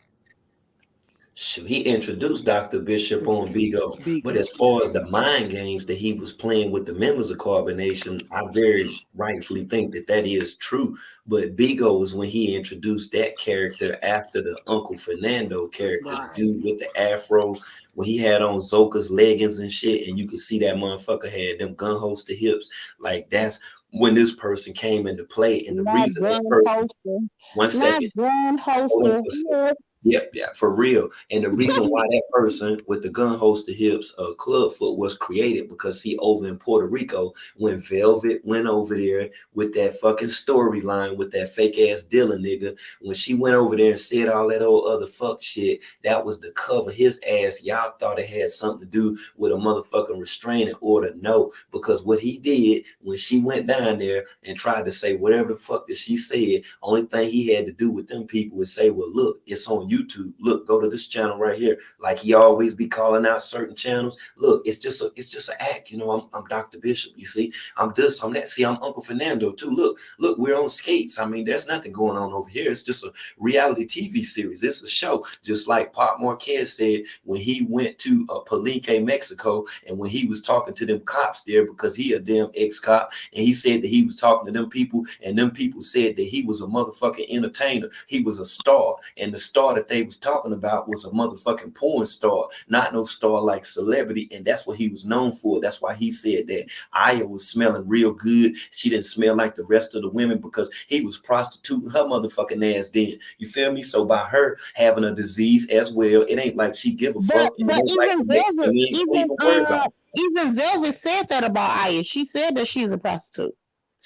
Shoot, he introduced Dr. Bishop Bishop on Bigo, but Bigo. as far as the mind games that he was playing with the members of Carbonation, I very rightfully think that that is true. But Bigo was when he introduced that character after the Uncle Fernando character, the Right. dude with the afro, when he had on Zoka's leggings and shit, and you could see that motherfucker had them gun holster hips. Like that's when this person came into play, and the Not reason that gun person, holster. one Not second. gun Hold on holster. for a second. Yes. Yep, yeah, for real. And the reason why that person with the gun holster hips, Clubfoot, was created because see, over in Puerto Rico, when Velvet went over there with that fucking storyline with that fake ass Dylan nigga, when she went over there and said all that old other fuck shit, that was to cover his ass. Y'all thought it had something to do with a motherfucking restraining order. No, because what he did when she went down behind there and tried to say whatever the fuck that she said. Only thing he had to do with them people was say, well, look, it's on YouTube. Look, go to this channel right here. Like he always be calling out certain channels. Look, it's just an act. You know, I'm Dr. Bishop. You see, I'm this, I'm that. See, I'm Uncle Fernando too. Look, we're on skates. I mean, there's nothing going on over here. It's just a reality TV series. It's a show. Just like Pop Marquez said when he went to Palenque, Mexico, and when he was talking to them cops there because he a damn ex-cop, and he said that he was talking to them people, and them people said that he was a motherfucking entertainer. He was a star, and the star that they was talking about was a motherfucking porn star, not no star like Celebrity, and that's what he was known for. That's why he said that Aya was smelling real good. She didn't smell like the rest of the women because he was prostituting her motherfucking ass then. You feel me? So by her having a disease as well, it ain't like she give a fuck, and it But ain't like even the next Velvet, thing don't even worry about it. even Velvet said that about Aya. She said that she's a prostitute.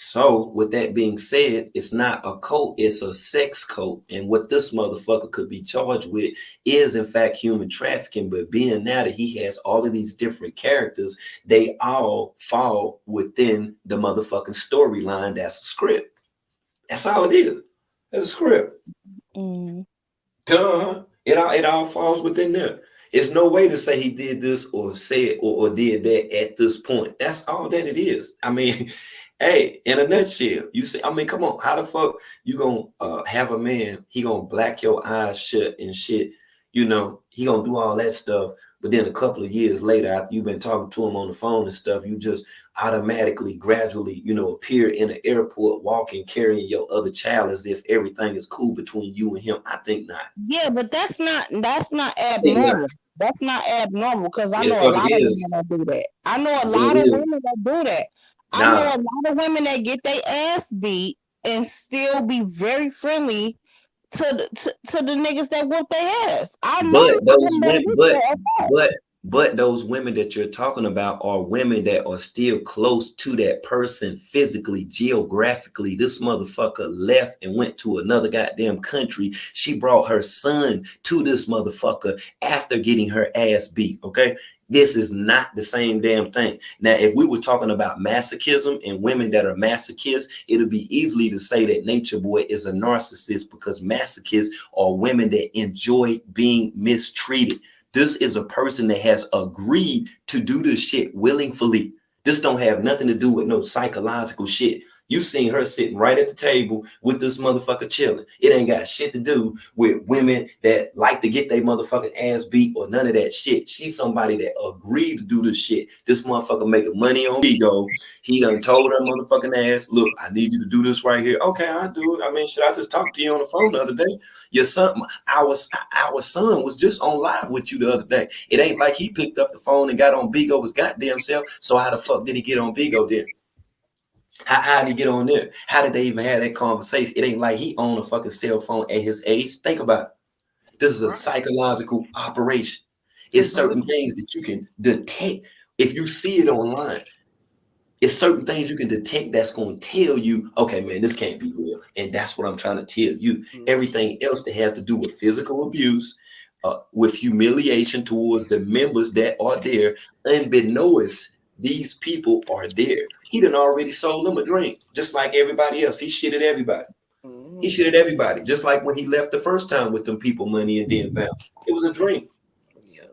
So with that being said, it's not a cult, it's a sex cult. And what this motherfucker could be charged with is in fact human trafficking. But being now that he has all of these different characters, they all fall within the motherfucking storyline. That's a script. That's all it is. It's a script. Mm. Duh. It all falls within there. It's no way to say he did this or said or did that at this point. That's all that it is. I mean, hey, in a nutshell, you say, I mean, come on, how the fuck you gonna have a man, he gonna black your eyes shut and shit, you know, he gonna do all that stuff, but then a couple of years later, after you've been talking to him on the phone and stuff, you just automatically, gradually, you know, appear in an airport, walking, carrying your other child as if everything is cool between you and him. I think not. Yeah, but that's not I think not. abnormal. That's not abnormal because I Yeah, the know a fuck it lot of is. women that do that. I know a What lot it of is. women that do that. I know Nah, a lot of women that get their ass beat and still be very friendly to the niggas that whoop their ass. I know but those them women, bitches that attack. but those women that you're talking about are women that are still close to that person physically, geographically. This motherfucker left and went to another goddamn country. She brought her son to this motherfucker after getting her ass beat. Okay. This is not the same damn thing. Now, if we were talking about masochism and women that are masochists, it'll be easily to say that Nature Boy is a narcissist because masochists are women that enjoy being mistreated. This is a person that has agreed to do this shit willingly. This don't have nothing to do with no psychological shit. You seen her sitting right at the table with this motherfucker chilling. It ain't got shit to do with women that like to get their motherfucking ass beat or none of that shit. She's somebody that agreed to do this shit. This motherfucker making money on ego. He done told her motherfucking ass, look, I need you to do this right here. Okay, I'll do it. I mean, should I just talk to you on the phone the other day? Your son, our son was just on live with you the other day. It ain't like he picked up the phone and got on Bigo his goddamn self. So how the fuck did he get on Bigo then? How did he get on there? How did they even have that conversation? It ain't like he owned a fucking cell phone at his age. Think about it. This is a psychological operation. It's certain things that you can detect if you see it online. It's certain things you can detect that's going to tell you, okay, man, this can't be real. And that's what I'm trying to tell you. Everything else that has to do with physical abuse, with humiliation towards the members that are there, unbeknownst, these people are there. He done already sold them a drink, just like everybody else. He shitted everybody. He shitted everybody, just like when he left the first time with them people money and then bound. It was a drink. Yep.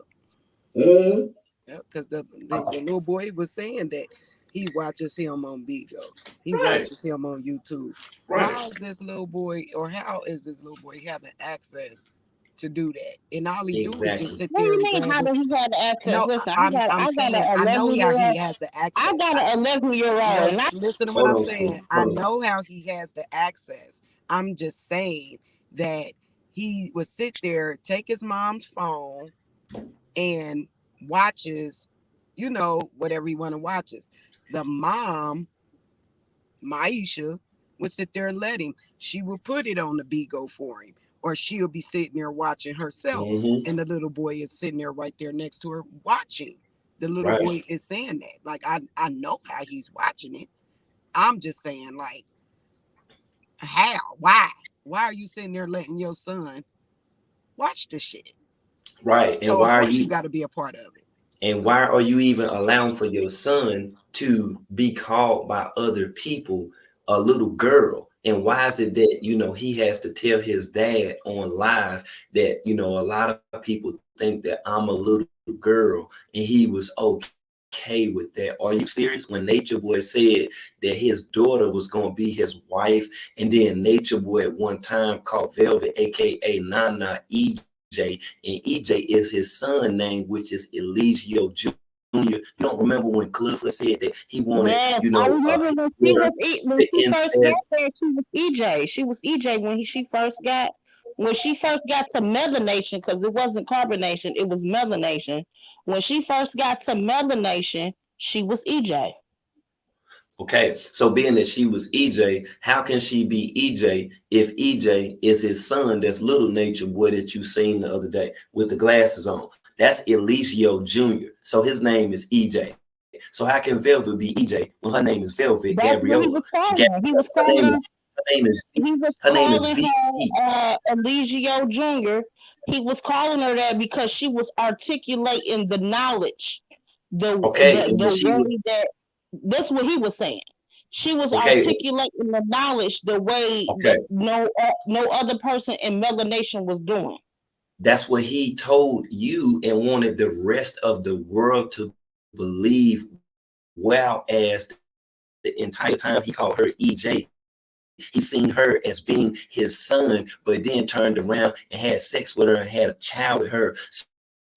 Mhm. Yep. Because the little boy was saying that he watches him on Bigo. He Right, watches him on YouTube. right. How is this little boy, or how is this little boy having access to do that? And all he do is just Exactly. sit What do there you and mean? grab How does his. he have the access? No, Listen, I'm I got saying an I know 11 how year he old. has the I access. got an 11-year-old, No, and listen to what Hold I'm on, saying. Steve. I Hold on. know how he has the access. I'm just saying that he would sit there, take his mom's phone, and watches, whatever he want to watches. The mom, Maisha, would sit there and let him. She would put it on the Bigo for him, or she'll be sitting there watching herself, Mm-hmm. and the little boy is sitting there right there next to her watching. The little Right. boy is saying that. Like I know how he's watching it. I'm just saying, like, how? Why? Why are you sitting there letting your son watch the shit? Right. So of course you got to be a part of it. And why are you even allowing for your son to be called by other people a little girl? And why is it that, he has to tell his dad on live that, a lot of people think that I'm a little girl, and he was okay with that? Are you serious? When Nature Boy said that his daughter was going to be his wife, and then Nature Boy at one time called Velvet, aka Nana, EJ, and EJ is his son name, which is Eligio Jr. You don't remember when Clubfoot said that he wanted, Yes, I remember when his she daughter, was when the she first got incest. there. She was EJ. She was EJ when she first got to melanation, because it wasn't carbonation, it was melanation. When she first got to melanation, she was EJ. Okay, so being that she was EJ, how can she be EJ if EJ is his son? That's little Nature Boy that you seen the other day with the glasses on. That's Eligio Jr. So his name is EJ. So how can Velvet be EJ when her name is Velvet That's what he Gabriella? was calling her. He was Her calling name her. is her name is He was her name is calling VT. her Eligio Jr. He was calling her that because she was articulating the knowledge, the Okay, the but the she was way that that's what he was saying. She was okay. articulating the knowledge the way Okay, that no other person in melanation was doing. that's what he told you and wanted the rest of the world to believe. Well, as the entire time he called her EJ, he seen her as being his son, but then turned around and had sex with her and had a child with her.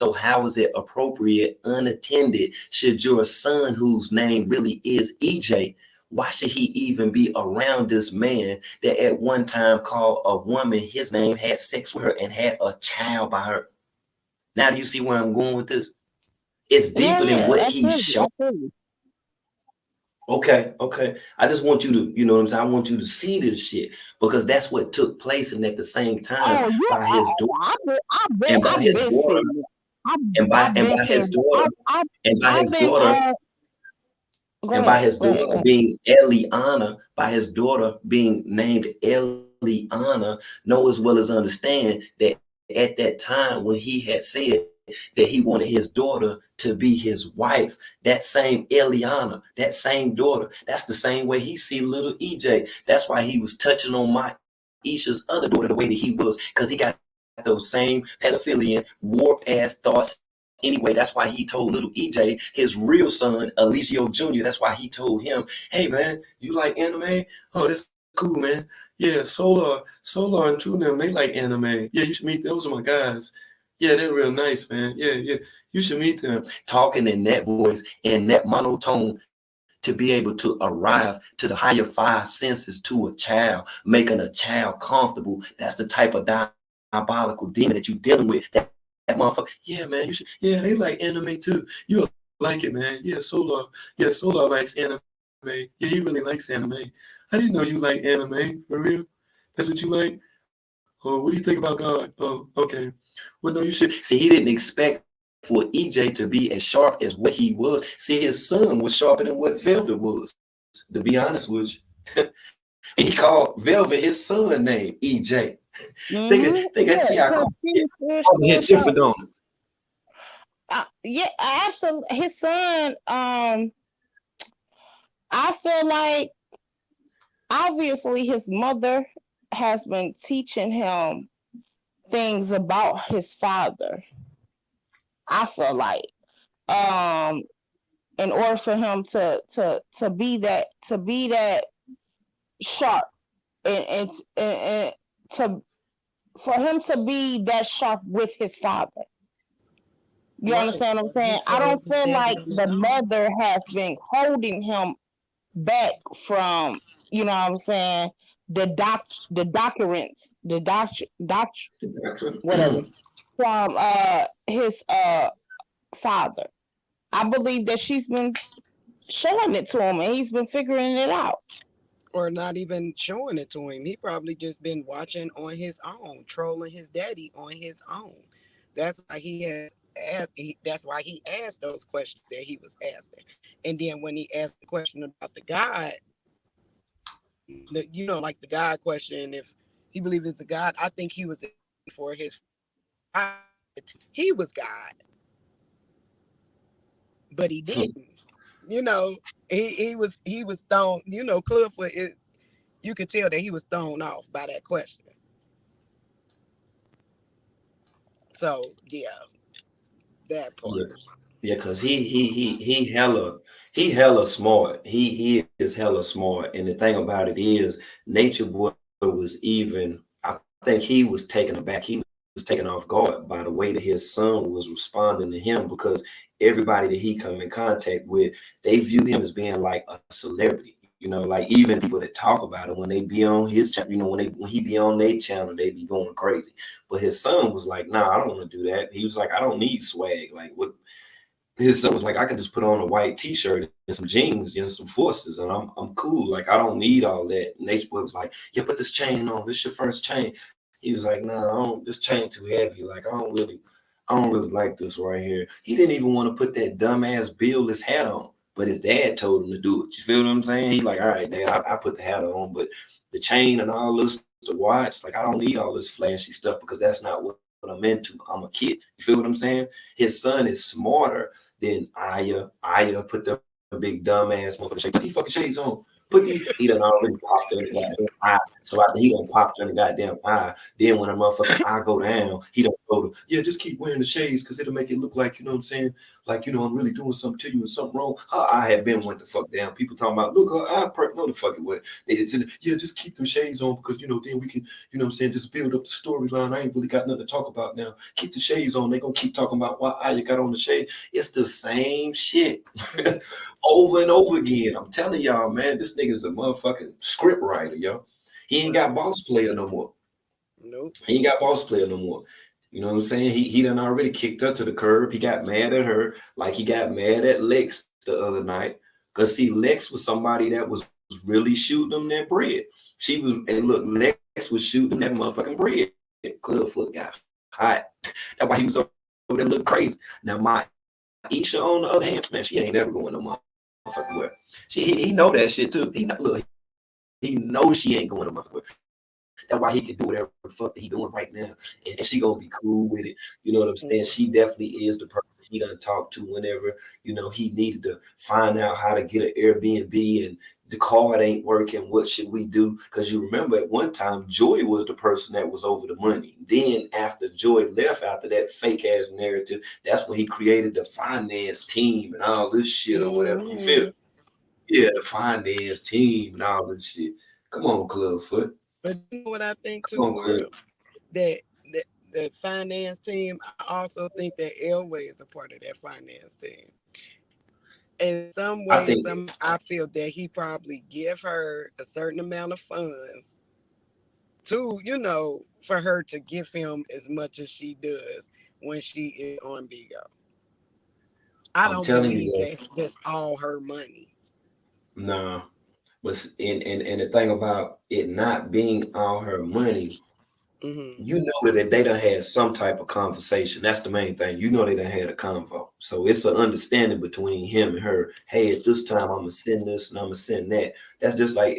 So how is it appropriate, unattended, should your son, whose name really is EJ, why should he even be around this man that at one time called a woman his name, had sex with her, and had a child by her? Now do you see where I'm going with this? It's Yeah, deeper than yeah, what he's shown. absolutely. Okay, okay. I just want you to, you know what I'm saying? I want you to see this shit because that's what took place, and at the same time, Oh yeah, by his daughter and by I've his been daughter seeing it. and I've by been his seeing it. daughter and by I've his been daughter go and by ahead, his go ahead, go daughter ahead. being Eliana, by his daughter being named Eliana, know as well as understand that at that time when he had said that he wanted his daughter to be his wife, that same Eliana, that same daughter, that's the same way he see little EJ. That's why he was touching on Maisha's other daughter the way that he was, because he got those same pedophilian, warped ass thoughts anyway. That's why he told little EJ, his real son, Eligio Jr., that's why he told him, hey man, you like anime? Oh, that's cool, man. Yeah, Solar and True them, they like anime. Yeah, you should meet, those are my guys. Yeah, they're real nice, man. Yeah. You should meet them. Talking in that voice, in that monotone, to be able to arrive to the higher five senses to a child, making a child comfortable. That's the type of diabolical demon that you're dealing with. That motherfucker, yeah, man, you should, yeah, they like anime too. You'll like it, man. Solar likes anime. Yeah, he really likes anime. I didn't know you like anime, for real. That's what you like? Oh, what do you think about God? Oh, okay. Well, no, you should. See, he didn't expect for EJ to be as sharp as what he was. See, his son was sharper than what Velvet was, to be honest with you. And he called Velvet his son name, EJ. Think see, I call Yeah, it, because call she's it hit still different sharp. on it. Yeah, absolutely. His son, I feel like obviously his mother has been teaching him things about his father. I feel like, um, in order for him to be that sharp and to for him to be that sharp with his father. You Right. understand what I'm He saying? I don't chose his feel daddy like on his the own. mother has been holding him back from, you know what I'm saying, the documents, whatever, from his father. I believe that she's been showing it to him and he's been figuring it out. Or not even showing it to him. He probably just been watching on his own, trolling his daddy on his own. That's why he has asked. That's why he asked those questions that he was asking. And then when he asked the question about the God, like the God question, if he believed it's a God, I think he was for his he was God, but he didn't. You know, he was thrown. You know, Clubfoot. You could tell that he was thrown off by that question. So yeah, that Yeah, part. yeah, cause he hella smart. He is hella smart. And the thing about it is, Nature Boy was even. I think he was taken aback. He was taken off guard by the way that his son was responding to him because everybody that he come in contact with, they view him as being like a celebrity. Like even people that talk about him when they be on his channel, when he be on their channel, they be going crazy. But his son was like, nah, I don't want to do that. He was like, I don't need swag. Like what his son was like, I can just put on a white t-shirt and some jeans, some forces, and I'm cool. Like I don't need all that. And Nature Boy was like, yeah, put this chain on. This your first chain. He was like, nah, I don't, this chain too heavy. Like I don't really like this right here. He didn't even want to put that dumbass Billless hat on. But his dad told him to do it. You feel what I'm saying? He like, all right, dad, I put the hat on, but the chain and all this, the watch, like I don't need all this flashy stuff because that's not what I'm into. I'm a kid. You feel what I'm saying? His son is smarter than Aya. Aya put the big dumbass motherfucker shades. Put these fucking shades on. He done already popped in the goddamn eye. So after he done popped in the goddamn eye, then when a motherfucking eye go down, he don't go to, yeah, just keep wearing the shades because it'll make it look like, you know what I'm saying? Like, I'm really doing something to you and something wrong. Her eye had been went the fuck down. People talking about, look, her eye no the fuck it was. They said, yeah, just keep them shades on because, then we can, what I'm saying, just build up the storyline. I ain't really got nothing to talk about now. Keep the shades on. They gonna keep talking about why Aya got on the shade. It's the same shit. Over and over again. I'm telling y'all, man, this nigga's a motherfucking script writer, yo. He ain't got Right. boss player no more. Nope. He ain't got boss player no more. You know what I'm saying? He done already kicked her to the curb. He got mad at her, like he got mad at Lex the other night. Cause see, Lex was somebody that was really shooting them that bread. She was, and look, Lex was shooting that motherfucking bread. Clubfoot got hot. That's why he was over there looking crazy. Now my Isha, on the other hand, man, she ain't never going no motherfucking where. He know that shit too. He knows she ain't going to motherfucker. That's why he can do whatever the fuck that he doing right now. And she gonna be cool with it. You know what I'm saying? She Mm-hmm. definitely is the person he done talked to whenever, he needed to find out how to get an Airbnb and the card ain't working. What should we do? Because you remember at one time, Joy was the person that was over the money. Then after Joy left after that fake ass narrative, that's when he created the finance team and all this shit or whatever. You feel? Mm-hmm. Yeah, the finance team and all this shit. Come on, Clubfoot. But you know what I think Come too, on, Club. World? That the finance team, I also think that Elway is a part of that finance team. In some I way, think some I feel that he probably give her a certain amount of funds to, for her to give him as much as she does when she is on Bigo. I I'm don't telling you believe that. that's just all her money. Nah, but and the thing about it not being all her money, Hmm. you know that they done had some type of conversation. That's the main thing. You know they done had a convo. So it's an understanding between him and her. Hey, at this time I'm gonna send this and I'm gonna send that. That's just like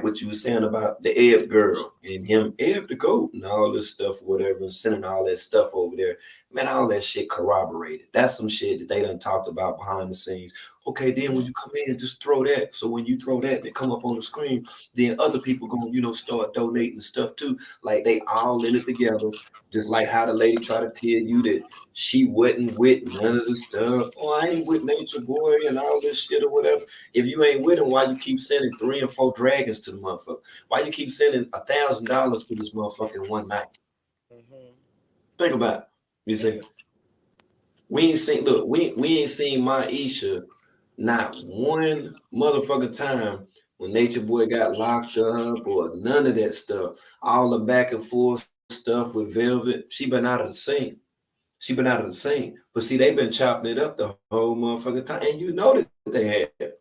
what you were saying about the Ed girl and him, Ed the goat and all this stuff, whatever, and sending all that stuff over there. Man, all that shit corroborated. That's some shit that they done talked about behind the scenes. Okay, then when you come in, just throw that. So when you throw that and it come up on the screen, then other people gonna, start donating stuff too. Like they all in it together. Just like how the lady tried to tell you that she wasn't with none of the stuff. Oh, I ain't with Nature Boy and all this shit or whatever. If you ain't with him, why you keep sending 3 and 4 dragons to the motherfucker? Why you keep sending $1,000 to this motherfucker in one night? Hmm. Think about it. You see, Yeah. we ain't seen Maisha not one motherfucking time when Nature Boy got locked up or none of that stuff. All the back and forth stuff with Velvet, she been out of the scene. She been out of the scene. But see, they been chopping it up the whole motherfucking time. And you know that they have.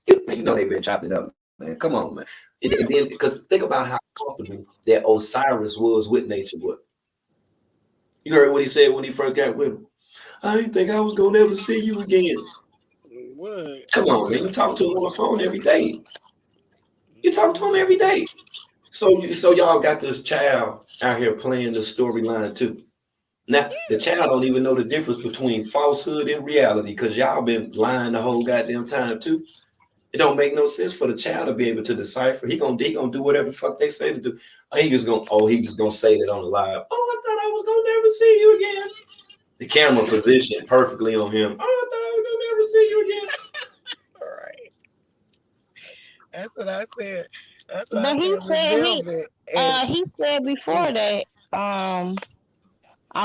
You know they been chopping it up, man. Come on, man. And then because think about how comfortable that Osiris was with Nature Boy. You heard what he said when he first got with him. I didn't think I was gonna ever see you again. What? Come on, man. You talk to him on the phone every day. You talk to him every day. So y'all got this child out here playing the storyline too. Now the child don't even know the difference between falsehood and reality because y'all been lying the whole goddamn time too. It don't make no sense for the child to be able to decipher. He gonna do whatever the fuck they say to do. He just gonna say that on the live. Oh, I thought I was gonna never see you again. The camera positioned perfectly on him. Oh, I thought I was gonna never see you again. All right. That's what I said. That's what I But he said with said Velvet. And he said before that I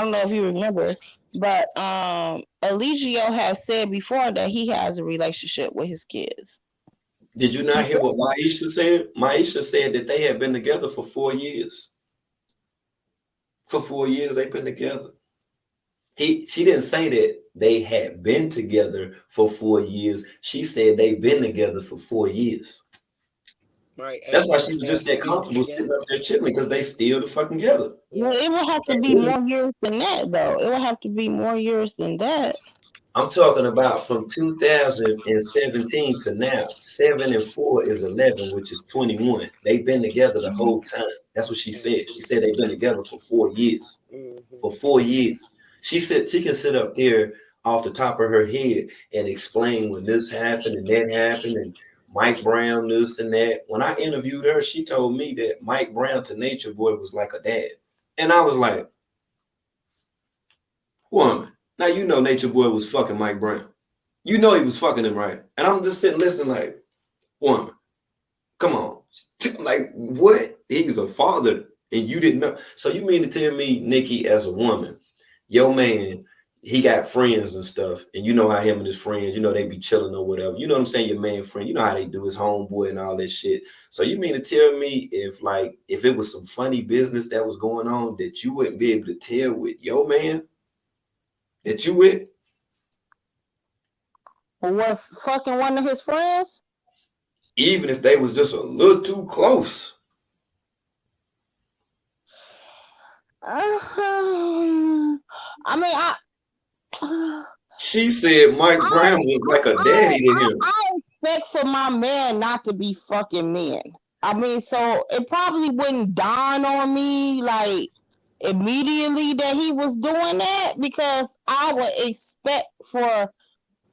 don't know if you remember, but Eligio has said before that he has a relationship with his kids. Did you He not hear said, what Maisha said? Maisha said that they had been together for 4 years. For 4 years, they've been together. She didn't say that they had been together for 4 years. She said they've been together for 4 years. right, That's why and she was they're just that still comfortable sitting together. up there chilling because they still the fucking together. well, Yeah. it would have to be more years than that, though. It would have to be more years than that. I'm talking about from 2017 to now. 7 and 4 is 11, which is 21. They've been together the whole time. That's what she said. She said they've been together for 4 years. For 4 years. She said she can sit up there off the top of her head and explain when this happened and that happened and Mike Brown, this and that. When I interviewed her, she told me that Mike Brown to Nature Boy was like a dad. And I was like, woman, now you know Nature Boy was fucking Mike Brown. You know he was fucking him, right? And I'm just sitting listening like, woman, come on. Like, what? He's a father and you didn't know. So you mean to tell me, Nikki, as a woman, your man, he got friends and stuff, and you know how him and his friends, they be chilling or whatever. You know what I'm saying? Your man friend, you know how they do, his homeboy and all that shit. So you mean to tell me if it was some funny business that was going on that you wouldn't be able to tell with your man that you with? Was fucking one of his friends? Even if they was just a little too close. I mean, She said Mike Brown was like a daddy to him. I expect for my man not to be fucking men. I mean, so it probably wouldn't dawn on me like immediately that he was doing that because I would expect for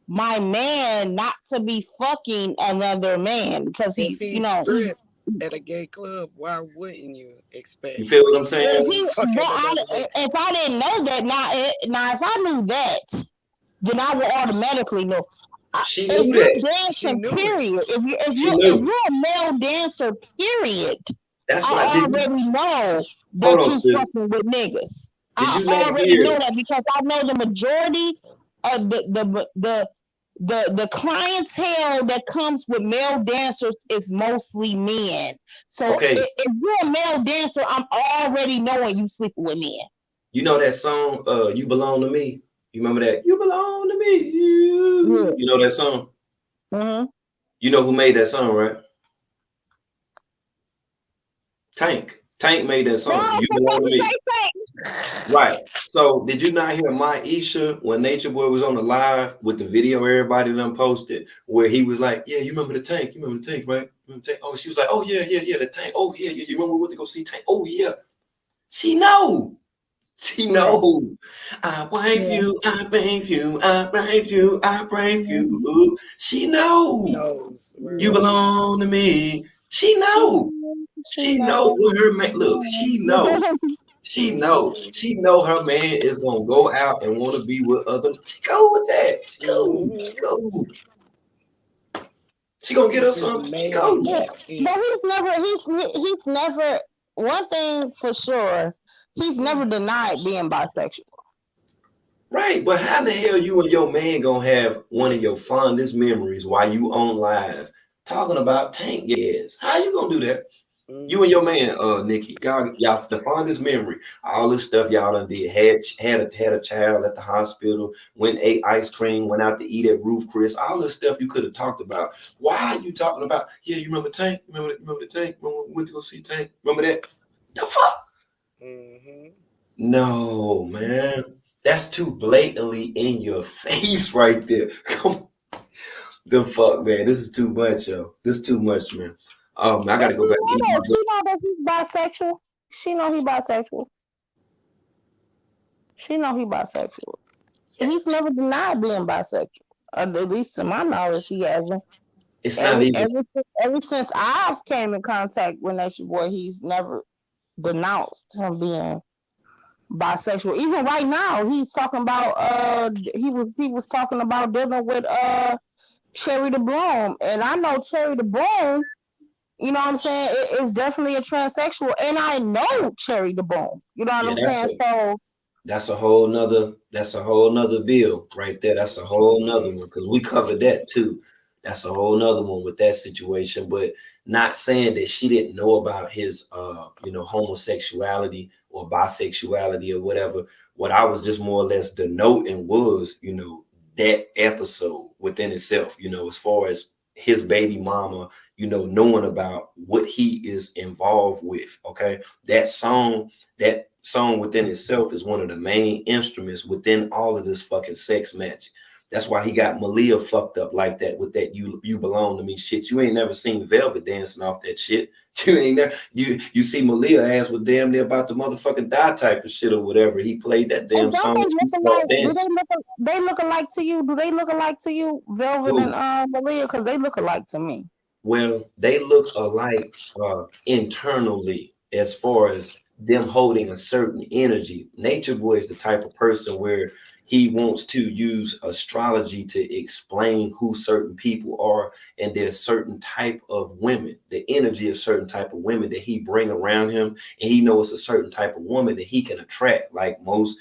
my man not to be fucking another man because If he, he stripped at a gay club, why wouldn't you expect? You feel what I'm saying? If I didn't know that, now if I knew that, then I would automatically know. She If knew you're that. dancing, period. If She you're knew. a male dancer, period, That's why. I already know Hold that on, you sis. fucking with niggas. Did I you not already hear? know that because I know the majority of the clientele that comes with male dancers is mostly men. So Okay, if you're a male dancer, I'm already knowing you sleeping with men. you know that song, You Belong to Me? You remember that? You belong to me. You know that song? Mm-hmm. You know who made that song, right? Tank. Tank made that song. You belong to me. Right. So did you not hear Maisha when Nature Boy was on the live with the video everybody done posted where he was like, yeah, you remember the Tank? You remember the Tank, right? Remember the Tank? Oh, she was like, oh yeah, the Tank. Oh yeah. You remember we went to go see Tank? Oh yeah. She know. She know. I wave you, I brave you, I brave you, I brave you. Ooh. She know. Knows. You belong to me. She know. She know what her man. Look, she know. She know. She know her man is gonna go out and want to be with other. She go with that. She go. She go. She gonna get her something. She go. But he's never one thing for sure, he's never denied being bisexual. Right, but how the hell you and your man gonna have one of your fondest memories while you on live talking about Tank gas? How you gonna do that? You and your man, Nikki, y'all the fondest memory. All this stuff y'all done did. Had a child at the hospital. Went ate ice cream. Went out to eat at Roof Chris. All this stuff you could have talked about. Why are you talking about? Yeah, you remember Tank? Remember the Tank? Remember we went to go see Tank? Remember that? The fuck? No, man. That's too blatantly in your face right there. Come the fuck, man. This is too much, yo. This is too much, man. I gotta go back to She know that he's bisexual. She know he's bisexual. She know he bisexual. Yeah, He's never denied being bisexual. At least to my knowledge, he hasn't. it's not even. Ever since I've came in contact with Nature Boy, he's never denounced him being bisexual. Even right now, he's talking about he was talking about dealing with Cherry the Bloom, and I know Cherry the Bloom. You know what I'm saying? It's definitely a transsexual, and I know Cherry the Bloom. You know what Yeah, I'm saying? So that's a whole nother bill right there. That's a whole nother one because we covered that too. That's a whole nother one with that situation, but not saying that she didn't know about his homosexuality or bisexuality or whatever. What I was just more or less denoting was, that episode within itself, as far as his baby mama, knowing about what he is involved with. Okay. That song within itself is one of the main instruments within all of this fucking sex magic. That's why he got Malia fucked up like that with that you belong to me shit. You ain't never seen Velvet dancing off that shit. You ain't never you see Malia ass was damn near about the motherfucking die type of shit or whatever. He played that and damn don't song they and she look started alike? Do dancing. they look alike to you? Do they look alike to you, Velvet Who? and Malia? Because they look alike to me. Well, they look alike internally as far as them holding a certain energy. Nature Boy is the type of person where he wants to use astrology to explain who certain people are, and there's certain type of women, the energy of certain type of women that he bring around him, and he knows a certain type of woman that he can attract, like most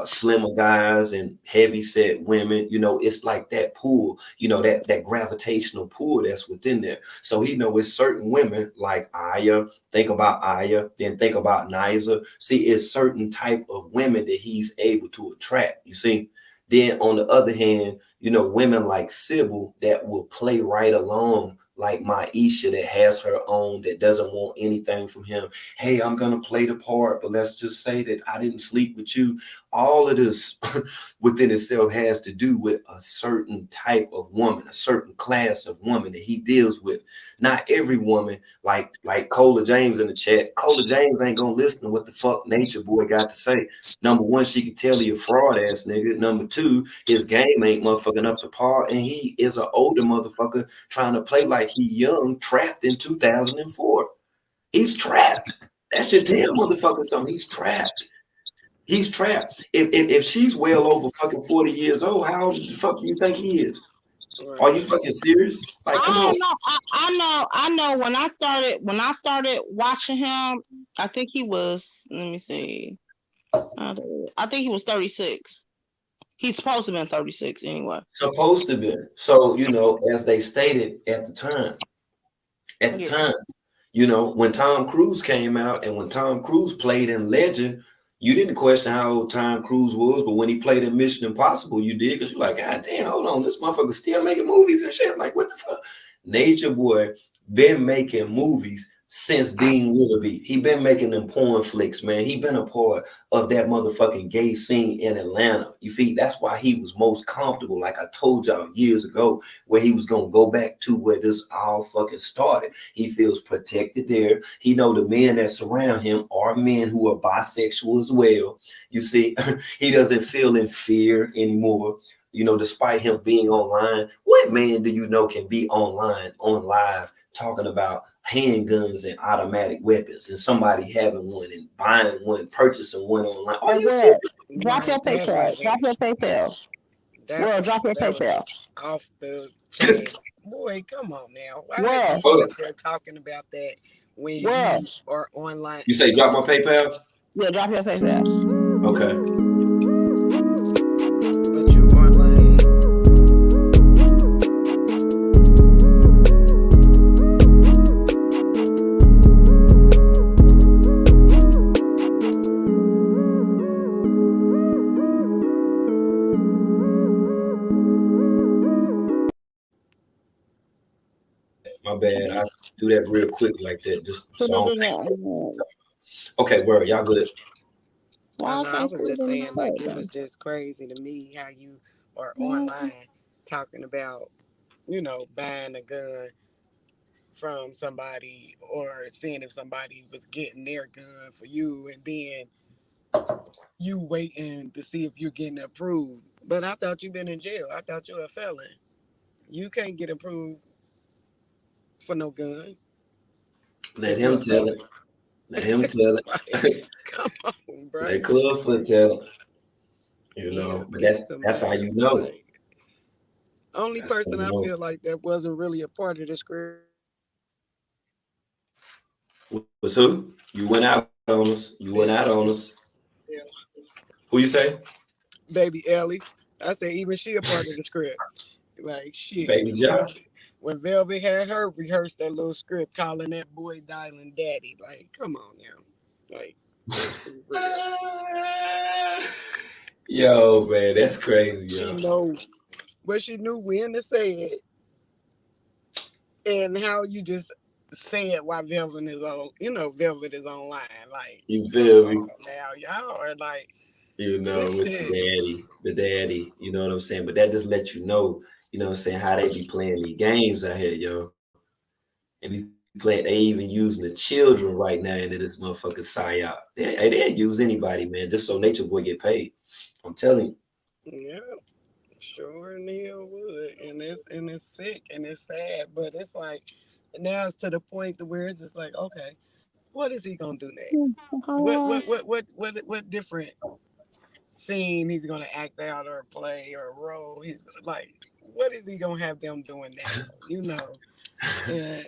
slimmer guys and heavy set women. It's like that pull, that gravitational pull that's within there. So he know it's certain women like Aya. Think about Aya, then think about Niza. See, it's certain type of women that he's able to attract. You see. Then on the other hand, women like Sybil that will play right along, like Maisha that has her own, that doesn't want anything from him. Hey, I'm gonna play the part, but let's just say that I didn't sleep with you. All of this within itself has to do with a certain type of woman, a certain class of woman that he deals with. Not every woman, like Cola James in the chat. Cola James ain't gonna listen to what the fuck Nature Boy got to say. Number one, she can tell he a fraud ass nigga. Number two, his game ain't motherfucking up to par, and he is an older motherfucker trying to play like he young, trapped in 2004. He's trapped. That should tell motherfuckers something. He's trapped. He's trapped. If she's well over fucking 40 years old, how old the fuck do you think he is? Are you Right. fucking serious? Like, come I on. don't know. I know. When I started watching him, I think he was. Let me see. I think he was 36. He's supposed to have been 36 anyway. Supposed to be. So, as they stated at the Yeah. time, when Tom Cruise came out and when Tom Cruise played in Legend, you didn't question how old Tom Cruise was, but when he played in Mission Impossible, you did, because you're like, God damn, hold on, this motherfucker still making movies and shit. Like, what the fuck? Nature Boy been making movies since Dean Willoughby. He been making them porn flicks, man. He been a part of that motherfucking gay scene in Atlanta. You feel? That's why he was most comfortable, like I told y'all years ago, where he was gonna go back to where this all fucking started. He feels protected there. He know the men that surround him are men who are bisexual as well. You see, he doesn't feel in fear anymore. Despite him being online, what man do you know can be online, on live, talking about handguns and automatic weapons and somebody having one and buying one, purchasing one online? Are Hey, you serious? well, drop your Right. That PayPal. Drop your was PayPal. that Well, was drop your that was PayPal. off the chain. Boy, come on now. Why are you Well, Hold sitting up. up there talking about that when well, you are online? You say drop my PayPal? yeah, drop your PayPal. Okay. But you online. My bad. I do that real quick like that, just Put so I it don't in think. the. Okay, word, y'all good. Oh Why I no, I can't was put it just in the saying like it was chat? just crazy to me how you are Mm-hmm. online talking about, buying a gun from somebody or seeing if somebody was getting their gun for you and then you waiting to see if you're getting approved. But I thought you been in jail. I thought you were a felon. You can't get approved for no gun Let if you're him a tell felon. it. Let him tell Like, it. come on, bro. Let Clubfoot tell it. You He know, a but he's a that's how you mess. know. Like only That's how person you I know. feel like that wasn't really a part of the script Was who? You went out on us. You went out on us. yeah, Who you say? baby Ellie. I say even she a part of the script. Like shit. Baby John. When Velvet had her rehearse that little script calling that boy Dylan daddy. Like, come on now. Like, let's be real. Yo, man, that's crazy, She yo. know what she knew when to say it and how you just say it while Velvet is on, Velvet is online. Like, You come feel me? on now, y'all are like, You know, this with the shit. daddy, you know what I'm saying? But that just lets you know what I'm saying, how they be playing these games out here, yo. And be playing, they even using the children right now into this motherfucking psyop. They'll use anybody, man, just so Nature Boy get paid. I'm telling you. Yeah, sure in the hell would. And it's sick and it's sad, but it's like now it's to the point to where it's just like, okay, what is he gonna do next? What different scene he's gonna act out or play or role? He's like, what is he gonna have them doing now? And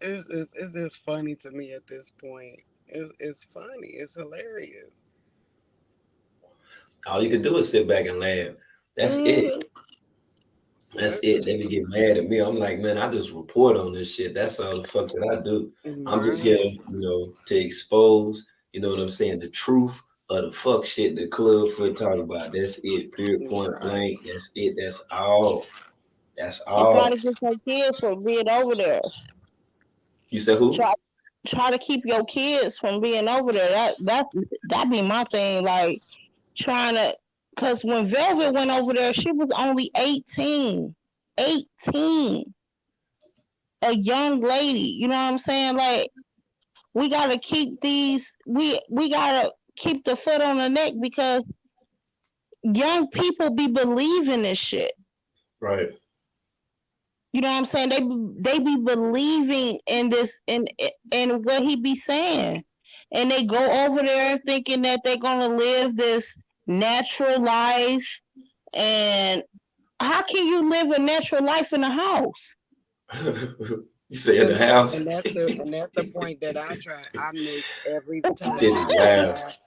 it's just funny to me at this point. It's funny. It's hilarious. All you can do is sit back and laugh. That's it. Mm, That's that's it. They be getting mad at me. I'm like, man, I just report on this shit. That's all the fuck that I do. I'm just here, right. to expose, you know what I'm saying, the truth of the fuck shit that Clubfoot talk about. That's it. Period. Point Right. blank. That's it. That's all. That's And try all. to get your kids from being over there. You said who? Try try to keep your kids from being over there. That be my thing. Like trying to, because when Velvet went over there, she was only 18. 18. A young lady. You know what I'm saying? Like we gotta keep these. We gotta keep the foot on the neck because young people be believing this shit. Right. You know what I'm saying? They be believing in this in what he be saying, and they go over there thinking that they're gonna live this natural life. And how can you live a natural life in a house? You say in the And that house. and that's the point that I make every This time shit is I go wild. live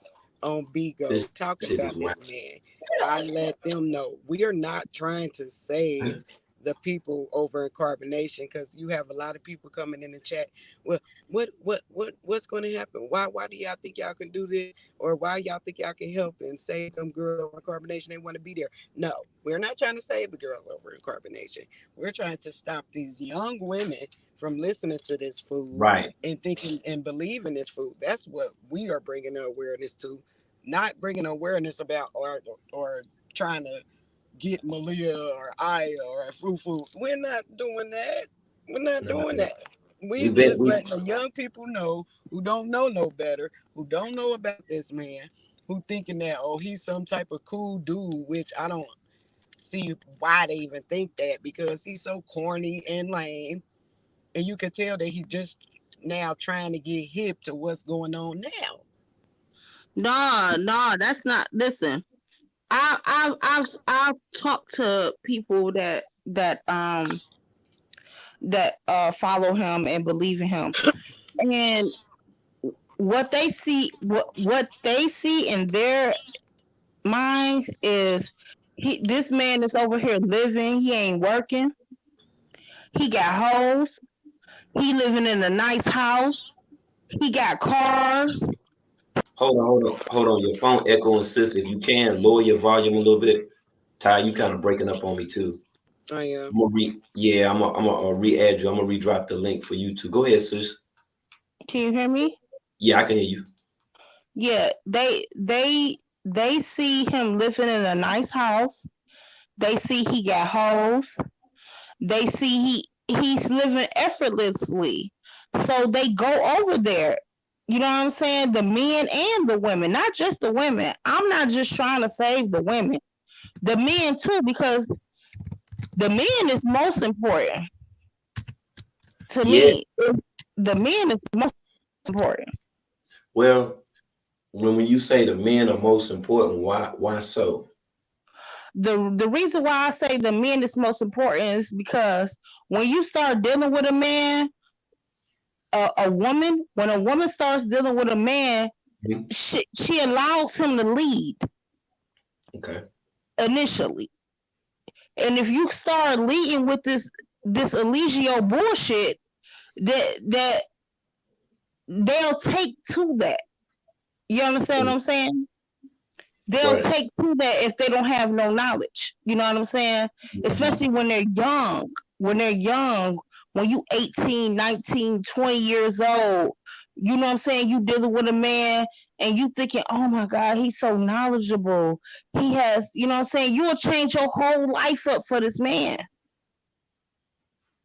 on Bigo This talking shit is about wild. this man. I let them know we are not trying to save the people over in carbonation because you have a lot of people coming in the chat. Well, what's going to happen? Why do y'all think y'all can do this, or why y'all think y'all can help and save them girls over in carbonation? They want to be there. No, we're not trying to save the girls over in carbonation. We're trying to stop these young women from listening to this food Right. and thinking and believing this food. That's what we are bringing awareness to, not bringing awareness about or trying to get Malia or Aya or Fufu. We're not doing that. We're not No, doing that. we We bet just we letting the young people know who don't know no better, who don't know about this man, who thinking that he's some type of cool dude, which I don't see why they even think that because he's so corny and lame, and you can tell that he just now trying to get hip to what's going on now. Nah, that's not. Listen, I've talked to people that follow him and believe in him, and what they see in their mind is this man is over here living. He ain't working. He got hoes. He living in a nice house. He got cars. hold on. Your phone echoing, sis. If you can, lower your volume a little bit. Ty, you kind of breaking up on me too. I am. I'm gonna re-add you. I'm gonna re-drop the link for you too. Go ahead, sis. Can you hear me? Yeah, I can hear you. Yeah, they see him living in a nice house. They see he got hoes. They see he's living effortlessly. So they go over there. You know what I'm saying? The men and the women, not just the women. I'm not just trying to save the women, the men too, because the men is most important to Yeah. me. The men is most important. Well, when you say the men are most important, why so? The reason why I say the men is most important is because when you start dealing with a man, a woman, when a woman starts dealing with a man, Mhm. she allows him to lead Okay. initially. And if you start leading with this Eligio bullshit, that they'll take to that. You understand what I'm saying? They'll Right. take to that if they don't have no knowledge. You know what I'm saying? Mhm. Especially when they're young. When they're young, when you 18, 19, 20 years old, you know what I'm saying? You dealing with a man and you thinking, oh my God, he's so knowledgeable. He has, you know what I'm saying? You'll change your whole life up for this man.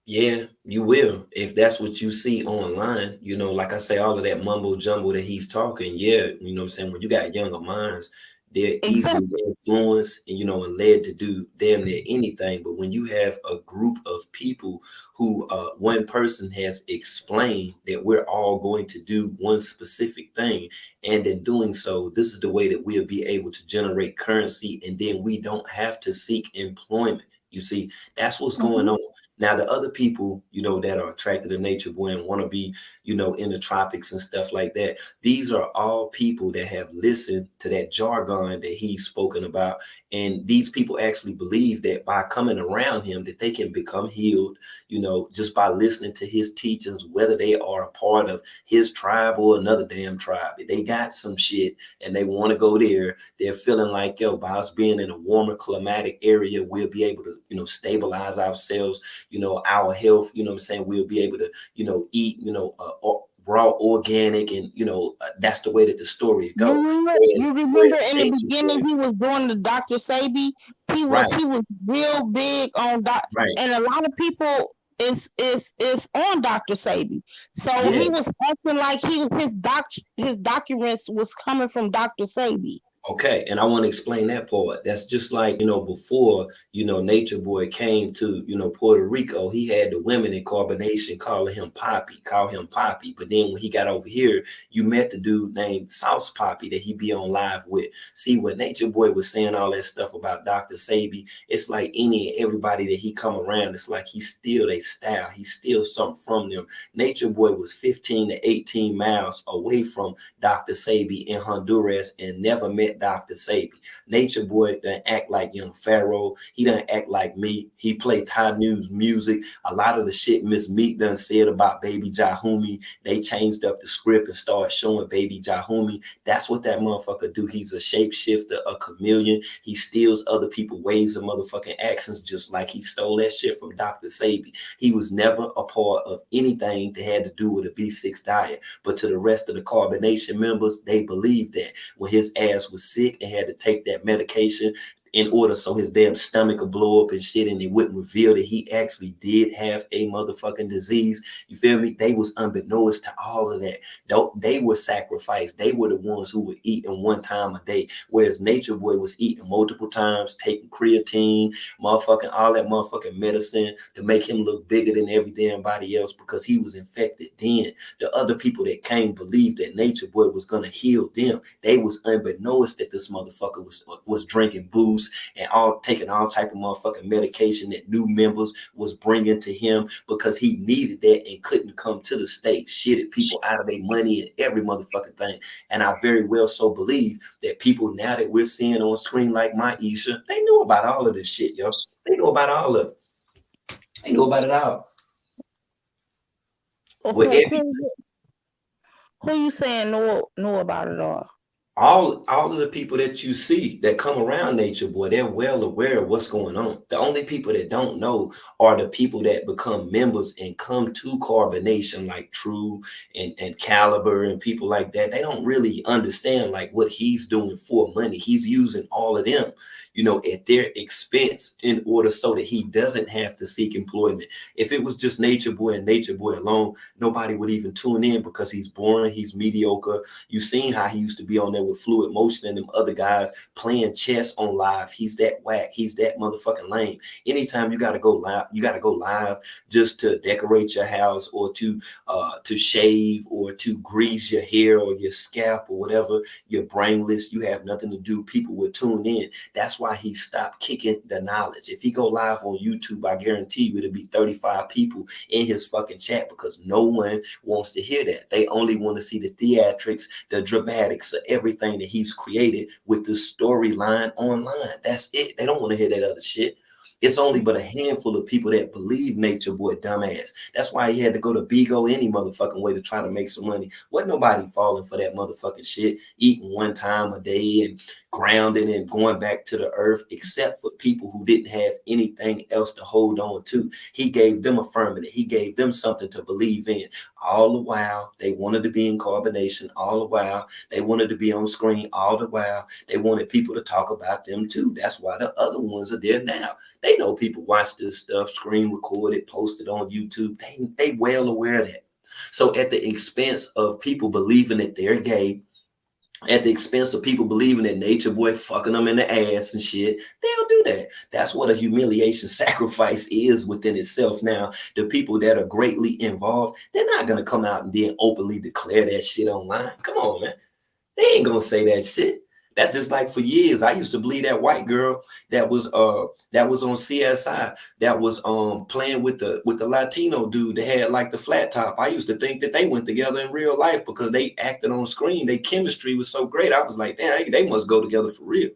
Yeah, you will. If that's what you see online, like I say, all of that mumbo jumbo that he's talking, yeah, you know what I'm saying? When you got younger minds, they're easily Exactly. influenced and led to do damn near anything. But when you have a group of people who one person has explained that we're all going to do one specific thing, and in doing so, this is the way that we'll be able to generate currency, and then we don't have to seek employment. You see, that's what's going Mm-hmm. on. Now, the other people, that are attracted to Nature Boy and want to be, in the tropics and stuff like that, these are all people that have listened to that jargon that he's spoken about. And these people actually believe that by coming around him, that they can become healed, just by listening to his teachings, whether they are a part of his tribe or another damn tribe. If they got some shit and they want to go there, they're feeling like, yo, by us being in a warmer climatic area, we'll be able to, stabilize ourselves, our health, what I'm saying, we'll be able to, eat, raw organic, and that's the way that the story go. You remember Whereas in the nature boy, beginning he was doing the Dr. Sabi. right, He was real big on right, and a lot of people is on Dr. Sabi. So yeah. he was acting like his documents was coming from Dr. Sabi. Okay, and I want to explain that part. That's just like, before, Nature Boy came to, Puerto Rico, he had the women in Carbonation call him Poppy. But then when he got over here, you met the dude named Sauce Poppy that he be on live with. See, when Nature Boy was saying all that stuff about Dr. Sabi, it's like any and everybody that he come around, it's like he steal their style. He steals something from them. Nature Boy was 15 to 18 miles away from Dr. Sabi in Honduras and never met Dr. Sabi. Nature Boy doesn't act like young Pharaoh. He doesn't act like me. He play Thai news music. A lot of the shit Miss Meek done said about Baby Jahumi, they changed up the script and started showing Baby Jahumi. That's what that motherfucker do. He's a shapeshifter, a chameleon. He steals other people's ways and motherfucking actions, just like he stole that shit from Dr. Sabi. He was never a part of anything that had to do with a B6 diet. But to the rest of the Carbonation members, they believed that when his ass was sick and had to take that medication in order so his damn stomach would blow up and shit, and they wouldn't reveal that he actually did have a motherfucking disease. You feel me? They was unbeknownst to all of that. They were sacrificed. They were the ones who were eating one time a day, whereas Nature Boy was eating multiple times, taking creatine, motherfucking all that motherfucking medicine to make him look bigger than every damn body else because he was infected then. The other people that came believed that Nature Boy was gonna heal them. They was unbeknownst that this motherfucker was drinking booze and all taking all type of motherfucking medication that new members was bringing to him because he needed that and couldn't come to the state. Shitted people out of their money and every motherfucking thing. And I very well so believe that people now that we're seeing on screen like Maisha, they knew about all of this shit, yo. They knew about all of it. They knew about it all. With Who every who who you saying know about it all? all of the people that you see that come around Nature Boy, they're well aware of what's going on. The only people that don't know are the people that become members and come to Carbonation, like True and Caliber and people like that. They don't really understand like what he's doing for money. He's using all of them, at their expense in order so that he doesn't have to seek employment. If it was just Nature Boy and Nature Boy alone, nobody would even tune in because he's boring, he's mediocre. You seen how he used to be on there with Fluid Motion and them other guys playing chess on live. He's that whack. He's that motherfucking lame. Anytime you gotta go live just to decorate your house or to shave or to grease your hair or your scalp or whatever. You're brainless. You have nothing to do. People will tune in. That's why he stopped kicking the knowledge. If he go live on YouTube, I guarantee you it'll be 35 people in his fucking chat because no one wants to hear that. They only want to see the theatrics, the dramatics of everything that he's created with the storyline online. That's it. They don't want to hear that other shit. It's only but a handful of people that believe Nature Boy dumbass. That's why he had to go to Bigo any motherfucking way to try to make some money. Wasn't nobody falling for that motherfucking shit, eating one time a day and grounding and going back to the earth, except for people who didn't have anything else to hold on to. He gave them affirmative. He gave them something to believe in. All the while, they wanted to be in carbonation. All the while, they wanted to be on screen. All the while, they wanted people to talk about them too. That's why the other ones are there now. They know people watch this stuff, screen record it, post it on YouTube. They well aware of that. So at the expense of people believing that they're gay, at the expense of people believing that Nature Boy fucking them in the ass and shit, they'll do that. That's what a humiliation sacrifice is within itself. Now, the people that are greatly involved, they're not going to come out and then openly declare that shit online. Come on, man. They ain't going to say that shit. That's just like for years, I used to believe that white girl that was on CSI that was playing with the Latino dude that had like the flat top. I used to think that they went together in real life because they acted on screen. Their chemistry was so great. I was like, damn, they must go together for real.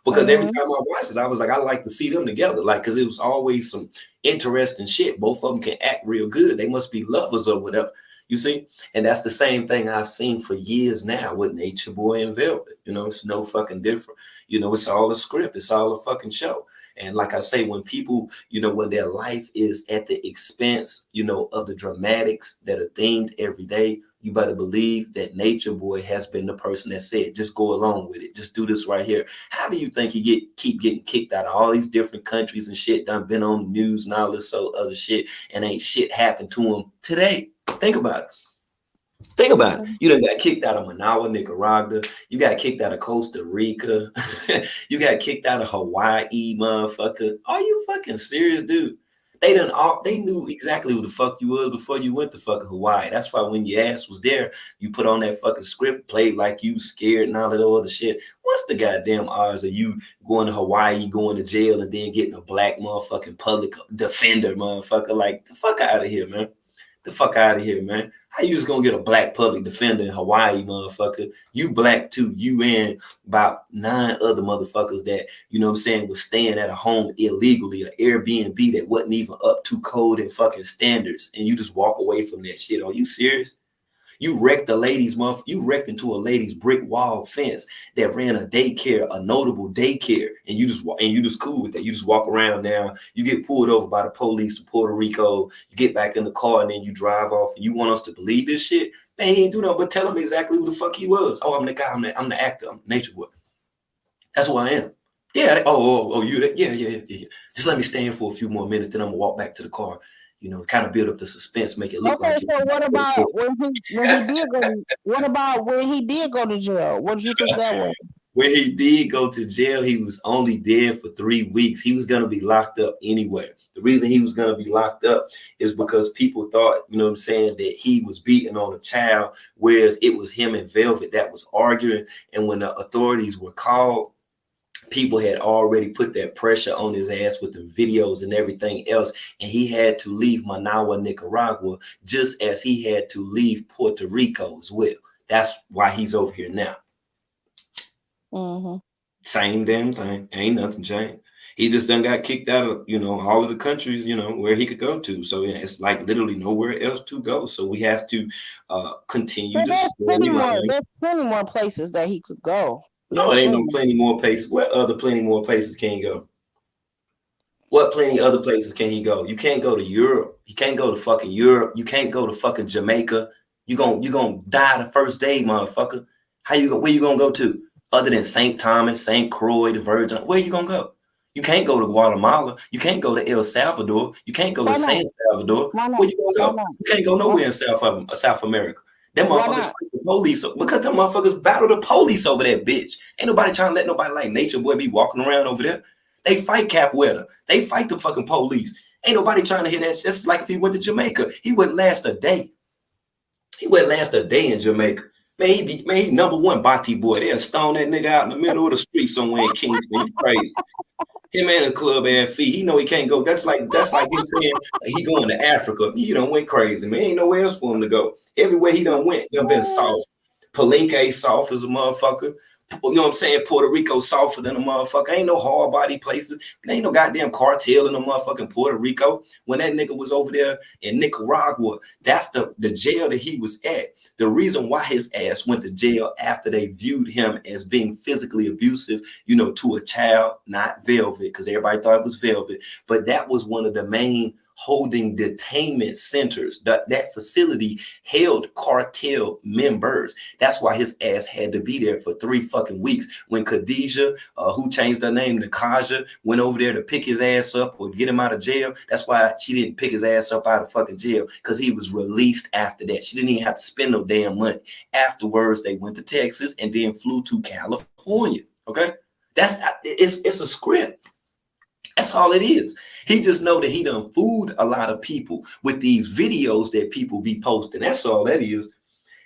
Because every time I watched it, I was like, I like to see them together. Like, because it was always some interesting shit. Both of them can act real good. They must be lovers or whatever. You see? And that's the same thing I've seen for years now with Nature Boy and Velvet. It's no fucking different. It's all a script. It's all a fucking show. And like I say, when people, when their life is at the expense, of the dramatics that are themed every day, you better believe that Nature Boy has been the person that said, just go along with it. Just do this right here. How do you think he keep getting kicked out of all these different countries and shit, done been on the news and all this other shit, and ain't shit happened to him today? Think about it. Think about it. You done got kicked out of Manaus, Nicaragua. You got kicked out of Costa Rica. You got kicked out of Hawaii, motherfucker. Are you fucking serious, dude? They knew exactly who the fuck you was before you went to fucking Hawaii. That's why when your ass was there, you put on that fucking script, played like you scared and all that other shit. What's the goddamn odds of you going to Hawaii, going to jail, and then getting a black motherfucking public defender, motherfucker? Like, the fuck out of here, man. The fuck out of here, man. How you just gonna get a black public defender in Hawaii, motherfucker? You black too. You and about 9 other motherfuckers that, was staying at a home illegally, an Airbnb that wasn't even up to code and fucking standards. And you just walk away from that shit. Are you serious? You wrecked you wrecked into a lady's brick wall fence that ran a daycare, a notable daycare, and you just cool with that. You just walk around now. You get pulled over by the police in Puerto Rico. You get back in the car and then you drive off. And you want us to believe this shit? Man, he ain't do nothing but tell him exactly who the fuck he was. Oh, I'm the guy. I'm the actor. I'm Nature Boy. That's who I am. Yeah. You. Yeah. Just let me stand for a few more minutes. Then I'm gonna walk back to the car. Kind of build up the suspense, make it look like. Okay, so what about when he did go? What about when he did go to jail? What did you think that was? When he did go to jail, he was only there for 3 weeks. He was going to be locked up anyway. The reason he was going to be locked up is because people thought, that he was beating on a child, whereas it was him and Velvet that was arguing. And when the authorities were called, people had already put that pressure on his ass with the videos and everything else. And he had to leave Manaus, Nicaragua, just as he had to leave Puerto Rico as well. That's why he's over here now. Mm-hmm. Same damn thing. Ain't nothing changed. He just done got kicked out of, all of the countries, where he could go to. So yeah, it's like literally nowhere else to go. So we have to continue But the storyline. there's plenty more places that he could go. No, There's it ain't plenty no more. plenty more places. What other plenty more places can you go? What plenty other places can he go? You can't go to Europe. You can't go to fucking Europe. You can't go to fucking Jamaica. You gonna die the first day, motherfucker. Where you gonna go to? Other than St. Thomas, St. Croix, the Virgin, where you gonna go? You can't go to Guatemala. You can't go to El Salvador. You can't go to Why not? San Salvador. Why not? Where you Why gonna go? not? You can't go Why, nowhere in South America. Them why motherfuckers not? fight the police because them motherfuckers battle the police over that bitch. Ain't nobody trying to let nobody like Nature Boy be walking around over there. They fight Capwetta. They fight the fucking police. Ain't nobody trying to hear that shit. It's like if he went to Jamaica, he wouldn't last a day. He wouldn't last a day in Jamaica. Man, he number one Bati boy. They'll stone that nigga out in the middle of the street somewhere in Kingston. You crazy. Him and the club ass feet. He know he can't go. That's like him saying he going to Africa. He done went crazy. Man, ain't nowhere else for him to go. Everywhere he done went, done been soft. Palenque soft as a motherfucker. You know what I'm saying? Puerto Rico softer than a motherfucker. Ain't no hard body places. There ain't no goddamn cartel in the motherfucking Puerto Rico. When that nigga was over there in Nicaragua, that's the jail that he was at. The reason why his ass went to jail after they viewed him as being physically abusive, to a child, not Velvet, because everybody thought it was Velvet. But that was one of the main holding detainment centers. That facility held cartel members. That's why his ass had to be there for 3 fucking weeks. When Khadijah, who changed her name to Kaja, went over there to pick his ass up or get him out of jail, that's why she didn't pick his ass up out of fucking jail, because he was released after that. She didn't even have to spend no damn money. Afterwards, they went to Texas and then flew to California. Okay? It's a script. That's all it is. He just know that he done fooled a lot of people with these videos that people be posting. That's all that is.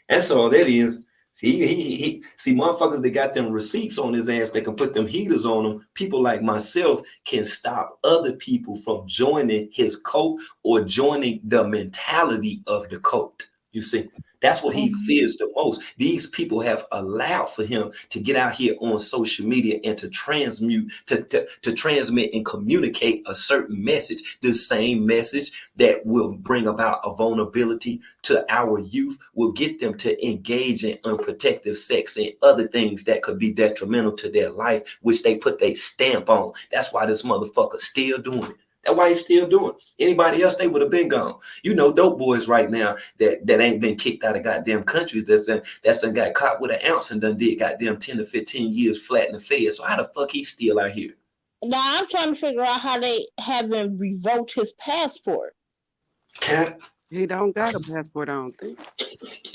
That's all that is. See motherfuckers that got them receipts on his ass that can put them heaters on them. People like myself can stop other people from joining his cult or joining the mentality of the cult. You see, that's what he fears the most. These people have allowed for him to get out here on social media and to transmute, to transmit and communicate a certain message. The same message that will bring about a vulnerability to our youth, will get them to engage in unprotected sex and other things that could be detrimental to their life, which they put their stamp on. That's why this motherfucker still doing it. That's why he's still doing it. Anybody else, they would have been gone. Dope boys right now that ain't been kicked out of goddamn countries that's done got caught with an ounce and done did goddamn 10 to 15 years flat in the Fed. So how the fuck he still out here? Now I'm trying to figure out how they haven't revoked his passport. He don't got a passport, I don't think.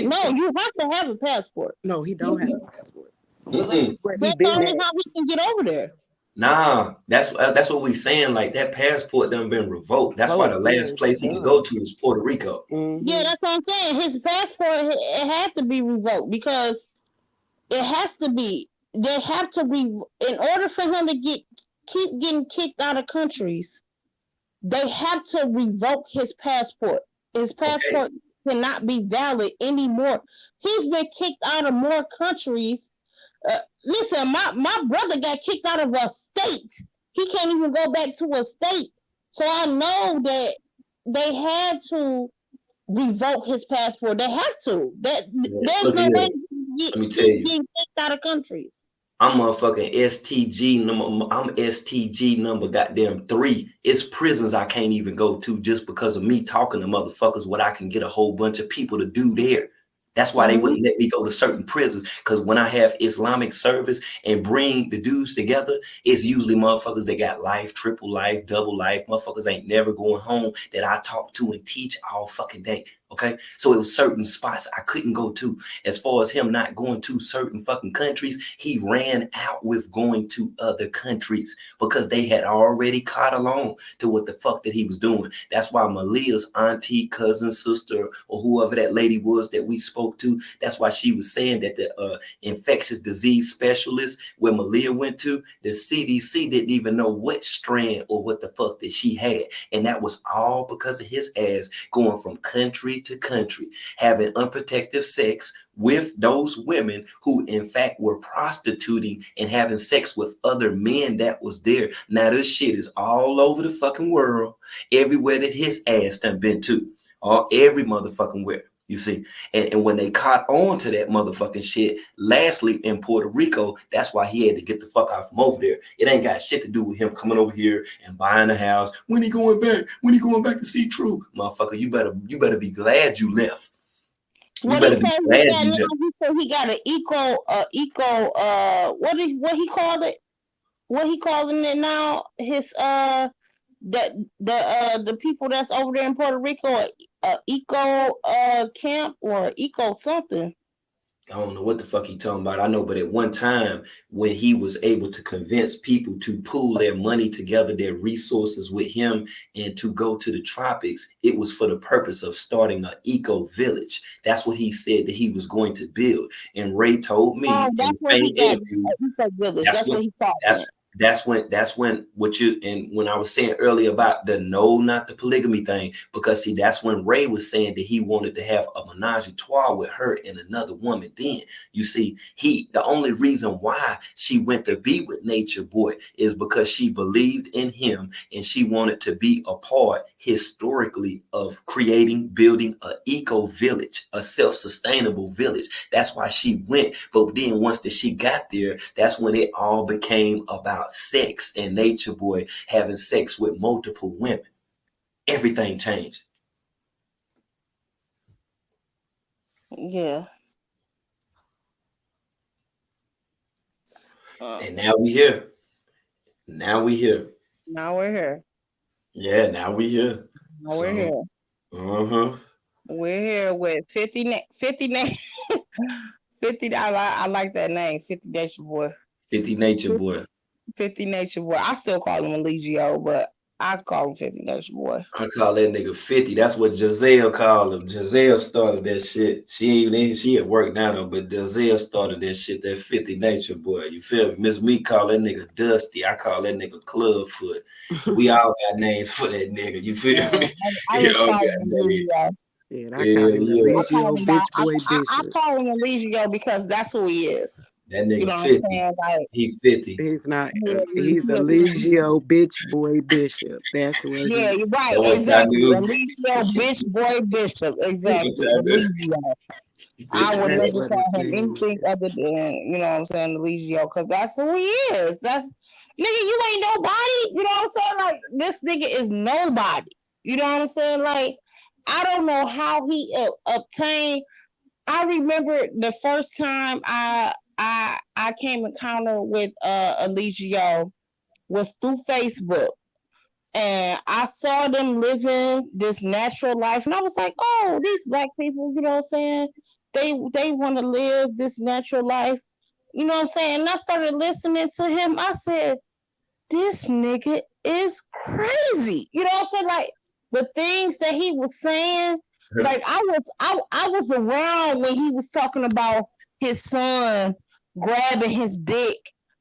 No, you have to have a passport. No, he don't have a passport. Where that's only how he can get over there. Nah, that's what we saying. Like that passport done been revoked. That's why the last place he could go to is Puerto Rico. Mm-hmm. Yeah, that's what I'm saying. His passport, it had to be revoked because it has to be. They have to be in order for him to keep getting kicked out of countries. They have to revoke his passport. His passport cannot be valid anymore. He's been kicked out of more countries. Listen, my brother got kicked out of a state. He can't even go back to a state. So I know that they had to revoke his passport. They have to. There's no way he keep getting kicked out of countries. I'm motherfucking STG number. I'm STG number goddamn 3. It's prisons I can't even go to just because of me talking to motherfuckers. What I can get a whole bunch of people to do there. That's why they wouldn't let me go to certain prisons. Because when I have Islamic service and bring the dudes together, it's usually motherfuckers that got life, triple life, double life. Motherfuckers ain't never going home that I talk to and teach all fucking day. Okay, so it was certain spots I couldn't go to. As far as him not going to certain fucking countries, he ran out with going to other countries because they had already caught along to what the fuck that he was doing. That's why Malia's auntie, cousin, sister, or whoever that lady was that we spoke to, that's why she was saying that the infectious disease specialist where Malia went to, the CDC didn't even know what strand or what the fuck that she had. And that was all because of his ass going from country country to country, having unprotected sex with those women who in fact were prostituting and having sex with other men that was there. Now this shit is all over the fucking world, everywhere that his ass done been to, all every motherfucking where. You see, and when they caught on to that motherfucking shit, lastly in Puerto Rico, that's why he had to get the fuck out from over there. It ain't got shit to do with him coming over here and buying a house. When he going back? When he going back to see True? Motherfucker, you better be glad you left. You What he better be said he glad got you now, left. he said he got an what he called it? What he calling it now? His the people that's over there in Puerto Rico, eco camp or eco something. I don't know what the fuck he talking about. I know, but at one time when he was able to convince people to pool their money together, their resources with him, and to go to the tropics, it was for the purpose of starting an eco village. That's what he said that he was going to build. And Ray told Oh, me in that's the what same he got. interview, Eco village. that's That's when what he calling that's it. that's when what you and when I was saying earlier about the no, not the polygamy thing, because see, that's when Ray was saying that he wanted to have a menage a trois with her and another woman. Then you see, the only reason why she went to be with Nature Boy is because she believed in him and she wanted to be a part historically of building an eco village, a self-sustainable village. That's why she went. But then once that she got there, that's when it all became about sex and Nature Boy having sex with multiple women. Everything changed. Yeah. And now we here. Now we here. Now we're here. Yeah, now we here. Now we're So, here. uh-huh. We're here with 50 name. 50. I like that name. 50 Nature Boy. 50 Nature Boy. 50 Nature Boy. I still call him Eligio, but I call him 50 Nature Boy. I call that nigga 50. That's what Giselle called him. Giselle started that shit. She at work now though, but Giselle started that shit, that 50 Nature Boy. You feel me? Miss Me call that nigga Dusty. I call that nigga Clubfoot. We all got names for that nigga. You feel Yeah, me? I You just all call got him names. Eligio. Yeah, I call Yeah, him yeah. Eligio, bitch boy, I bitches. call him Eligio because that's who he is. That You nigga know what I'm 50. saying? Like, He 50. He's not. he, He's he, Eligio, bitch boy, bishop. That's what yeah, he. you're right. That what time Exactly. was. Eligio, bitch, boy, bishop. What Exactly. time is. Eligio. I 50 would That's never what Nature. call his him name anything is. other than, you know what I'm saying, Eligio, because that's who he is. That's, nigga, you ain't nobody. You know what I'm saying? Like, this nigga is nobody. You know what I'm saying? Like, I don't know how he obtained. I remember the first time I came encounter with Eligio was through Facebook. And I saw them living this natural life, and I was like, "Oh, these black people, you know what I'm saying? They want to live this natural life, you know what I'm saying?" And I started listening to him. I said, "This nigga is crazy," you know what I'm saying? Like the things that he was saying. Like I was around when he was talking about his son grabbing his dick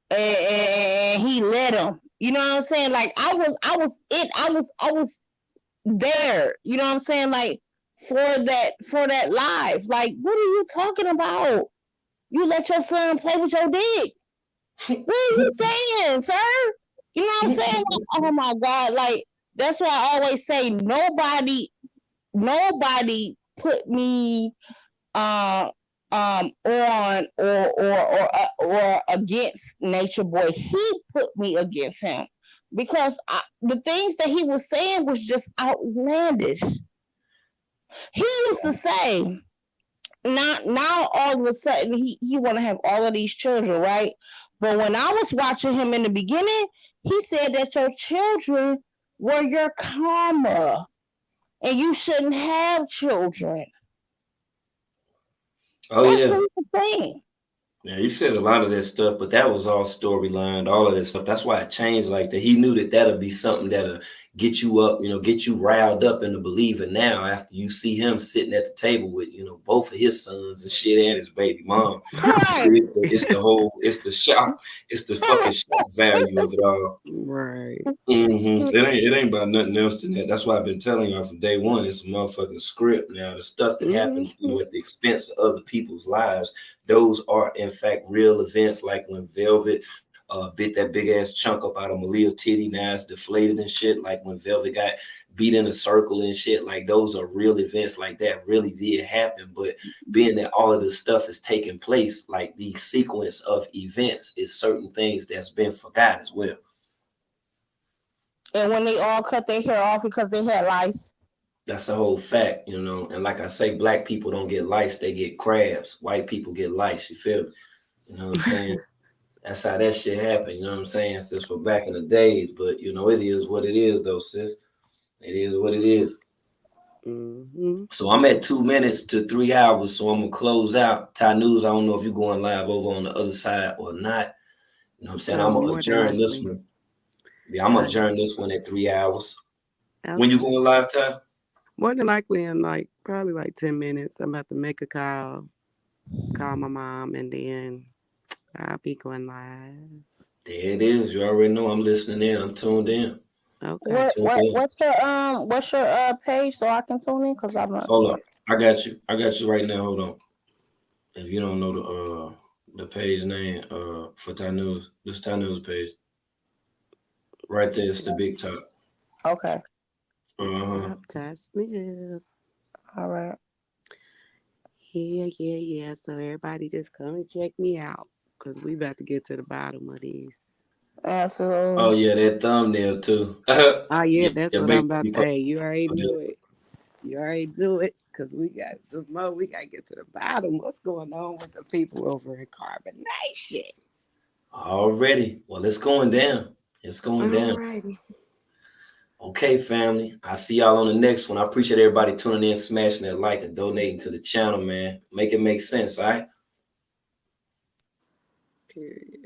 and he let him. You know what I'm saying? Like I was there. You know what I'm saying? Like for that live. Like, what are you talking about? You let your son play with your dick. What are you saying, sir? You know what I'm saying? Like, oh my God. Like, that's why I always say nobody put me on or against Nature Boy. He put me against him because the things that he was saying was just outlandish. He used to say, now all of a sudden he want to have all of these children, right? But when I was watching him in the beginning, he said that your children were your karma and you shouldn't have children. Oh That's yeah. what he was saying. Yeah, he said a lot of that stuff, but that was all storyline, all of that stuff. That's why it changed like that. He knew that that'll be something that'll get you up, get you riled up into believing now after you see him sitting at the table with, both of his sons and shit and his baby mom. Right. See, it's the shock, it's the fucking shock value of it all. Right. It ain't about nothing else than that. That's why I've been telling y'all from day one. It's a motherfucking script. Now the stuff that happened, at the expense of other people's lives, those are in fact real events. Like when Velvet bit that big ass chunk up out of Malia titty, now it's deflated and shit. Like when Velvet got beat in a circle and shit. Like those are real events. Like that really did happen. But being that all of this stuff is taking place, like the sequence of events is certain things that's been forgot as well. And when they all cut their hair off because they had lice. That's the whole fact, And like I say, black people don't get lice, they get crabs. White people get lice, you feel me? You know what I'm saying? That's how that shit happened, you know what I'm saying? Since for back in the days, but it is what it is though, sis. It is what it is. So I'm at 2 minutes to 3 hours, so I'm gonna close out. Ty News, I don't know if you're going live over on the other side or not. You know what I'm saying? I'm gonna adjourn this one. Yeah, I'm gonna adjourn this one at 3 hours. Okay. When you going live, Ty? More than likely in probably 10 minutes. I'm about to make a call my mom, and then I'll be going live. There it is. You already know I'm listening in. I'm tuned in. Okay. What's your page so I can tune in? Because I'm not. Hold on. I got you right now. Hold on. If you don't know the page name for Ty News, this Ty News page. Right there, it's the big top. Okay. Top Ty Smith. All right. Yeah. So everybody just come and check me out, because we about to get to the bottom of this. Absolutely. Oh yeah, that thumbnail too. Oh yeah, that's what I'm about to say. You already knew it. Because we got some more. We got to get to the bottom. What's going on with the people over in Carbonation? Already. Well, it's going down. It's going down. Alrighty. Okay, family. I'll see y'all on the next one. I appreciate everybody tuning in, smashing that like, and donating to the channel, man. Make it make sense, all right? Period.